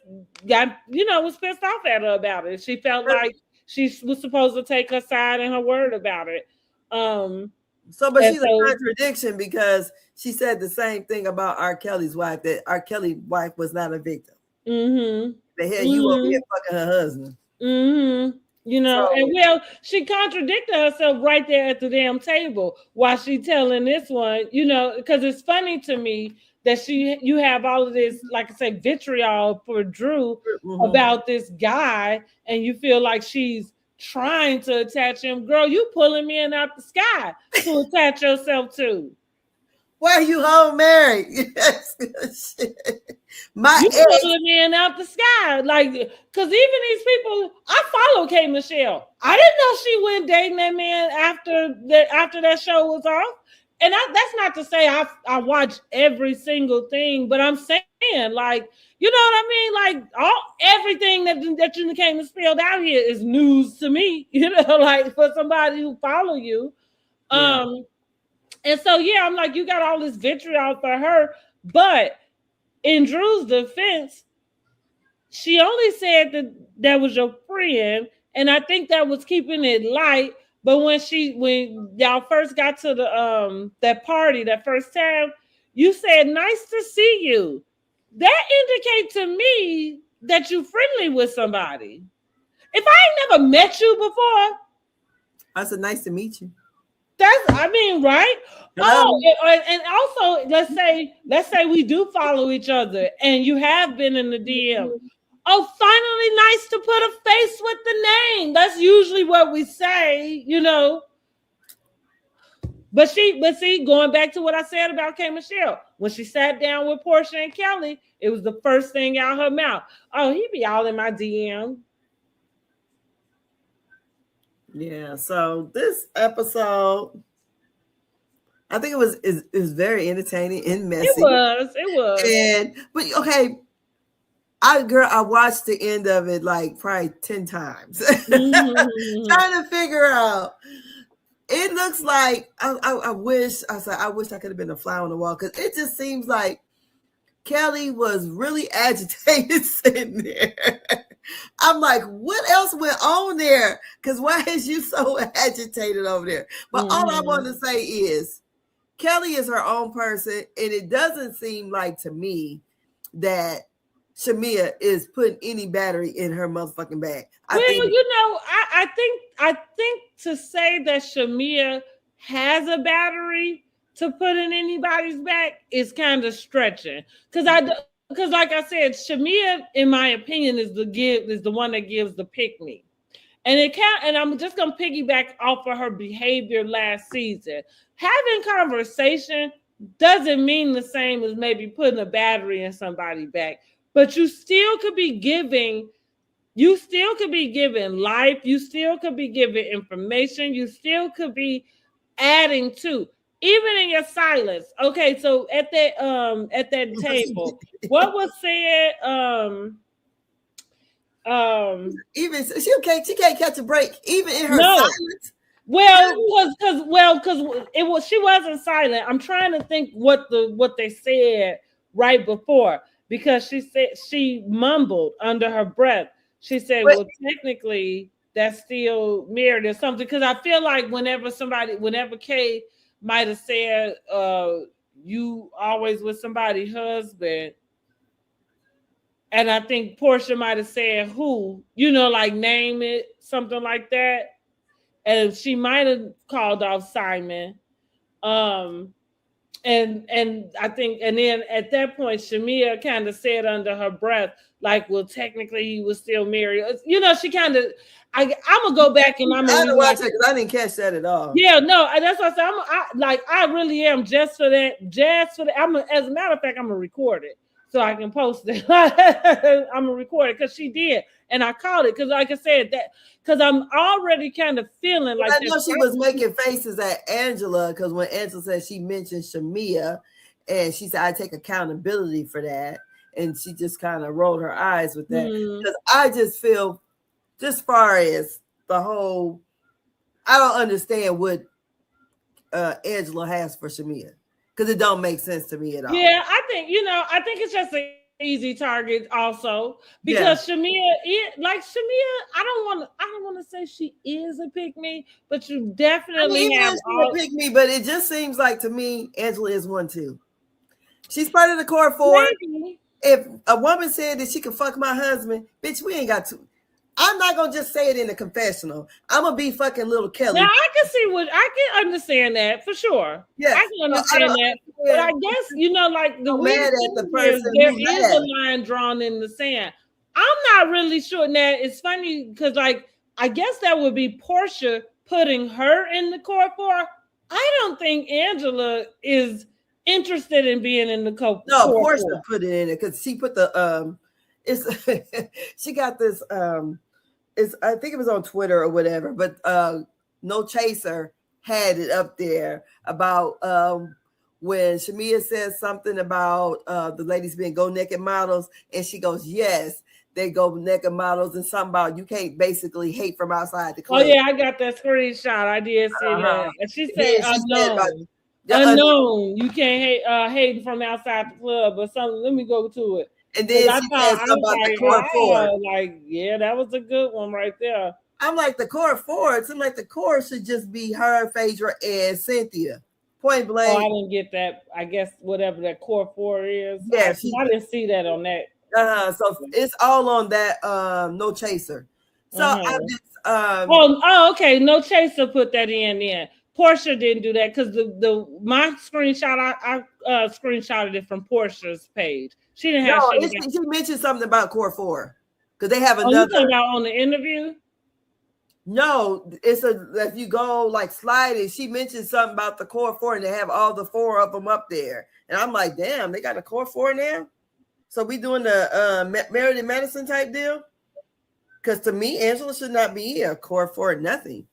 got, you know, was pissed off at her about it. She felt like she was supposed to take her side and her word about it. But she's a contradiction, because she said the same thing about R. Kelly's wife, that R. Kelly's wife was not a victim. Mm-hmm. The hell you over here fucking her husband. Mm-hmm. You know, so, and well, she contradicted herself right there at the damn table while she telling this one, you know, because it's funny to me that you have all of this, like I say, vitriol for Drew about this guy, and you feel like she's trying to attach him. Girl, you pulling men out the sky to attach yourself to. Why are you home married? You pulling men out the sky, like, because even these people, I follow K. Michelle. I didn't know she went dating that man after that show was off. And that's not to say I watch every single thing, but I'm saying, like, you know what I mean? Like, everything that you came and spelled out here is news to me, you know, like, for somebody who follow you. Yeah. And so, yeah, I'm like, you got all this vitriol for her, but in Drew's defense, she only said that was your friend, and I think that was keeping it light. But when y'all first got to the that party that first time, you said, "Nice to see you." That indicates to me that you're friendly with somebody. If I ain't never met you before, I said, "Nice to meet you." I mean, right? Hello. Oh, and also, let's say we do follow each other, and you have been in the DM. Oh, finally, nice to put a face with the name. That's usually what we say, you know. But see, going back to what I said about K. Michelle, when she sat down with Porsha and Kelli, it was the first thing out her mouth. Oh, he be all in my DM. Yeah, so this episode, I think it was very entertaining and messy. It was. But okay, I watched the end of it like probably 10 times, trying to figure out. It looks like I wish I could have been a fly on the wall, because it just seems like Kelli was really agitated sitting there. I'm like, what else went on there? Because why is you so agitated over there? But all I want to say is, Kelli is her own person, and it doesn't seem like to me that Shamea is putting any battery in her motherfucking bag. I think to say that Shamea has a battery to put in anybody's back is kind of stretching. Because like I said, Shamea, in my opinion, is the one that gives the pick me. And I'm just gonna piggyback off of her behavior last season. Having conversation doesn't mean the same as maybe putting a battery in somebody's back. But you still could be giving life, you still could be giving information, you still could be adding to, even in your silence. Okay, so at that table, what was said? Even she can't catch a break, even in her silence. Because she wasn't silent. I'm trying to think what they said right before, because she said, she mumbled under her breath. She said, well, technically, that's still married or something. Because I feel like whenever Kay might have said, you always with somebody's husband, and I think Porsha might have said who, like name it, something like that. And she might have called off Simon. And I think, and then at that point, Shamea kind of said under her breath, like, well, technically he was still married. She kind of, I'm gonna go back and I'm gonna watch it because I didn't catch that at all. Yeah, no, that's what I said. I really am just for that. As a matter of fact, I'm gonna record it so I can post it. I'm gonna record it because she did, and I called it because, like I said, because I'm already kind of feeling like I know she was making faces at Angela because when Angela said she mentioned Shamea, and she said I take accountability for that, and she just kind of rolled her eyes with that because I just feel, just far as the whole, I don't understand what Angela has for Shamea because it don't make sense to me at all. Yeah, I think it's just an easy target also because Shamea, I don't want to say she is a pick me, but you definitely have a pick me. But it just seems like to me, Angela is one too. She's part of the core four. Maybe. If a woman said that she could fuck my husband, bitch, we ain't got to. I'm not gonna just say it in the confessional. I'm gonna be fucking little Kelly. Now I can understand that for sure. Yeah, I can understand that. But I guess like the weird thing is there is a line drawn in the sand. I'm not really sure. Now it's funny because I guess that would be Porsha putting her in the core four. I don't think Angela is interested in being in the core. No, Porsha put it in it because she put the she got this I think it was on Twitter or whatever, but No Chaser had it up there about when Shamea says something about the ladies being go naked models, and she goes, yes, they go naked models, and something about you can't basically hate from outside the club. Oh yeah, I got that screenshot. I did see that. And she said unknown. You can't hate from outside the club or something. Let me go to it. And then she said something about the core four. Yeah, that was a good one right there. I'm like, the core four. It seemed like the core should just be her, Phaedra, and Cynthia. Point blank. Oh, I didn't get that. I guess whatever that core four is. Yeah, I didn't see that on that. So it's all on that No Chaser. So I just okay. No Chaser put that in. Porsha didn't do that because my screenshot I screenshotted it from Porsha's page. She didn't have. She mentioned something about core four because they have another. You talking about on the interview? No, it's if you go like slide it. She mentioned something about the core four, and they have all the four of them up there. And I'm like, damn, they got a core four now. So we doing the Married in Medicine type deal? Because to me, Angela should not be a core four, nothing.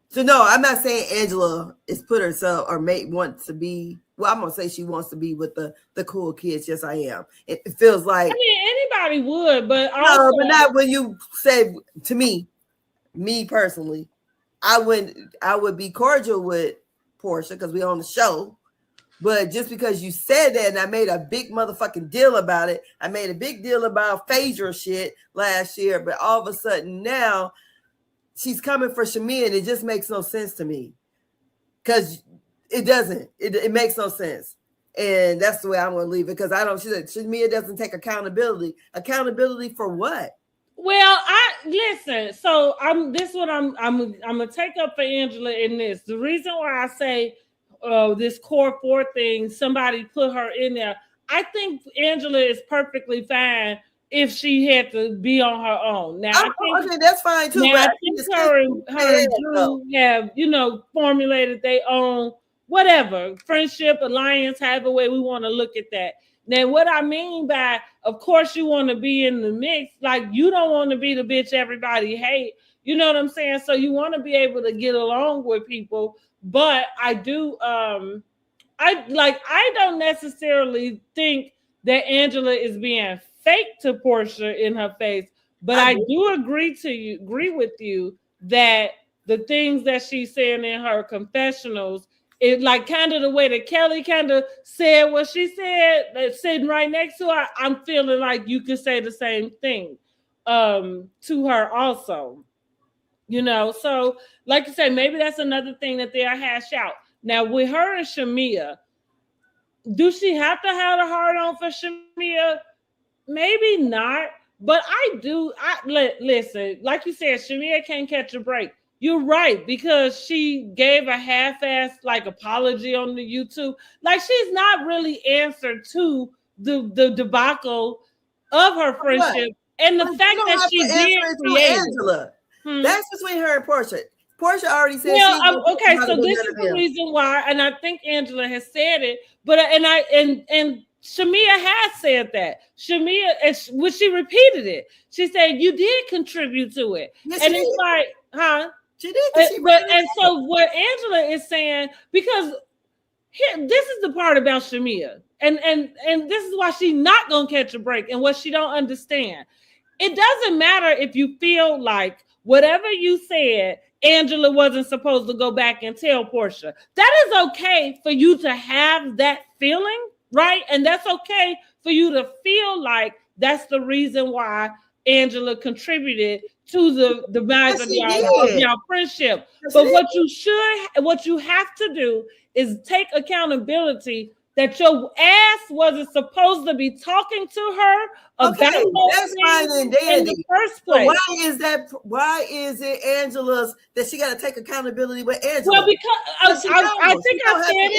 So no, I'm not saying Angela is put herself or wants to be. Well, I'm gonna say she wants to be with the cool kids. Yes, I am. It feels like anybody would, but but not when you say to me personally. I would be cordial with Porsha because we on the show. But just because you said that, and I made a big motherfucking deal about it, I made a big deal about Phaedra shit last year. But all of a sudden now, she's coming for Shamea, and it just makes no sense to me. Because it doesn't. It makes no sense. And that's the way I'm going to leave it. Because she said Shamea doesn't take accountability. Accountability for what? Well, listen. So I'm gonna take up for Angela in this. The reason why I say this core four thing, somebody put her in there. I think Angela is perfectly fine if she had to be on her own. Now, I think that's fine too. Now, I think her and Drew have, formulated their own whatever friendship, alliance, however way we want to look at that. Now, what I mean by, of course, you want to be in the mix, like you don't want to be the bitch everybody hate. You know what I'm saying? So you want to be able to get along with people. But I do, I don't necessarily think that Angela is being fake to Porsha in her face, but I do agree with you that the things that she's saying in her confessionals, it like kind of the way that Kelly kind of said what she said, sitting right next to her, I'm feeling like you could say the same thing. to her also. You know, so like you say, maybe that's another thing that they'll hash out. Now with her and Shamea, do she have to have a hard on for Shamea? Maybe not, but I do. Listen, like you said, Shamea can't catch a break. You're right, because she gave a half-ass like apology on the YouTube. Like she's not really answered to the debacle of her friendship and the fact that she did create Angela. That's between her and Porsha. Porsha already said. Well, okay, so this is the reason why, and I think Angela has said it, but and Shamea has said that. Shamea, when she repeated it, she said you did contribute to it, and it's like, huh? She did. And so what Angela is saying, because this is the part about Shamea, and this is why she's not gonna catch a break, and what she don't understand. It doesn't matter if you feel like whatever you said, Angela wasn't supposed to go back and tell Porsha. That is okay for you to have that feeling, right? And that's okay for you to feel like that's the reason why Angela contributed to the demise of your friendship. But what you have to do is take accountability that your ass wasn't supposed to be talking to her about that's fine and dandy in the first place. So why is it Angela's that she got to take accountability with Angela? Well, because I think I said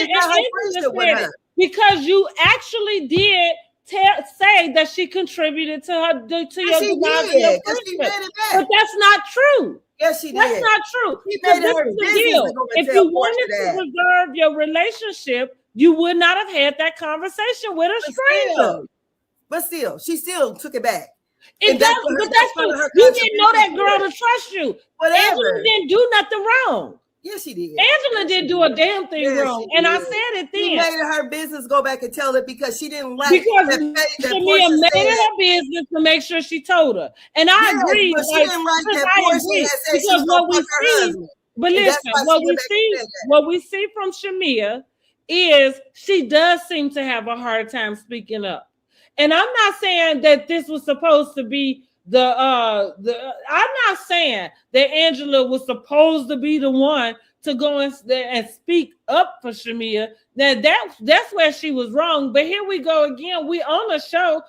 it. Because you actually did say that she contributed to your friendship, but that's not true. Yes, she did. That's not true. This is the deal. If you wanted to preserve your relationship, you would not have had that conversation with a stranger. But still, she still took it back. It does, but that's true. You didn't know that girl to trust you. Whatever. Angela didn't do nothing wrong. Yes, she did. Angela didn't do a damn thing wrong. And I said it then. She made it her business go back and tell it because she didn't like Shamea made it her business to make sure she told her. And I agree. But she didn't like that Porsha had said she was going to fuck her husband. But listen, what we see from Shamea is she does seem to have a hard time speaking up. And I'm not saying that this was supposed to be I'm not saying that Angela was supposed to be the one to go and speak up for Shamea. That's where she was wrong. But here we go again. We on a show.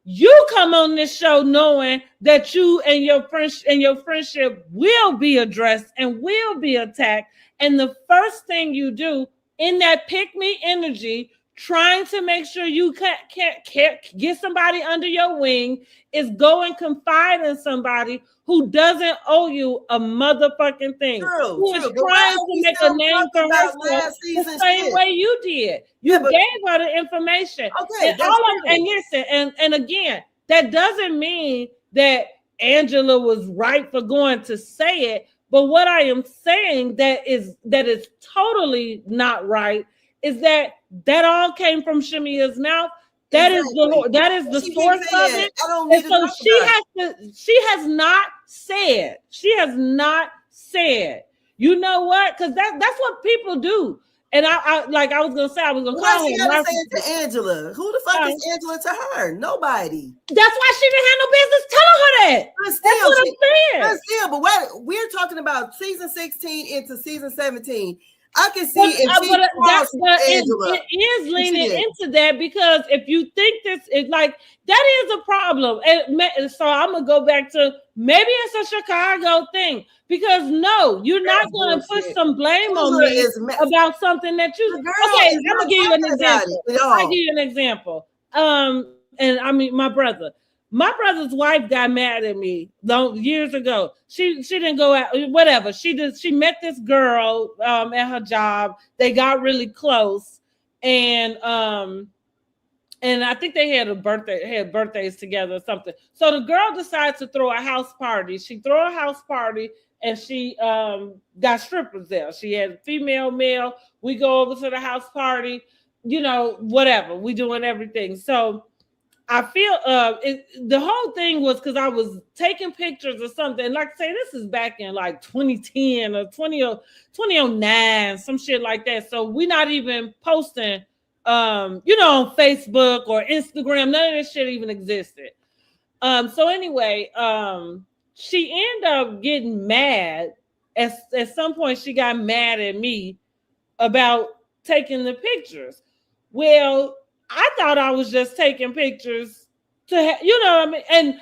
You come on this show knowing that you and your friendship will be addressed and will be attacked. And the first thing you do in that pick-me energy, trying to make sure you can't get somebody under your wing, is go and confide in somebody who doesn't owe you a motherfucking thing. Who is trying to make a name for herself the same way you did. You gave her the information. Okay, and listen, and again, that doesn't mean that Angela was right for going to say it. But what I am saying that is totally not right is that all came from Shamea's mouth. That is the source of it. And so she has not said, you know what? Because that's what people do. And I was gonna say, I was gonna call her. She gotta say it to Angela. Who the fuck is Angela to her? Nobody. That's why she didn't have no business telling her that. That's what I'm saying. But we're talking about season 16 into season 17. I can see it is leaning into that, because if you think this is like, that is a problem. And so I'm gonna go back to, maybe it's a Chicago thing, because no, you're not going to put some blame on me about something that you. Okay, I'm gonna give you an example. I'll give you an example. And I mean, my brother's wife got mad at me years ago. She didn't go out, whatever. She met this girl at her job. They got really close. And I think they had birthdays together or something. So the girl decides to throw a house party. She threw a house party and she got strippers there. She had female, male. We go over to the house party, whatever. We doing everything. So I feel the whole thing was because I was taking pictures or something. Like I say, this is back in like 2010 or 2009, some shit like that. So we're not even posting, on Facebook or Instagram. None of this shit even existed. So anyway, she ended up getting mad. At some point, she got mad at me about taking the pictures. Well, I thought I was just taking pictures to, you know what I mean? And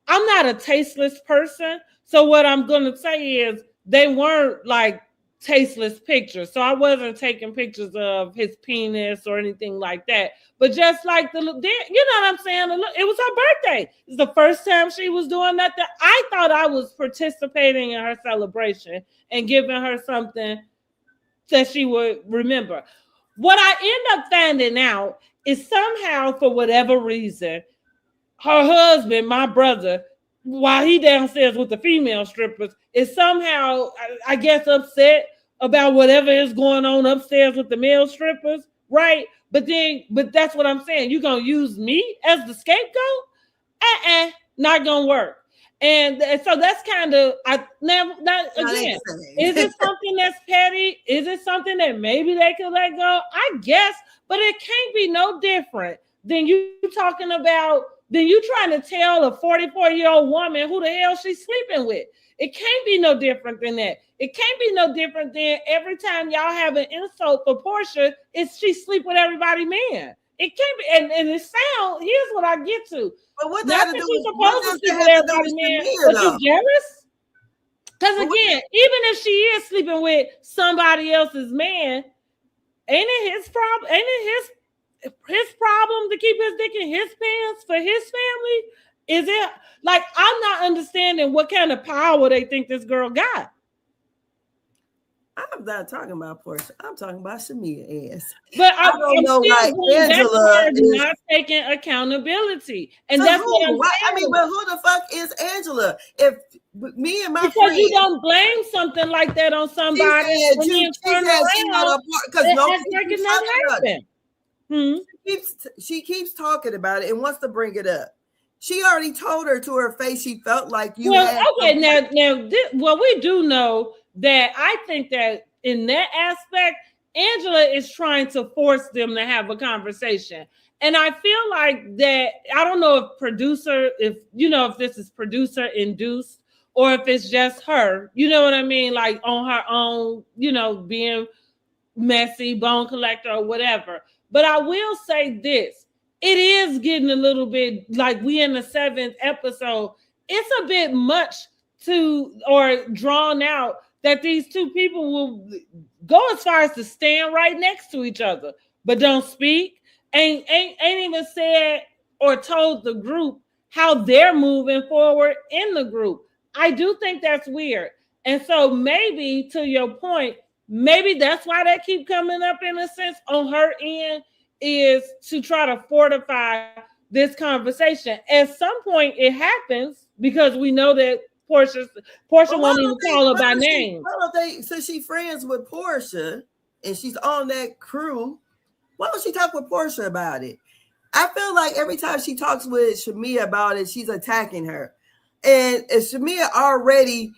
I'm not a tasteless person. So what I'm going to say is they weren't like tasteless pictures. So I wasn't taking pictures of his penis or anything like that. But just like you know what I'm saying? It was her birthday. It's the first time she was doing that. I thought I was participating in her celebration and giving her something that she would remember. What I end up finding out is somehow, for whatever reason, her husband, my brother, while he downstairs with the female strippers, is somehow, I guess, upset about whatever is going on upstairs with the male strippers, right? But that's what I'm saying. You're gonna use me as the scapegoat? Not gonna work. And so that's kind of again. Is it something that's petty? Is it something that maybe they could let go? I guess, but it can't be no different than you talking about. Then you trying to tell a 44-year-old woman who the hell she's sleeping with. It can't be no different than that. It can't be no different than every time y'all have an insult for Porsha, it's she sleep with everybody man. It can't be, and it sound. Here's what I get to. But what not that she's supposed to sleep with everybody man, but you jealous? Because again, even if she is sleeping with somebody else's man, ain't it his problem? Ain't it his problem to keep his dick in his pants for his family? Is it like I'm not understanding what kind of power they think this girl got? I'm not talking about Porsha. I'm talking about Shamea ass. But I don't know, like Angela is not taking accountability, and so that's what I'm saying. I mean, but who the fuck is Angela? If me and my because friend, you don't blame something like that on somebody, she keeps talking about it and wants to bring it up. She already told her to her face she felt like you. Well, okay, now, we do know that I think that in that aspect, Angela is trying to force them to have a conversation. And I feel like that, I don't know if this is producer induced or if it's just her, you know what I mean? Like on her own, being messy, bone collector or whatever. But I will say this, it is getting a little bit like we in the 7th episode. It's a bit much or drawn out that these two people will go as far as to stand right next to each other, but don't speak. Ain't even said or told the group how they're moving forward in the group. I do think that's weird. And so maybe to your point, maybe that's why they keep coming up in a sense on her end, is to try to fortify this conversation. At some point it happens because we know that Porsha won't even call her by name. So she's friends with Porsha and she's on that crew. Why don't she talk with Porsha about it? I feel like every time she talks with Shamea about it, she's attacking her. And if Shamea already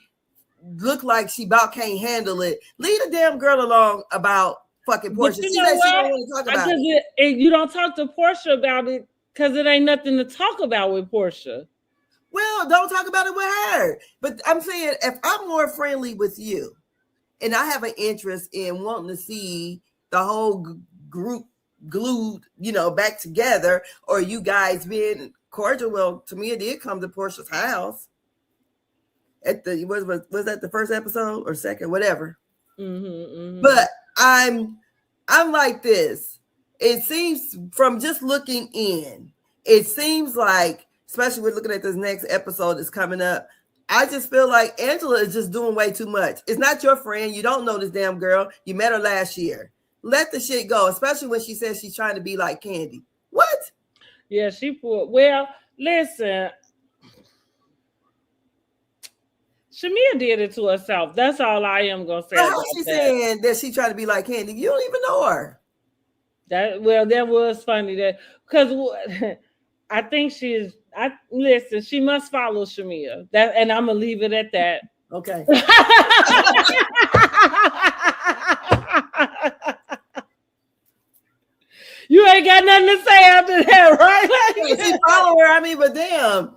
looked like she about can't handle it, leave the damn girl alone about fucking Porsha. She said she don't want to talk about it. You don't talk to Porsha about it because it ain't nothing to talk about with Porsha. Well, don't talk about it with her. But I'm saying, if I'm more friendly with you and I have an interest in wanting to see the whole group glued, back together, or you guys being cordial, well, to me, it did come to Porsha's house at was that the first episode or second, whatever. But I'm like this. It seems from just looking in, it seems like, especially with looking at this next episode that's coming up, I just feel like Angela is just doing way too much. It's not your friend. You don't know this damn girl. You met her last year. Let the shit go, especially when she says she's trying to be like Candy. What? Yeah, well, listen. Shamea did it to herself. That's all I am going to say. How she saying that she trying to be like Candy? You don't even know her. That was funny because I think listen, she must follow Shamea. And I'm gonna leave it at that. Okay. You ain't got nothing to say after that, right? Yeah, she follow her. I mean, but damn.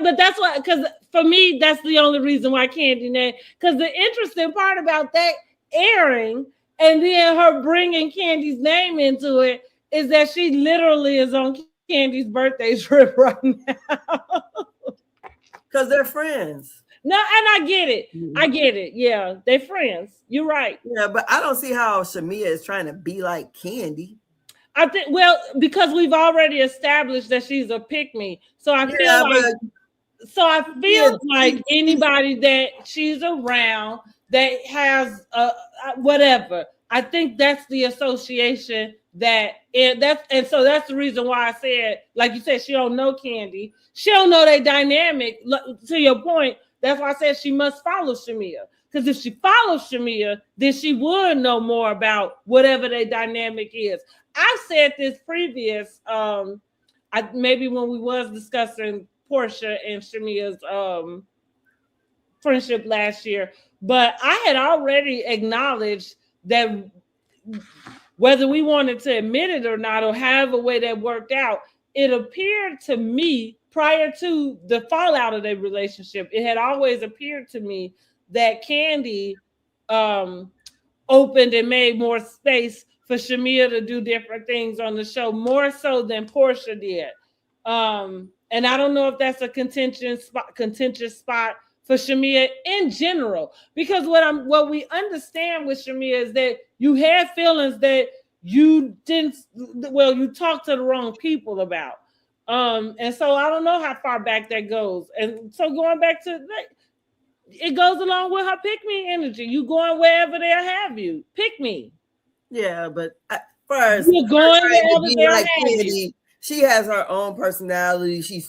But that's why, because for me, that's the only reason why Kandi named. Because the interesting part about that airing and then her bringing Kandi's name into it is that she literally is on Kandi's birthday trip right now. Because they're friends. No, and I get it. I get it. Yeah, they're friends. You're right. Yeah, but I don't see how Shamea is trying to be like Kandi. I think, well, because we've already established that she's a pick-me. So I feel like anybody that she's around that has whatever. I think that's the association and so that's the reason why I said, like you said, she don't know Kandi. She don't know their dynamic. To your point, that's why I said she must follow Shamea. Because if she follows Shamea, then she would know more about whatever their dynamic is. I've said this previous, maybe when we was discussing Porsha and Shamea's friendship last year, but I had already acknowledged that whether we wanted to admit it or not, or however way that worked out, it appeared to me prior to the fallout of their relationship, it had always appeared to me that Kandi opened and made more space for Shamea to do different things on the show, more so than Porsha did. And I don't know if that's a contentious spot for Shamea in general, because what we understand with Shamea is that you had feelings that you talked to the wrong people about. And so I don't know how far back that goes. And so going back to that, it goes along with her pick me energy. You going wherever they'll have you. Pick me. Yeah, but first, you're going wherever they'll have you. She has her own personality. She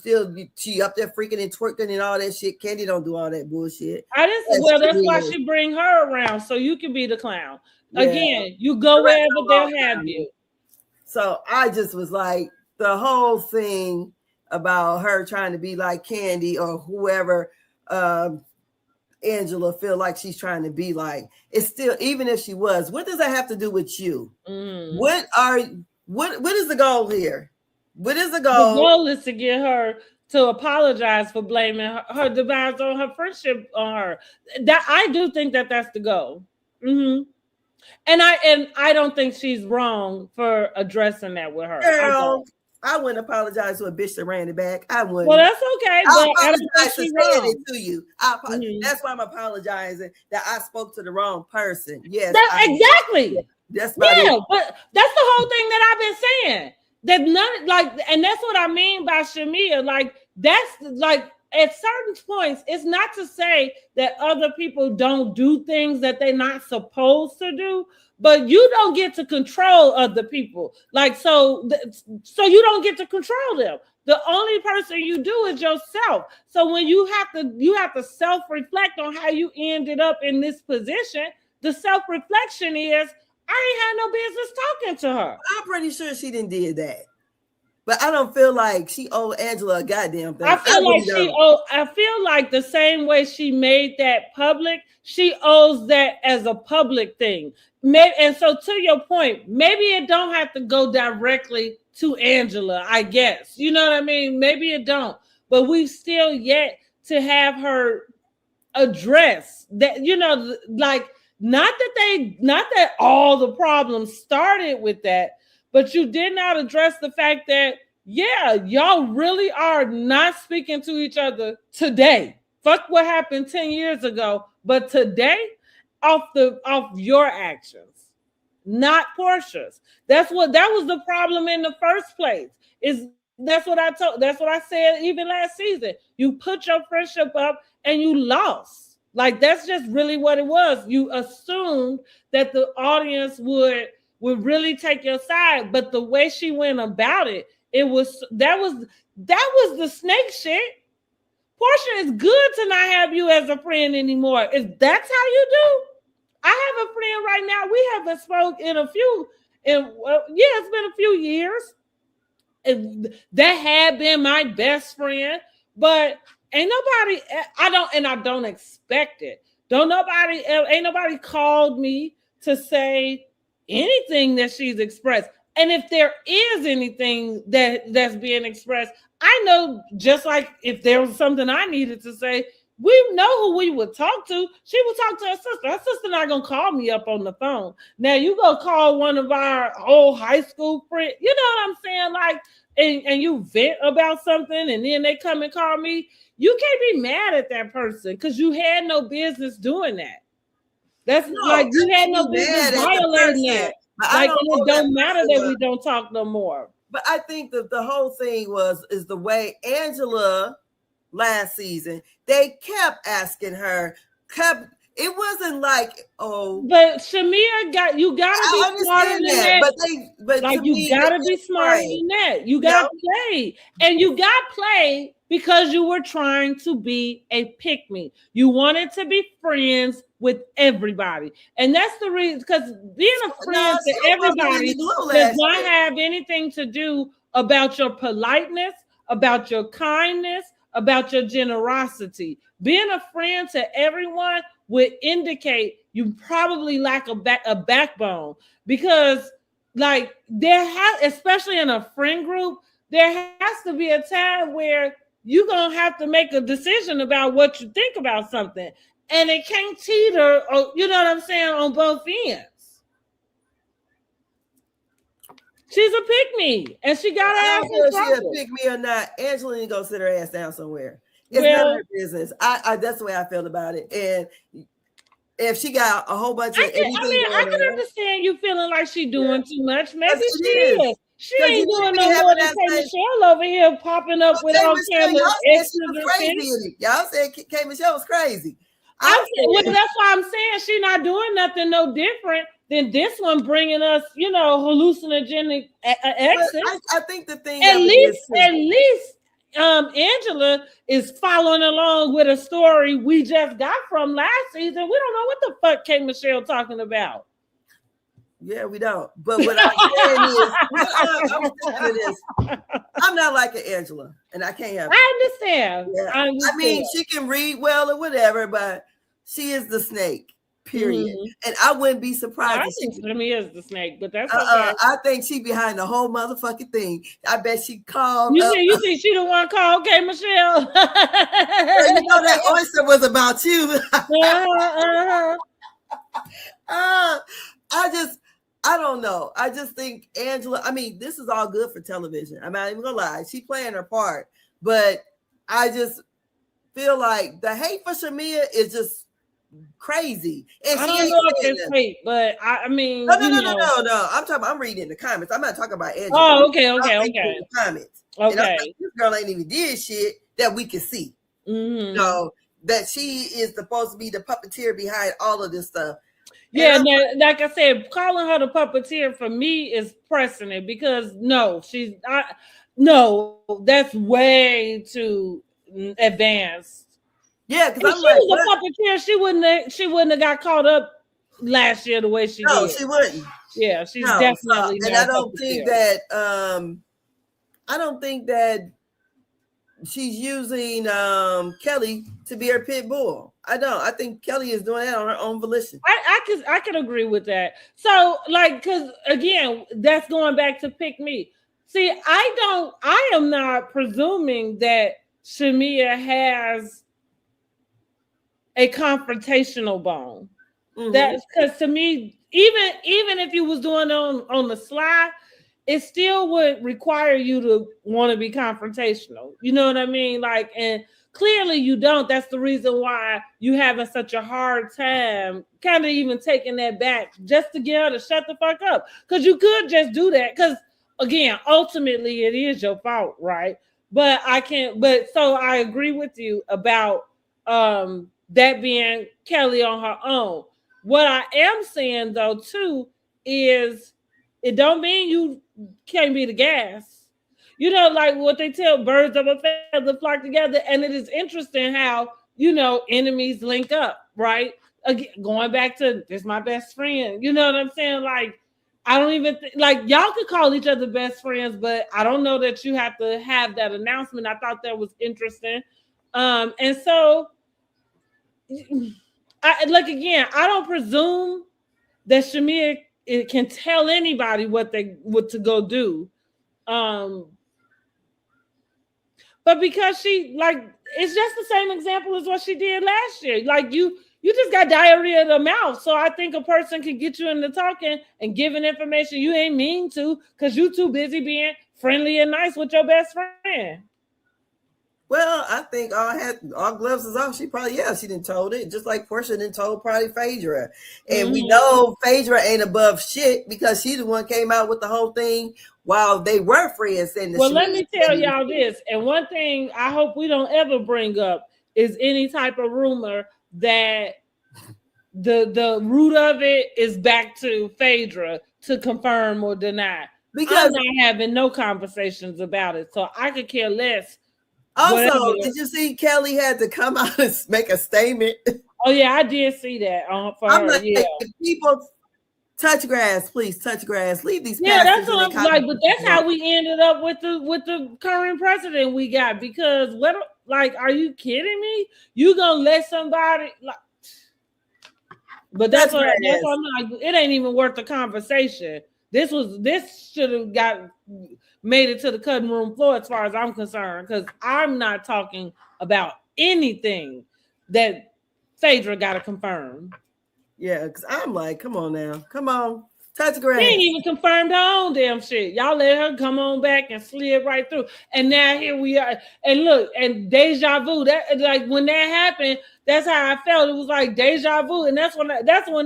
up there freaking and twerking and all that shit. Kandi don't do all that bullshit. That's why she bring her around, so you can be the clown. Yeah. Again, you go wherever they'll have you. So I just was like, the whole thing about her trying to be like Kandi or whoever Angela feel like she's trying to be like, it's still, even if she was, what does that have to do with you? Mm. What is the goal here? What is the goal? The goal is to get her to apologize for blaming her demise on her friendship on her. That I do think that's the goal. Mm-hmm. And I don't think she's wrong for addressing that with her. Girl, I wouldn't apologize to a bitch that ran it back. I wouldn't. Well, that's okay. I apologize for saying it to you. That's why I'm apologizing that I spoke to the wrong person. Yes, exactly. That's but that's the whole thing that I've been saying. That and that's what I mean by Shamea. Like, that's like at certain points, it's not to say that other people don't do things that they're not supposed to do, but you don't get to control other people. Like, so you don't get to control them. The only person you do is yourself. So when you have to self-reflect on how you ended up in this position, the self-reflection is, I ain't had no business talking to her. I'm pretty sure she didn't did that. But I don't feel like she owed Angela a goddamn thing. I feel like the same way she made that public, she owes that as a public thing. And so to your point, maybe it don't have to go directly to Angela, I guess. You know what I mean? Maybe it don't. But we've still yet to have her address that, like, not that all the problems started with that, but you did not address the fact that, yeah, y'all really are not speaking to each other today. Fuck what happened 10 years ago, but today, off your actions, not Porsha's. That was the problem in the first place. That's what I said even last season. You put your friendship up and you lost. Like, that's just really what it was. You assumed that the audience would really take your side, but the way she went about it, that was the snake shit. Porsha, is good to not have you as a friend anymore. If that's how you do, I have a friend right now. We haven't spoken it's been a few years. That had been my best friend, but ain't nobody, I don't expect it. Ain't nobody called me to say anything that she's expressed. And if there is anything that's being expressed, I know just like if there was something I needed to say, we know who we would talk to. She would talk to her sister. Her sister not gonna call me up on the phone. Now you go call one of our old high school friends. You know what I'm saying? Like, and you vent about something, and then they come and call me. You can't be mad at that person because you had no business doing that. That's like you had no business violating that. Like, and it don't matter that we don't talk no more. But I think that the whole thing is the way Angela last season, they kept asking her, it wasn't like, oh, but Shamea gotta be smarter than that. But like you gotta be smarter than that. You gotta play, and you got play because you were trying to be a pick-me. You wanted to be friends with everybody, and that's the reason. Because being a friend to everybody does not have anything to do about your politeness, about your kindness, about your generosity. Being a friend to everyone would indicate you probably lack a backbone, because like especially in a friend group, there has to be a time where you're gonna have to make a decision about what you think about something, and it can't teeter, or you know what I'm saying, on both ends. She's a pick-me, and she got to ask her. She's a pick-me or not, Angela ain't gonna sit her ass down somewhere. It's none of her business. I that's the way I felt about it. And if she got a whole bunch of I can understand you feeling like she's doing too much. Maybe she is. She ain't doing no more than K. Michelle over here popping up with all kinds of Y'all said K. Michelle was crazy. That's why I'm saying she's not doing nothing no different than this one bringing us, hallucinogenic exes. I think the thing at least Angela is following along with a story we just got from last season. We don't know what the fuck K. Michelle talking about. Yeah, we don't. But what I'm saying is, I'm not like an Angela, and I can't have. I understand. Yeah. I mean, she can read well or whatever, but she is the snake. Period. Mm-hmm. And I wouldn't be surprised. I think Shamea is the snake, but that's okay. I think she behind the whole motherfucking thing. I bet she called. You think she the one called K. Michelle? You know that oyster was about you. I don't know. I just think Angela, I mean, this is all good for television. I'm not even gonna lie. She playing her part, but I just feel like the hate for Shamea is just crazy. And I don't know if it's hate, but I mean, no. I'm reading the comments. I'm not talking about Angela. Oh, okay. Comments. Okay. This girl ain't even did shit that we can see. Mm-hmm. So that she is supposed to be the puppeteer behind all of this stuff. Yeah, like I said, calling her the puppeteer for me is pressing it, because that's way too advanced. Yeah, because she was a puppeteer. She wouldn't have got caught up last year the way she did. No, she wouldn't. Yeah, she's definitely. And I don't think that. I don't think that she's using Kelli to be her pit bull. I don't. I think Kelli is doing that on her own volition. I can agree with that. So, because again, that's going back to pick me. See, I am not presuming that Shamea has a confrontational bone. Mm-hmm. That's because to me, even if you was doing it on the sly, it still would require you to want to be confrontational. You know what I mean? Like, and clearly you don't. That's the reason why you having such a hard time kind of even taking that back just to get her to shut the fuck up. Because you could just do that. Because again, ultimately it is your fault, right? But so I agree with you about that being Kelli on her own. What I am saying though too is it don't mean you can't be the gas. You know, like what they tell, birds of a feather flock together. And it is interesting how, enemies link up, right? Again, going back to this my best friend. You know what I'm saying? Like, I don't even like y'all could call each other best friends, but I don't know that you have to have that announcement. I thought that was interesting. And so I don't presume that Shamea it can tell anybody what to go do. But because she like, it's just the same example as what she did last year. Like you just got diarrhea of the mouth. So I think a person can get you into talking and giving information you ain't mean to because you too busy being friendly and nice with your best friend. Well, I think all gloves is off. She didn't told it. Just like Porsha didn't told probably Phaedra. And we know Phaedra ain't above shit because she the one came out with the whole thing while they were friends. Well, let me tell y'all this. And one thing I hope we don't ever bring up is any type of rumor that the root of it is back to Phaedra to confirm or deny. Because I'm not having no conversations about it. So I could care less. Also, did you see Kelli had to come out and make a statement? Oh yeah, I did see that. For I'm her, like, yeah. if people touch grass, please touch grass. Leave these. Yeah, that's what I'm like. But that's how we ended up with the current president we got. Because what? Like, are you kidding me? You gonna let somebody like? But that's what I'm like. It ain't even worth the conversation. This should have made it to the cutting room floor as far as I'm concerned, because I'm not talking about anything that Phaedra got to confirm. Yeah, because I'm like, come on now. Come on. Touch grass. She ain't even confirmed her own damn shit. Y'all let her come on back and slid right through. And now here we are. And look, and deja vu. That like when that happened, that's how I felt. It was like deja vu. And that's when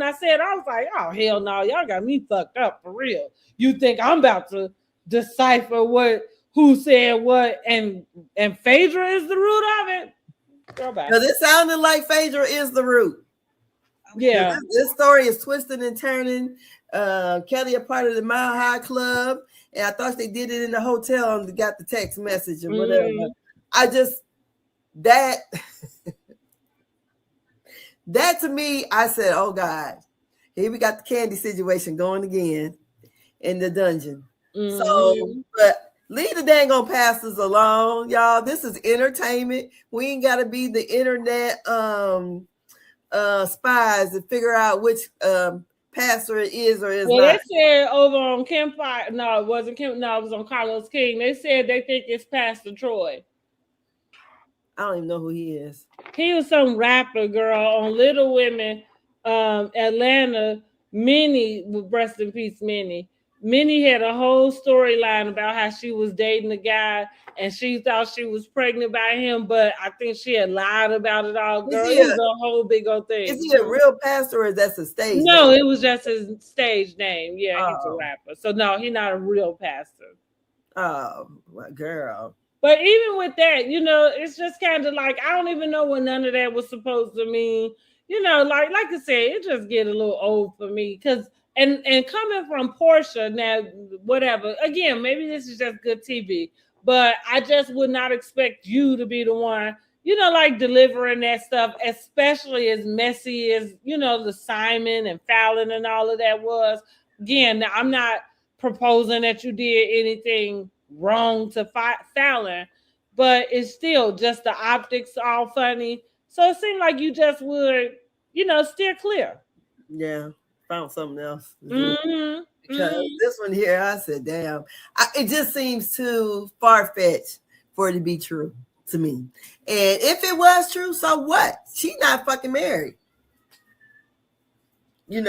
I said, I was like, oh hell no, y'all got me fucked up for real. You think I'm about to decipher who said what, and Phaedra is the root of it? Girl, bye. Because it sounded like Phaedra is the root. Yeah. This story is twisting and turning. Kelli a part of the Mile High Club, and I thought they did it in the hotel and got the text message and whatever. I just that to me, I said, oh God, here we got the candy situation going again in the dungeon. So, but leave the dang on pastors alone, y'all. This is entertainment. We ain't got to be the internet spies to figure out which pastor it is or is not. Well, they said over on Campfire. No, it wasn't Kim. No, it was on Carlos King. They said they think it's Pastor Troy. I don't even know who he is. He was some rapper girl on Little Women, Atlanta. Minnie, rest in peace, Minnie. Minnie had a whole storyline about how she was dating a guy and she thought she was pregnant by him, but I think she had lied about it all. Girl, it was a whole big old thing. Is he a real pastor or is that a stage name? name? It was just his stage name. Yeah, he's a rapper. So no, he's not a real pastor. Oh, my girl. But even with that, it's just kind of like, I don't even know what none of that was supposed to mean. Like I said, it just get a little old for me because and coming from Porsha, now whatever, again, maybe this is just good TV, but I just would not expect you to be the one, like delivering that stuff, especially as messy as, the Simon and Fallon and all of that was. Again, now I'm not proposing that you did anything wrong to Fallon, but it's still just the optics all funny. So it seemed like you just would, steer clear. Yeah, found something else. Because this one here, I said, damn, it just seems too far-fetched for it to be true to me. And if it was true, so what? She's not fucking married. And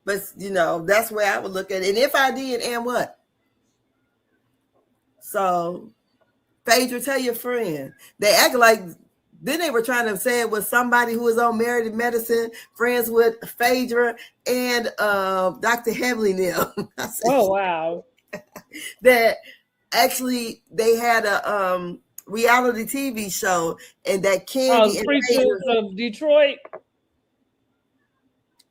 that's where I would look at it. And if I did, and what? So, Phaedra, tell your friend. They act like then they were trying to say it was somebody who was on Married in Medicine, friends with Phaedra and Dr. Heavily now. Oh, wow. That actually they had a reality TV show and that Candy and Preachers of Detroit.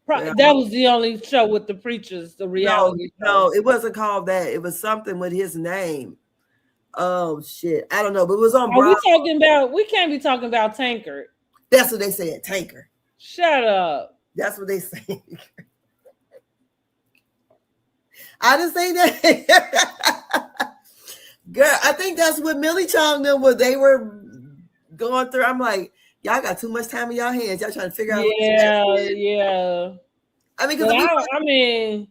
That was the only show with the preachers, the reality. No, it wasn't called that. It was something with his name. Oh shit, I don't know, but it was on. Are we talking about? We can't be talking about Tankard. That's what they said, Tanker. Shut up. That's what they said. I didn't say that. Girl, I think that's what Millie Chong them what they were going through. I'm like, y'all got too much time in y'all hands. Y'all trying to figure out. Yeah. I mean, But because I mean,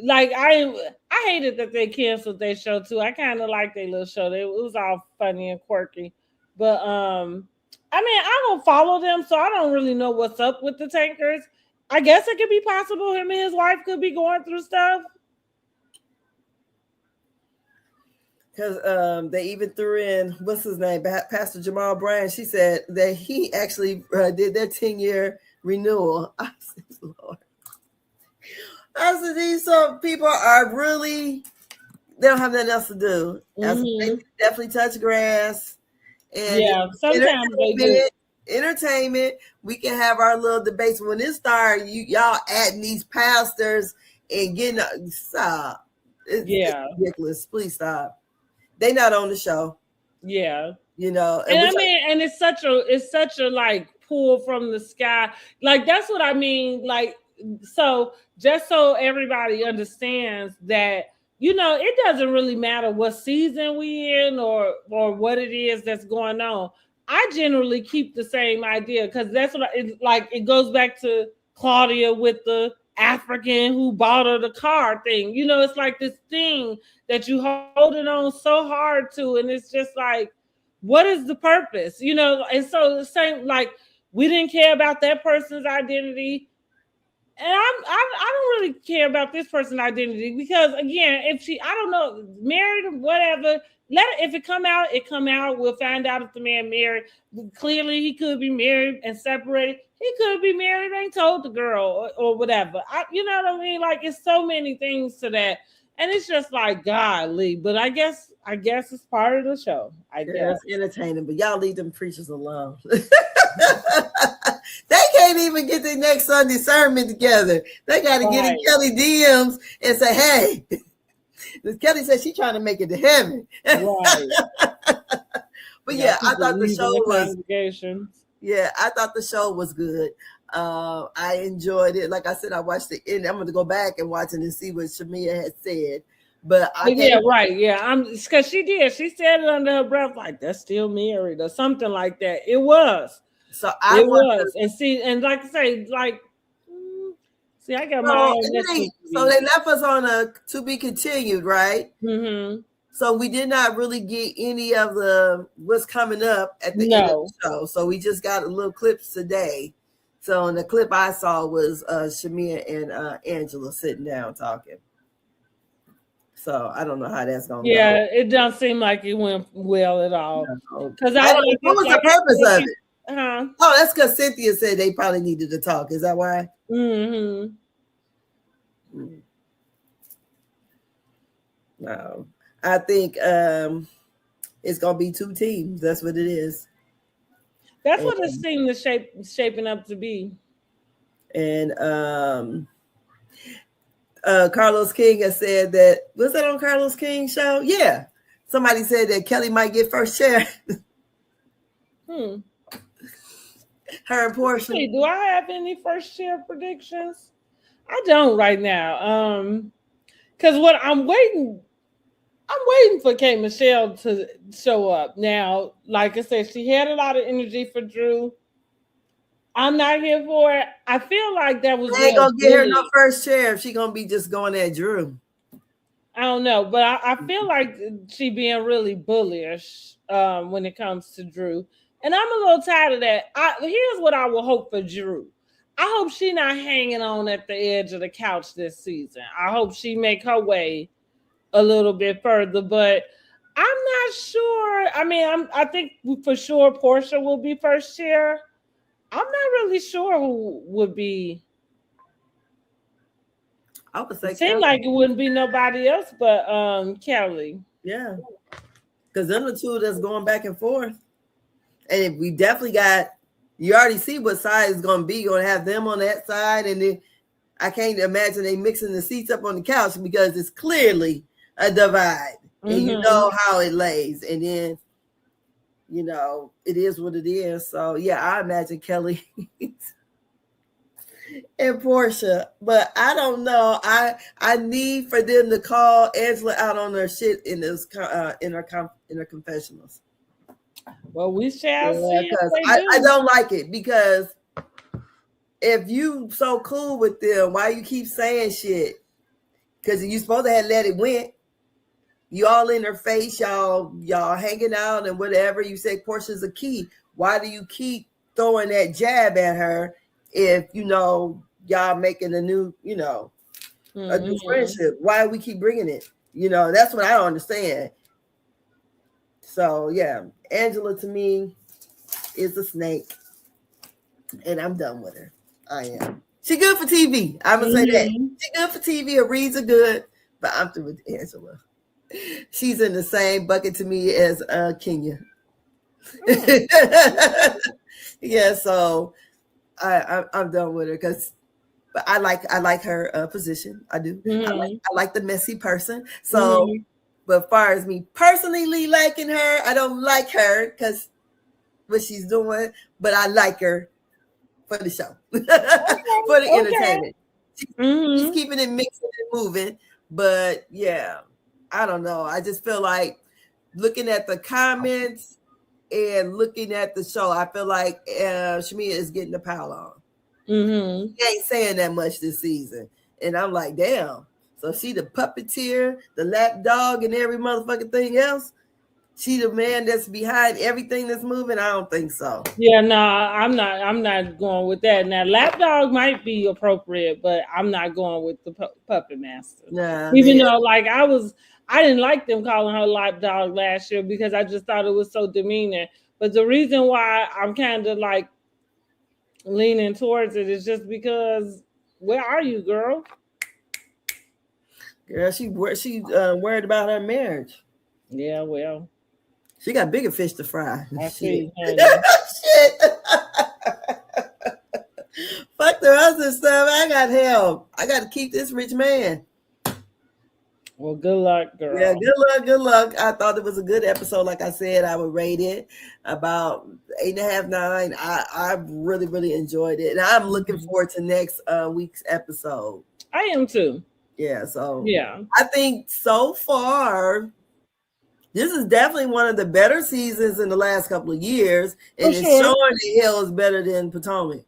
like I hated that they canceled their show too. I kind of liked their little show. It was all funny and quirky. But I mean, I don't follow them, so I don't really know what's up with the Tankers. I guess it could be possible him and his wife could be going through stuff. Because they even threw in, what's his name, Pastor Jamal Bryan. She said that he actually did their 10-year renewal. I said, Lord. I said, these some people are really, they don't have nothing else to do. They definitely touch grass. And yeah, sometimes they do. Entertainment. We can have our little debates. When it started, y'all adding these pastors and getting, stop. It's ridiculous. Please stop. They not on the show. Yeah. You know. And I mean, and it's such a like pull from the sky. Like that's what I mean. Like, so just so everybody understands that, you know, it doesn't really matter what season we in or what it is that's going on. I generally keep the same idea because that's what it goes back to Claudia with the African who bought her the car thing. You know, it's like this thing that you holding on so hard to, and it's just like, what is the purpose? You know, and so the same, like, we didn't care about that person's identity. And I don't really care about this person's identity because, again, if she, I don't know, married or whatever, if it come out, it come out. We'll find out if the man married. Clearly, he could be married and separated. He could be married and told the girl or whatever. You know what I mean? Like, it's so many things to that. And it's just like, golly. But I guess it's part of the show. I guess. It's entertaining, but y'all leave them preachers alone. They can't even get their next Sunday sermon together. They got to get in Kelli DMs and say, hey, Kelli said she's trying to make it to heaven. Right. But yeah, I thought the show was, I thought the show was good. I enjoyed it. Like I said, I watched the end. I'm going to go back and watch it and see what Shamea had said. But because she did. She said it under her breath, like, that's still married or something like that. It was. So and see, and like I say, like, see, I got my own. So they left us on a to be continued, right? Mm-hmm. So we did not really get any of the what's coming up at the end of the show. So we just got a little clips today. So in the clip I saw was Shamea and Angela sitting down talking. So I don't know how that's going to go. Yeah, it doesn't seem like it went well at all. Because what was the purpose of it? Oh, that's because Cynthia said they probably needed to talk. Is that why? Mm-hmm. No, I think it's gonna be two teams. That's what it is. That's what it seemed to shaping up to be. And Carlos King has said that, was that on Carlos King's show? Yeah. Somebody said that Kelli might get first chair. Her and Porsha. Hey, do I have any first chair predictions? I don't right now. Because what I'm waiting for K. Michelle to show up. Now, like I said, she had a lot of energy for Drew. I'm not here for it. I feel like that was. They ain't gonna get her no first chair if she gonna be just going at Drew. I don't know, but I feel like she being really bullish when it comes to Drew. And I'm a little tired of that. Here's what I will hope for Drew. I hope she not hanging on at the edge of the couch this season. I hope she make her way a little bit further, but I'm not sure. I mean, I think for sure Porsha will be first chair. I'm not really sure who would be. I would say it seemed like it wouldn't be nobody else but Kelli. Yeah, because them the two that's going back and forth. And we definitely got, you already see what side is going to be. You're going to have them on that side. And then I can't imagine they mixing the seats up on the couch because it's clearly a divide. Mm-hmm. And you know how it lays. And then, you know, it is what it is. So, yeah, I imagine Kelli and Porsha. But I don't know. I need for them to call Angela out on her shit in this in her confessionals. Well, we shall see. I don't like it because if you so cool with them, why you keep saying shit? Because you supposed to have let it went. You all in her face, y'all hanging out and whatever. You say Porsha's a key. Why do you keep throwing that jab at her if y'all making a new, a new friendship? Why do we keep bringing it? That's what I don't understand. So yeah, Angela to me is a snake, and I'm done with her. I am. She good for TV. I'm gonna say that. She good for TV. Her reads are good, but I'm through with Angela. She's in the same bucket to me as Kenya. Yeah, so I'm done with her but I like her position. I do. I like the messy person. So, but as far as me personally liking her, I don't like her because what she's doing, but I like her for the show, for the entertainment. She's keeping it mixing and moving, but yeah. I don't know. I just feel like looking at the comments and looking at the show, I feel like Shamea is getting the pile on. She ain't saying that much this season. And I'm like, damn. So she the puppeteer, the lap dog, and every motherfucking thing else? She the man that's behind everything that's moving? I don't think so. Yeah, no, I'm not going with that. Now, lapdog might be appropriate, but I'm not going with the puppet master. Nah, even though, like, I didn't like them calling her lapdog last year because I just thought it was so demeaning. But the reason why I'm kind of like leaning towards it is just because, where are you, girl? Girl, she worried about her marriage. Yeah, well. She got bigger fish to fry. I see. Shit. Fuck the rest of the stuff. I got help. I got to keep this rich man. Well, good luck, girl. Yeah, good luck. I thought it was a good episode. Like I said, I would rate it about 8.5, 9. I really, really enjoyed it. And I'm looking forward to next week's episode. I am too. Yeah, so yeah. I think so far, this is definitely one of the better seasons in the last couple of years. And it's showing the Hill is better than Potomac.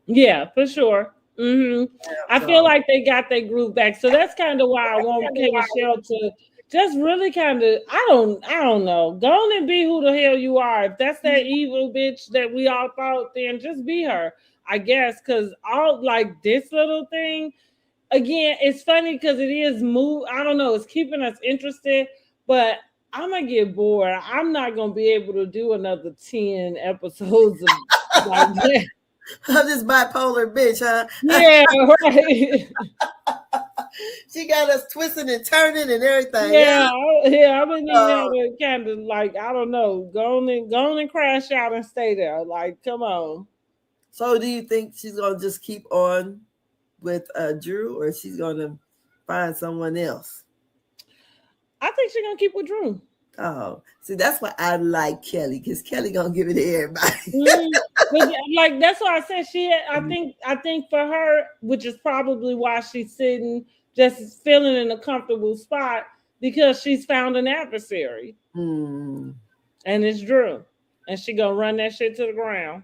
Yeah, for sure. Yeah, I feel like they got their groove back. So that's kind of why I want K. Michelle to just really kind of, I don't know. Go on and be who the hell you are. If that's that evil bitch that we all thought, then just be her, I guess. Because all like this little thing, again, it's funny because it is I don't know, it's keeping us interested, but I'm gonna get bored. I'm not gonna be able to do another 10 episodes of like that. I'm this bipolar bitch, huh? Yeah, right. She got us twisting and turning and everything. Yeah. I've been needing to kind of like, I don't know, go on and crash out and stay there. Like, come on. So do you think she's gonna just keep on with Drew, or she's gonna find someone else? I think she's gonna keep with Drew. Oh, see, that's why I like Kelli, because Kelli gonna give it to everybody. Like that's why I said I think for her, which is probably why she's sitting just feeling in a comfortable spot, because she's found an adversary. And it's Drew. And she gonna run that shit to the ground.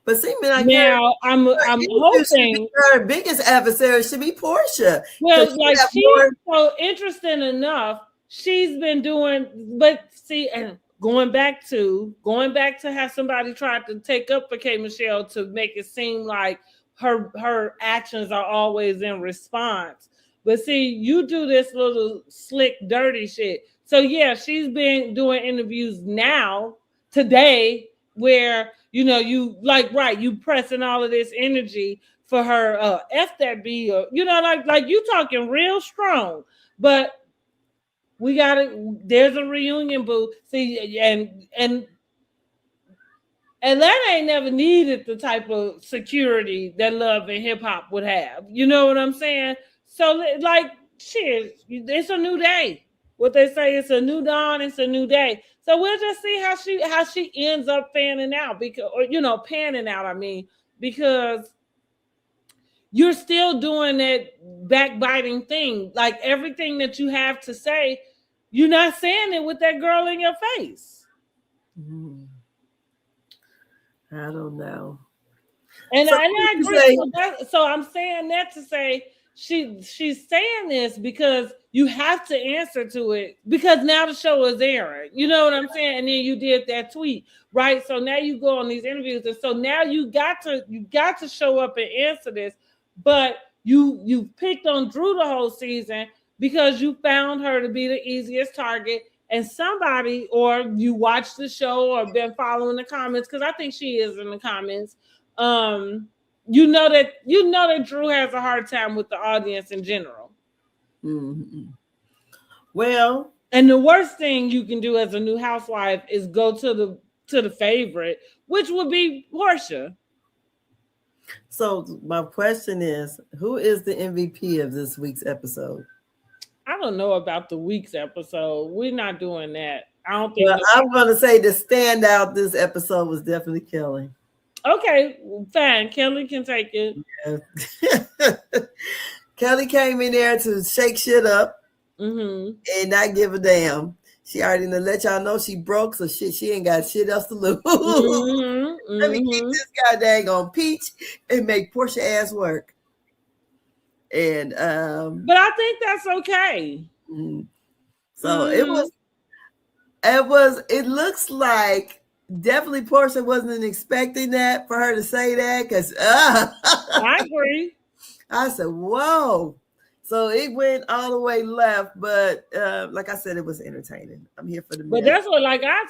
But see, man, now I'm hoping her biggest adversary should be Porsha. Well, like she's so interesting enough. She's been doing, but see, and going back to how somebody tried to take up for K. Michelle to make it seem like her actions are always in response. But see, you do this little slick, dirty shit. So yeah, she's been doing interviews now, today, where you like, right, you pressing all of this energy for her F that B, or like you talking real strong, but we got it. There's a reunion, boo. See, and Atlanta ain't never needed the type of security that Love and Hip Hop would have. You know what I'm saying? So, like, shit, it's a new day. What they say, it's a new dawn. It's a new day. So we'll just see how she ends up panning out, I mean, because you're still doing that backbiting thing. Like everything that you have to say, you're not saying it with that girl in your face. I don't know. And So I you agree. say, So I'm saying that to say she's saying this because you have to answer to it because now the show is airing. You know what I'm saying? And then you did that tweet, right? So now you go on these interviews, and so now you got to show up and answer this. But you picked on Drew the whole season because you found her to be the easiest target. And somebody, or you watched the show or been following the comments, because I think she is in the comments. You know that Drew has a hard time with the audience in general. mm-hmm. Well, and the worst thing you can do as a new housewife is go to the favorite, which would be Porsha. So my question is, who is the MVP of this week's episode? I don't know about the week's episode. We're not doing that. I don't think. Well, I'm going to say the standout this episode was definitely Kelli. Okay, fine. Kelli can take it. Yeah. Kelli came in there to shake shit up and not give a damn. She already let y'all know she broke, so she ain't got shit else to lose. Let me keep this guy dang on peach and make Porsha ass work. And but I think that's okay. So it looks like definitely Porsha wasn't expecting that for her to say that, because I agree. I said, whoa. So it went all the way left, but like I said, it was entertaining. I'm here for the But that's what, like, I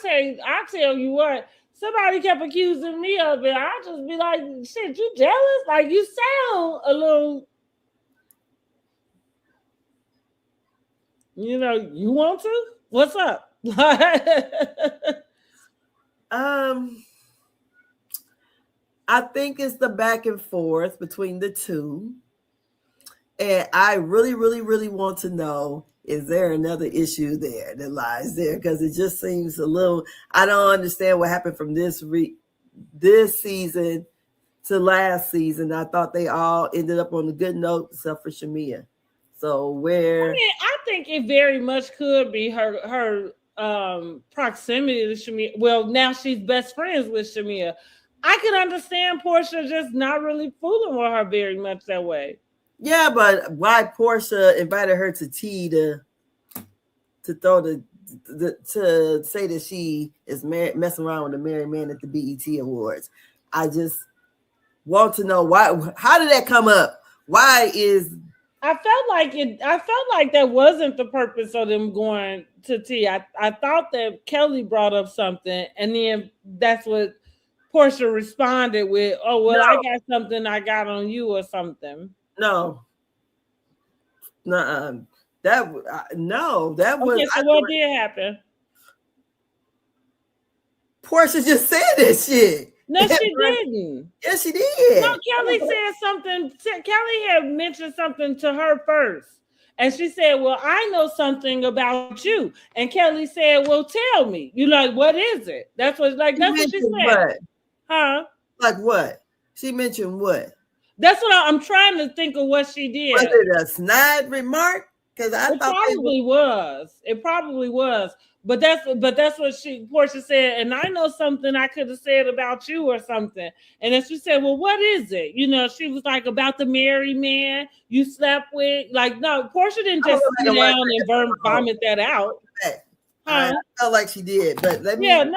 tell you what, somebody kept accusing me of it. I just be like, shit, you jealous? Like, you sound a little, you want to? What's up? I think it's the back and forth between the two. And I really, really, really want to know, is there another issue there that lies there? Because it just seems a little, I don't understand what happened from this season to last season. I thought they all ended up on a good note except for Shamea. So where? I think it very much could be her proximity to Shamea. Well, now she's best friends with Shamea. I can understand Porsha just not really fooling with her very much that way. Yeah, but why Porsha invited her to tea to throw to say that she is messing around with a married man at the BET Awards? I just want to know why. How did that come up? Why is? I felt like that wasn't the purpose of them going to tea. I thought that Kelli brought up something, and then that's what Porsha responded with. Oh, well, no. I got something I got on you or something. No. That was. Okay, so what did happen? Porsha just said that shit. No, she didn't. Yes, she did. No, Kelli said something. Kelli had mentioned something to her first. And she said, well, I know something about you. And Kelli said, well, tell me. You like, what is it? That's what she said. What? Huh? Like what? She mentioned what? That's what I'm trying to think of what she did. Was it a snide remark? Because I thought it probably was. But that's what Porsha said, and I know something I could have said about you or something. And then she said, well, what is it? She was like, about the married man you slept with. Like, no, Porsha didn't just sit down and vomit that out. I felt like she did, but let me go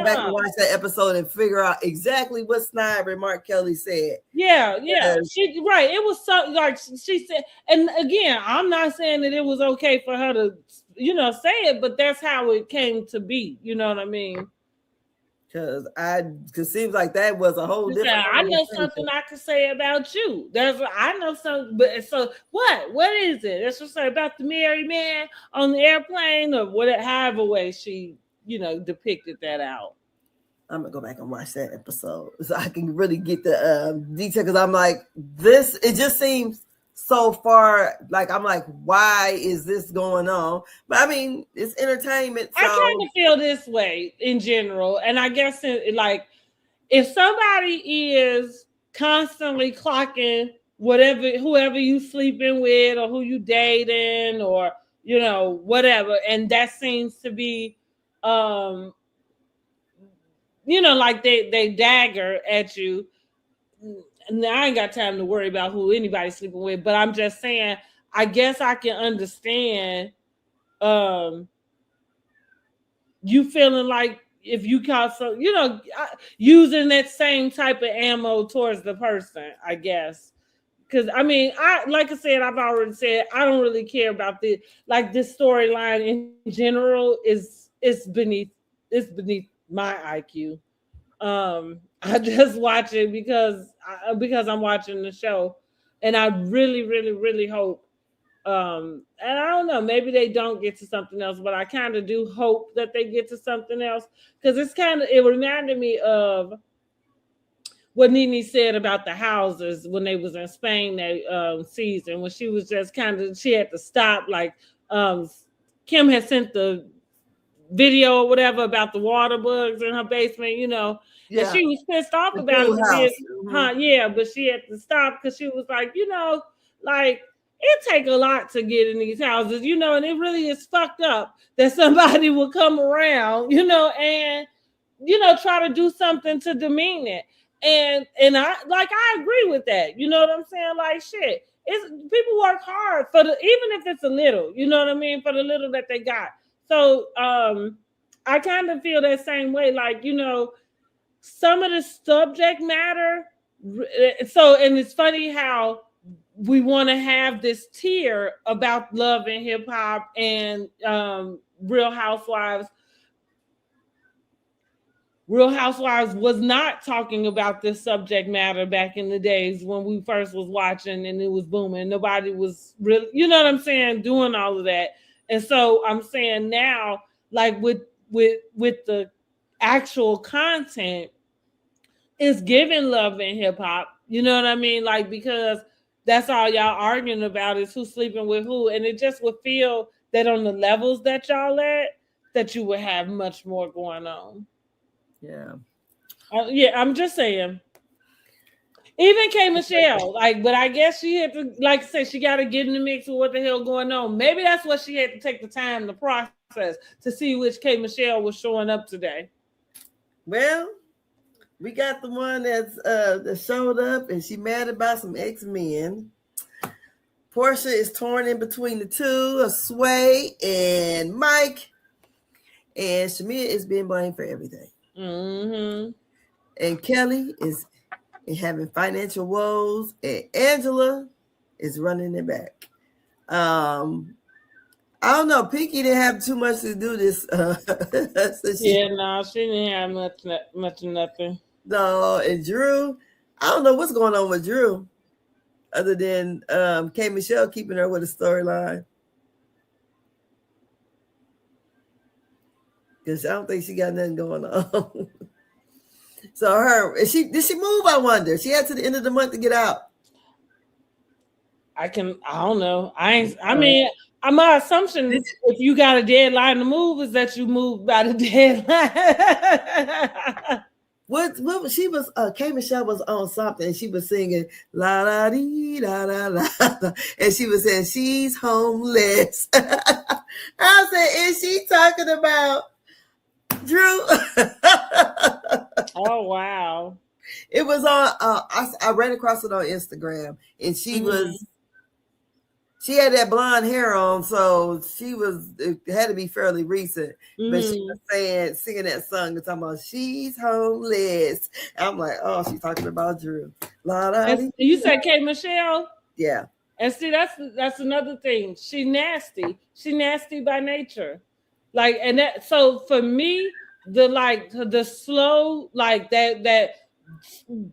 back and watch that episode and figure out exactly what snide remark Kelli said. Yeah. It was so, like she said, and again, I'm not saying that it was okay for her to, say it, but that's how it came to be. You know what I mean? Because it seems like that was a whole different. Yeah, I know something I could say about you. I know something, but so what? What is it? Let's just say about the married man on the airplane or whatever, however way she, depicted that out. I'm gonna go back and watch that episode so I can really get the detail. Because I'm like, it just seems so far. Like I'm like, why is this going on? But I mean, it's entertainment. So. I kind of feel this way in general, and I guess if somebody is constantly clocking whoever you sleeping with or who you dating or whatever, and that seems to be like they dagger at you. now I ain't got time to worry about who anybody's sleeping with, but I'm just saying, I guess I can understand you feeling like if you caught some, using that same type of ammo towards the person, I guess. Because I mean, like I said, I've already said I don't really care about this storyline in general it's beneath my IQ. I just watch it because I'm watching the show, and I really, really, really hope. And I don't know, maybe they don't get to something else, but I kind of do hope that they get to something else because it reminded me of what Nene said about the houses when they was in Spain that season, when she was just she had to stop, like Kim had sent the video or whatever about the water bugs in her basement, and she was pissed off about it. Yeah, but she had to stop because she was like, like it take a lot to get in these houses, and it really is fucked up that somebody will come around, and try to do something to demean it. And I agree with that. You know what I'm saying? Like shit. People work hard for even if it's a little, you know what I mean, for the little that they got. So I kind of feel that same way, like, some of the subject matter. So, and it's funny how we want to have this tier about love and hip hop and Real Housewives. Real Housewives was not talking about this subject matter back in the days when we first was watching and it was booming. Nobody was really, you know what I'm saying, doing all of that. And so I'm saying now, like with the actual content, it's giving love and hip hop. You know what I mean? Like, because that's all y'all arguing about is who's sleeping with who. And it just would feel that on the levels that y'all at, that you would have much more going on. Yeah. Yeah, I'm just saying. Even K Michelle, but I guess she had to, like I said, she got to get in the mix with what the hell going on. Maybe that's what she had to take the time to process to see which K Michelle was showing up today. Well, we got the one that showed up, and she mad about some ex-men. Porsha is torn in between the two of Sway and Mike, and Shamea is being blamed for everything. Mm-hmm. And Kelli is having financial woes, and Angela is running it back. I don't know. Pinky didn't have too much to do this. So she didn't have much of nothing. No, and Drew, I don't know what's going on with Drew, other than K Michelle keeping her with a storyline. Because I don't think she got nothing going on. So did she move? I wonder. She had to the end of the month to get out. I don't know. I mean, my assumption if you got a deadline to move is that you move by the deadline. What she was K Michelle was on something and she was singing la la dee la la la, and she was saying she's homeless. I said, is she talking about Drew? Oh wow. It was on I ran across it on Instagram, and she had that blonde hair on, so it had to be fairly recent. But she was singing that song and talking about she's homeless. I'm like, oh, she's talking about Drew. You said K Michelle? Yeah. And see, that's another thing. She nasty. She nasty by nature. Like, and that, so for me, the slow, like that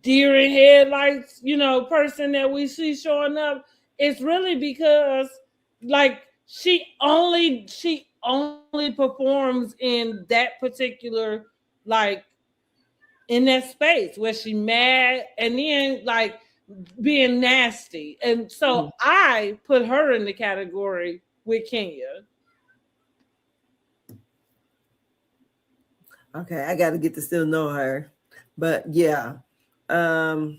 deer in headlights, person that we see showing up, it's really because like she only performs in that particular, like, in that space where she mad and then like being nasty. And so I put her in the category with Kenya. Okay, I got to get to still know her. But yeah. Because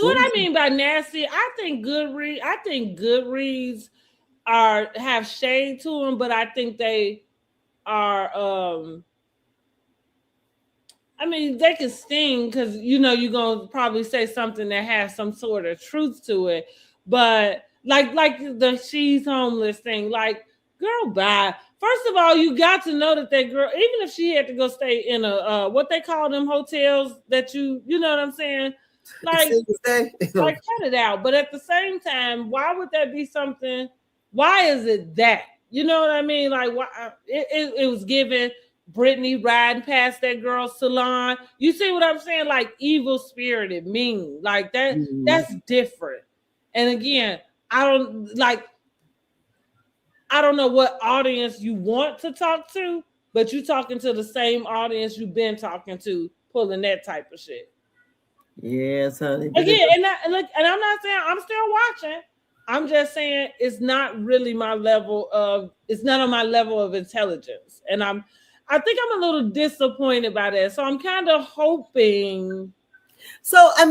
what I mean by nasty, I think Goodreads have shade to them, but I think they are I mean, they can sting because you're gonna probably say something that has some sort of truth to it. But like the she's homeless thing, like, girl, bye. First of all, you got to know that girl, even if she had to go stay in a what they call them hotels that you know what I'm saying, like cut it out. But at the same time, why would that be something? Why is it that? You know what I mean? Like, why it was given. Brittany riding past that girl's salon. You see what I'm saying? Like evil spirited, mean, like that. That's different. And again, I don't know what audience you want to talk to, but you talking to the same audience you've been talking to, pulling that type of shit. Yes, honey. Again, and I'm not saying I'm still watching. I'm just saying it's not really my level of. It's not on my level of intelligence, and I think I'm a little disappointed by that. So I'm kind of hoping. So I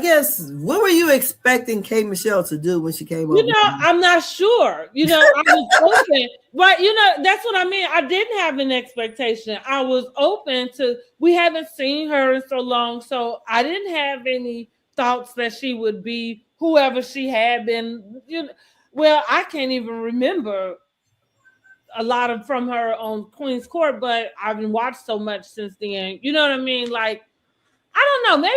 guess what were you expecting K Michelle to do when she came over? I'm not sure. I was open, but that's what I mean. I didn't have an expectation. I was open to. We haven't seen her in so long, so I didn't have any thoughts that she would be whoever she had been. Well, I can't even remember a lot of from her on Queen's Court, but I've been watched so much since then. You know what I mean? Like, I don't know.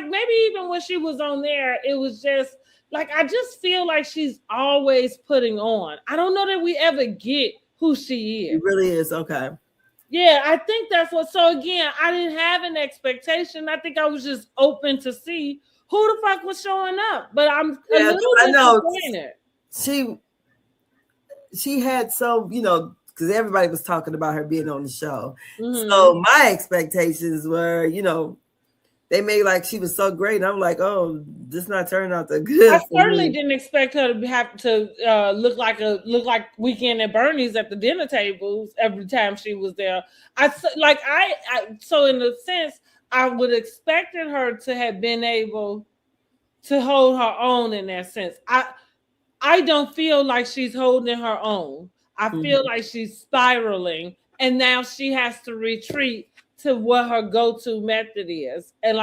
Maybe even when she was on there, it was just like I just feel like she's always putting on. I don't know that we ever get who she is. It really is. Okay. Yeah, I think that's what. So again, I didn't have an expectation. I think I was just open to see who the fuck was showing up. But I'm a little disappointed. She had because everybody was talking about her being on the show. Mm-hmm. So my expectations were, they made like she was so great. And I'm like, oh, this not turning out that good. I certainly didn't expect her to have to look like Weekend at Bernie's at the dinner tables every time she was there. So in a sense, I would expected her to have been able to hold her own in that sense. I don't feel like she's holding her own. I feel like she's spiraling, and now she has to retreat to what her go-to method is. And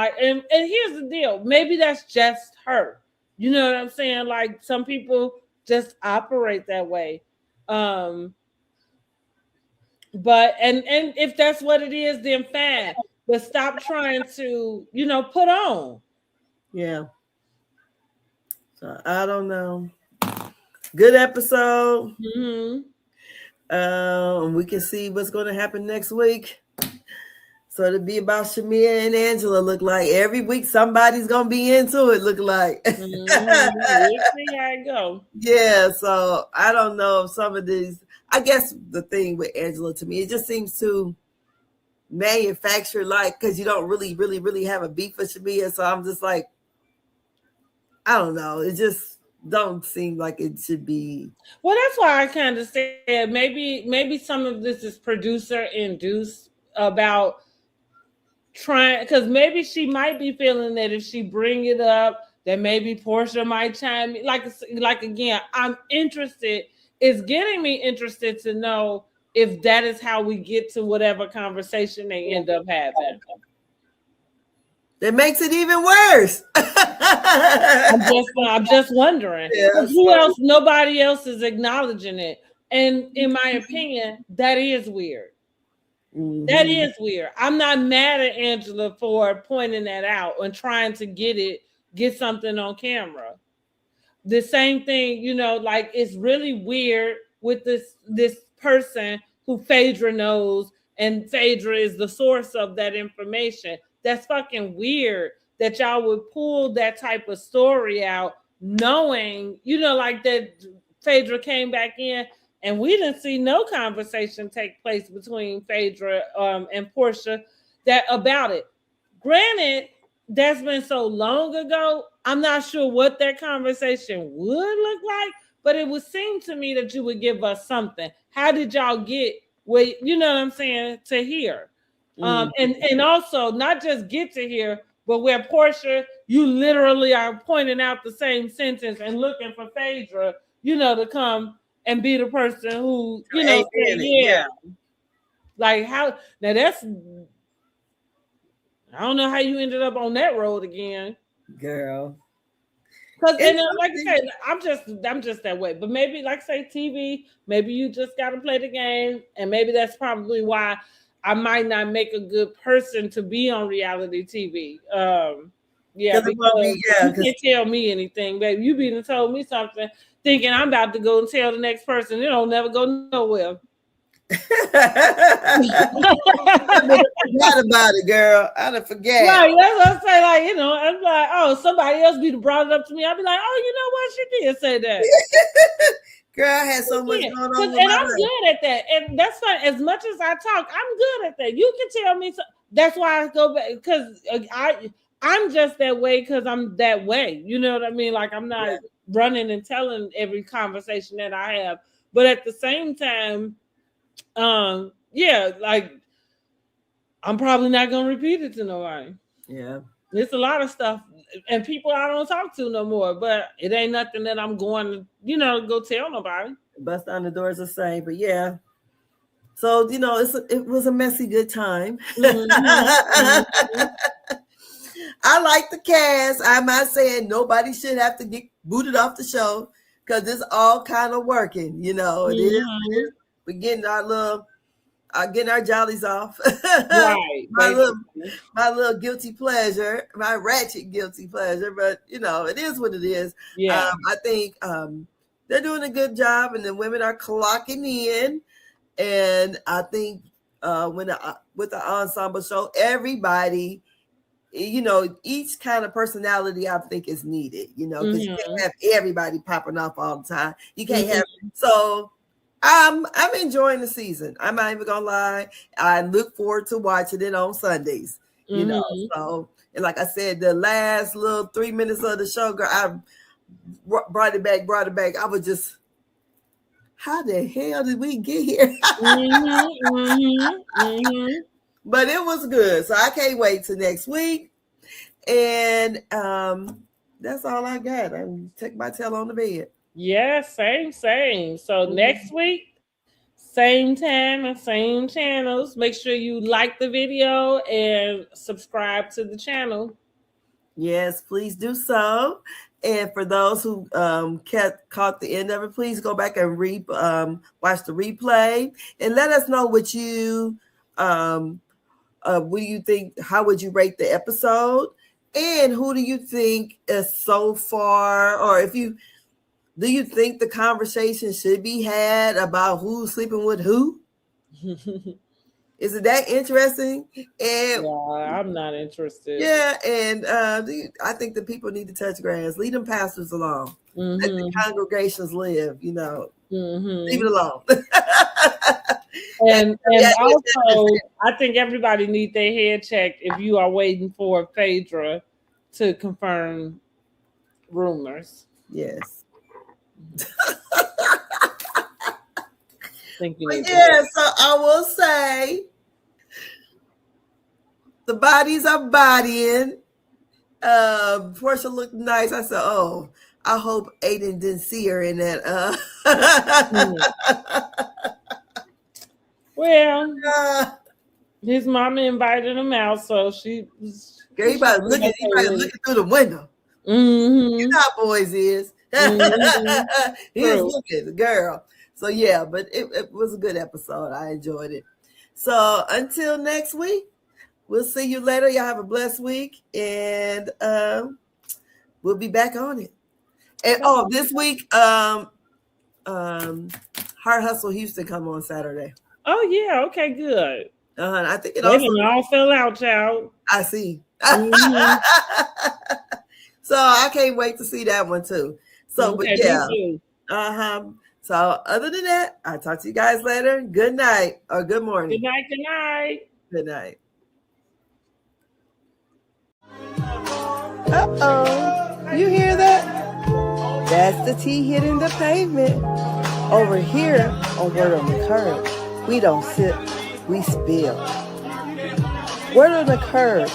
here's the deal. Maybe that's just her. You know what I'm saying? Like some people just operate that way. But if that's what it is, then fine. But stop trying to, put on. Yeah. So I don't know. Good episode. Mm-hmm. We can see what's going to happen next week. So it'll be about Shamea and Angela. Look like every week somebody's gonna be into it. Look like. We'll see how it go. Yeah. So I don't know if some of these. I guess the thing with Angela to me, it just seems to manufacture because you don't really have a beef with Shamea. So I'm just like, I don't know. It just don't seem like it should be. Well, that's why I kind of said maybe some of this is producer induced about trying, because maybe she might be feeling that if she bring it up, that maybe Porsha might chime in. Like again, I'm interested. It's getting me interested to know if that is how we get to whatever conversation they end up having. That makes it even worse. I'm just wondering who else. Nobody else is acknowledging it, and in my opinion, that is weird. Mm-hmm. That is weird. I'm not mad at Angela for pointing that out and trying to get something on camera. The same thing, it's really weird with this person who Phaedra knows, and Phaedra is the source of that information. That's fucking weird that y'all would pull that type of story out, knowing, that Phaedra came back in and we didn't see no conversation take place between Phaedra and Porsha about it. Granted, that's been so long ago, I'm not sure what that conversation would look like, but it would seem to me that you would give us something. How did y'all get where, to hear? And also not just get to hear, but where Porsha, you literally are pointing out the same sentence and looking for Phaedra, to come and be the person who, say, yeah. Like how, now that's I don't know how you ended up on that road again. Girl. Because like I said, I'm just that way. But maybe, like say TV, maybe you just got to play the game, and maybe that's probably why I might not make a good person to be on reality TV. Yeah, because you can't tell me anything, baby. You been told me something, thinking I'm about to go and tell the next person. It don't never go nowhere. Forgot about it, girl. I done forget. Right, that's what I say. Like, you know, I'm like, oh, somebody else be brought it up to me. I'll be like, oh, you know what? She did say that. Girl, I had so much going on. And I'm good at that. And that's fine. As much as I talk, I'm good at that. You can tell me. That's why I go back, because I'm just that way because I'm that way. You know what I mean? Like, I'm not running and telling every conversation that I have. But at the same time, like, I'm probably not going to repeat it to nobody. Yeah. It's a lot of stuff and people I don't talk to no more, but it ain't nothing that I'm going to, go tell nobody. Bust down the doors the same, but yeah. So, it was a messy good time. Mm-hmm. I like the cast. I'm not saying nobody should have to get booted off the show because it's all kind of working, Mm-hmm. It is. We're getting our jollies off. Right. my little guilty pleasure, my ratchet guilty pleasure, but it is what it is. Yeah. I think they're doing a good job and the women are clocking in. And I think with the ensemble show, everybody, each kind of personality I think is needed, because you can't have everybody popping off all the time. You can't have, so I'm enjoying the season. I'm not even gonna lie. I look forward to watching it on Sundays. So, and like I said, the last little 3 minutes of the show, girl, I brought it back. I was just, how the hell did we get here? But it was good. So I can't wait till next week. And that's all I got. I'm taking my tail on the bed. Yeah, same. So next week, same time and same channels. Make sure you like the video and subscribe to the channel. Yes, please do so. And for those who caught the end of it, please go back and watch the replay and let us know what you what do you think? How would you rate the episode? And who do you think is so far, or do you think the conversation should be had about who's sleeping with who? Is it that interesting? And I'm not interested. Yeah, and I think the people need to touch grass. Lead them pastors alone. Let the congregations live. Leave it alone. And also, I think everybody needs their head checked if you are waiting for Phaedra to confirm rumors. Yes. So I will say the bodies are bodying. Porsha looked nice. I said, oh, I hope Aiden didn't see her in that. Well, his mama invited him out, so she was. He probably looking through the window. You know how boys is. He was looking, the girl. So yeah, but it was a good episode. I enjoyed it. So until next week, we'll see you later. Y'all have a blessed week, and we'll be back on it. And this week, Heart Hustle Houston come on Saturday. Oh yeah, okay, good. I think it all fell out, child. I see. So I can't wait to see that one too. So, but yeah. So other than that, I'll talk to you guys later. Good night or good morning. Good night. Good night. Uh-oh. You hear that? That's the tea hitting the pavement. Over here on Word on the Curb, we don't sip, we spill. Word on the Curb,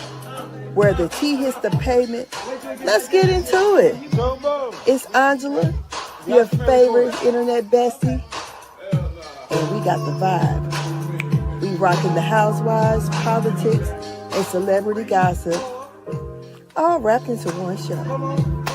where the tea hits the pavement. Let's get into it. It's Angela, your favorite internet bestie, and we got the vibe. We rocking the housewives, politics, and celebrity gossip, all wrapped into one show.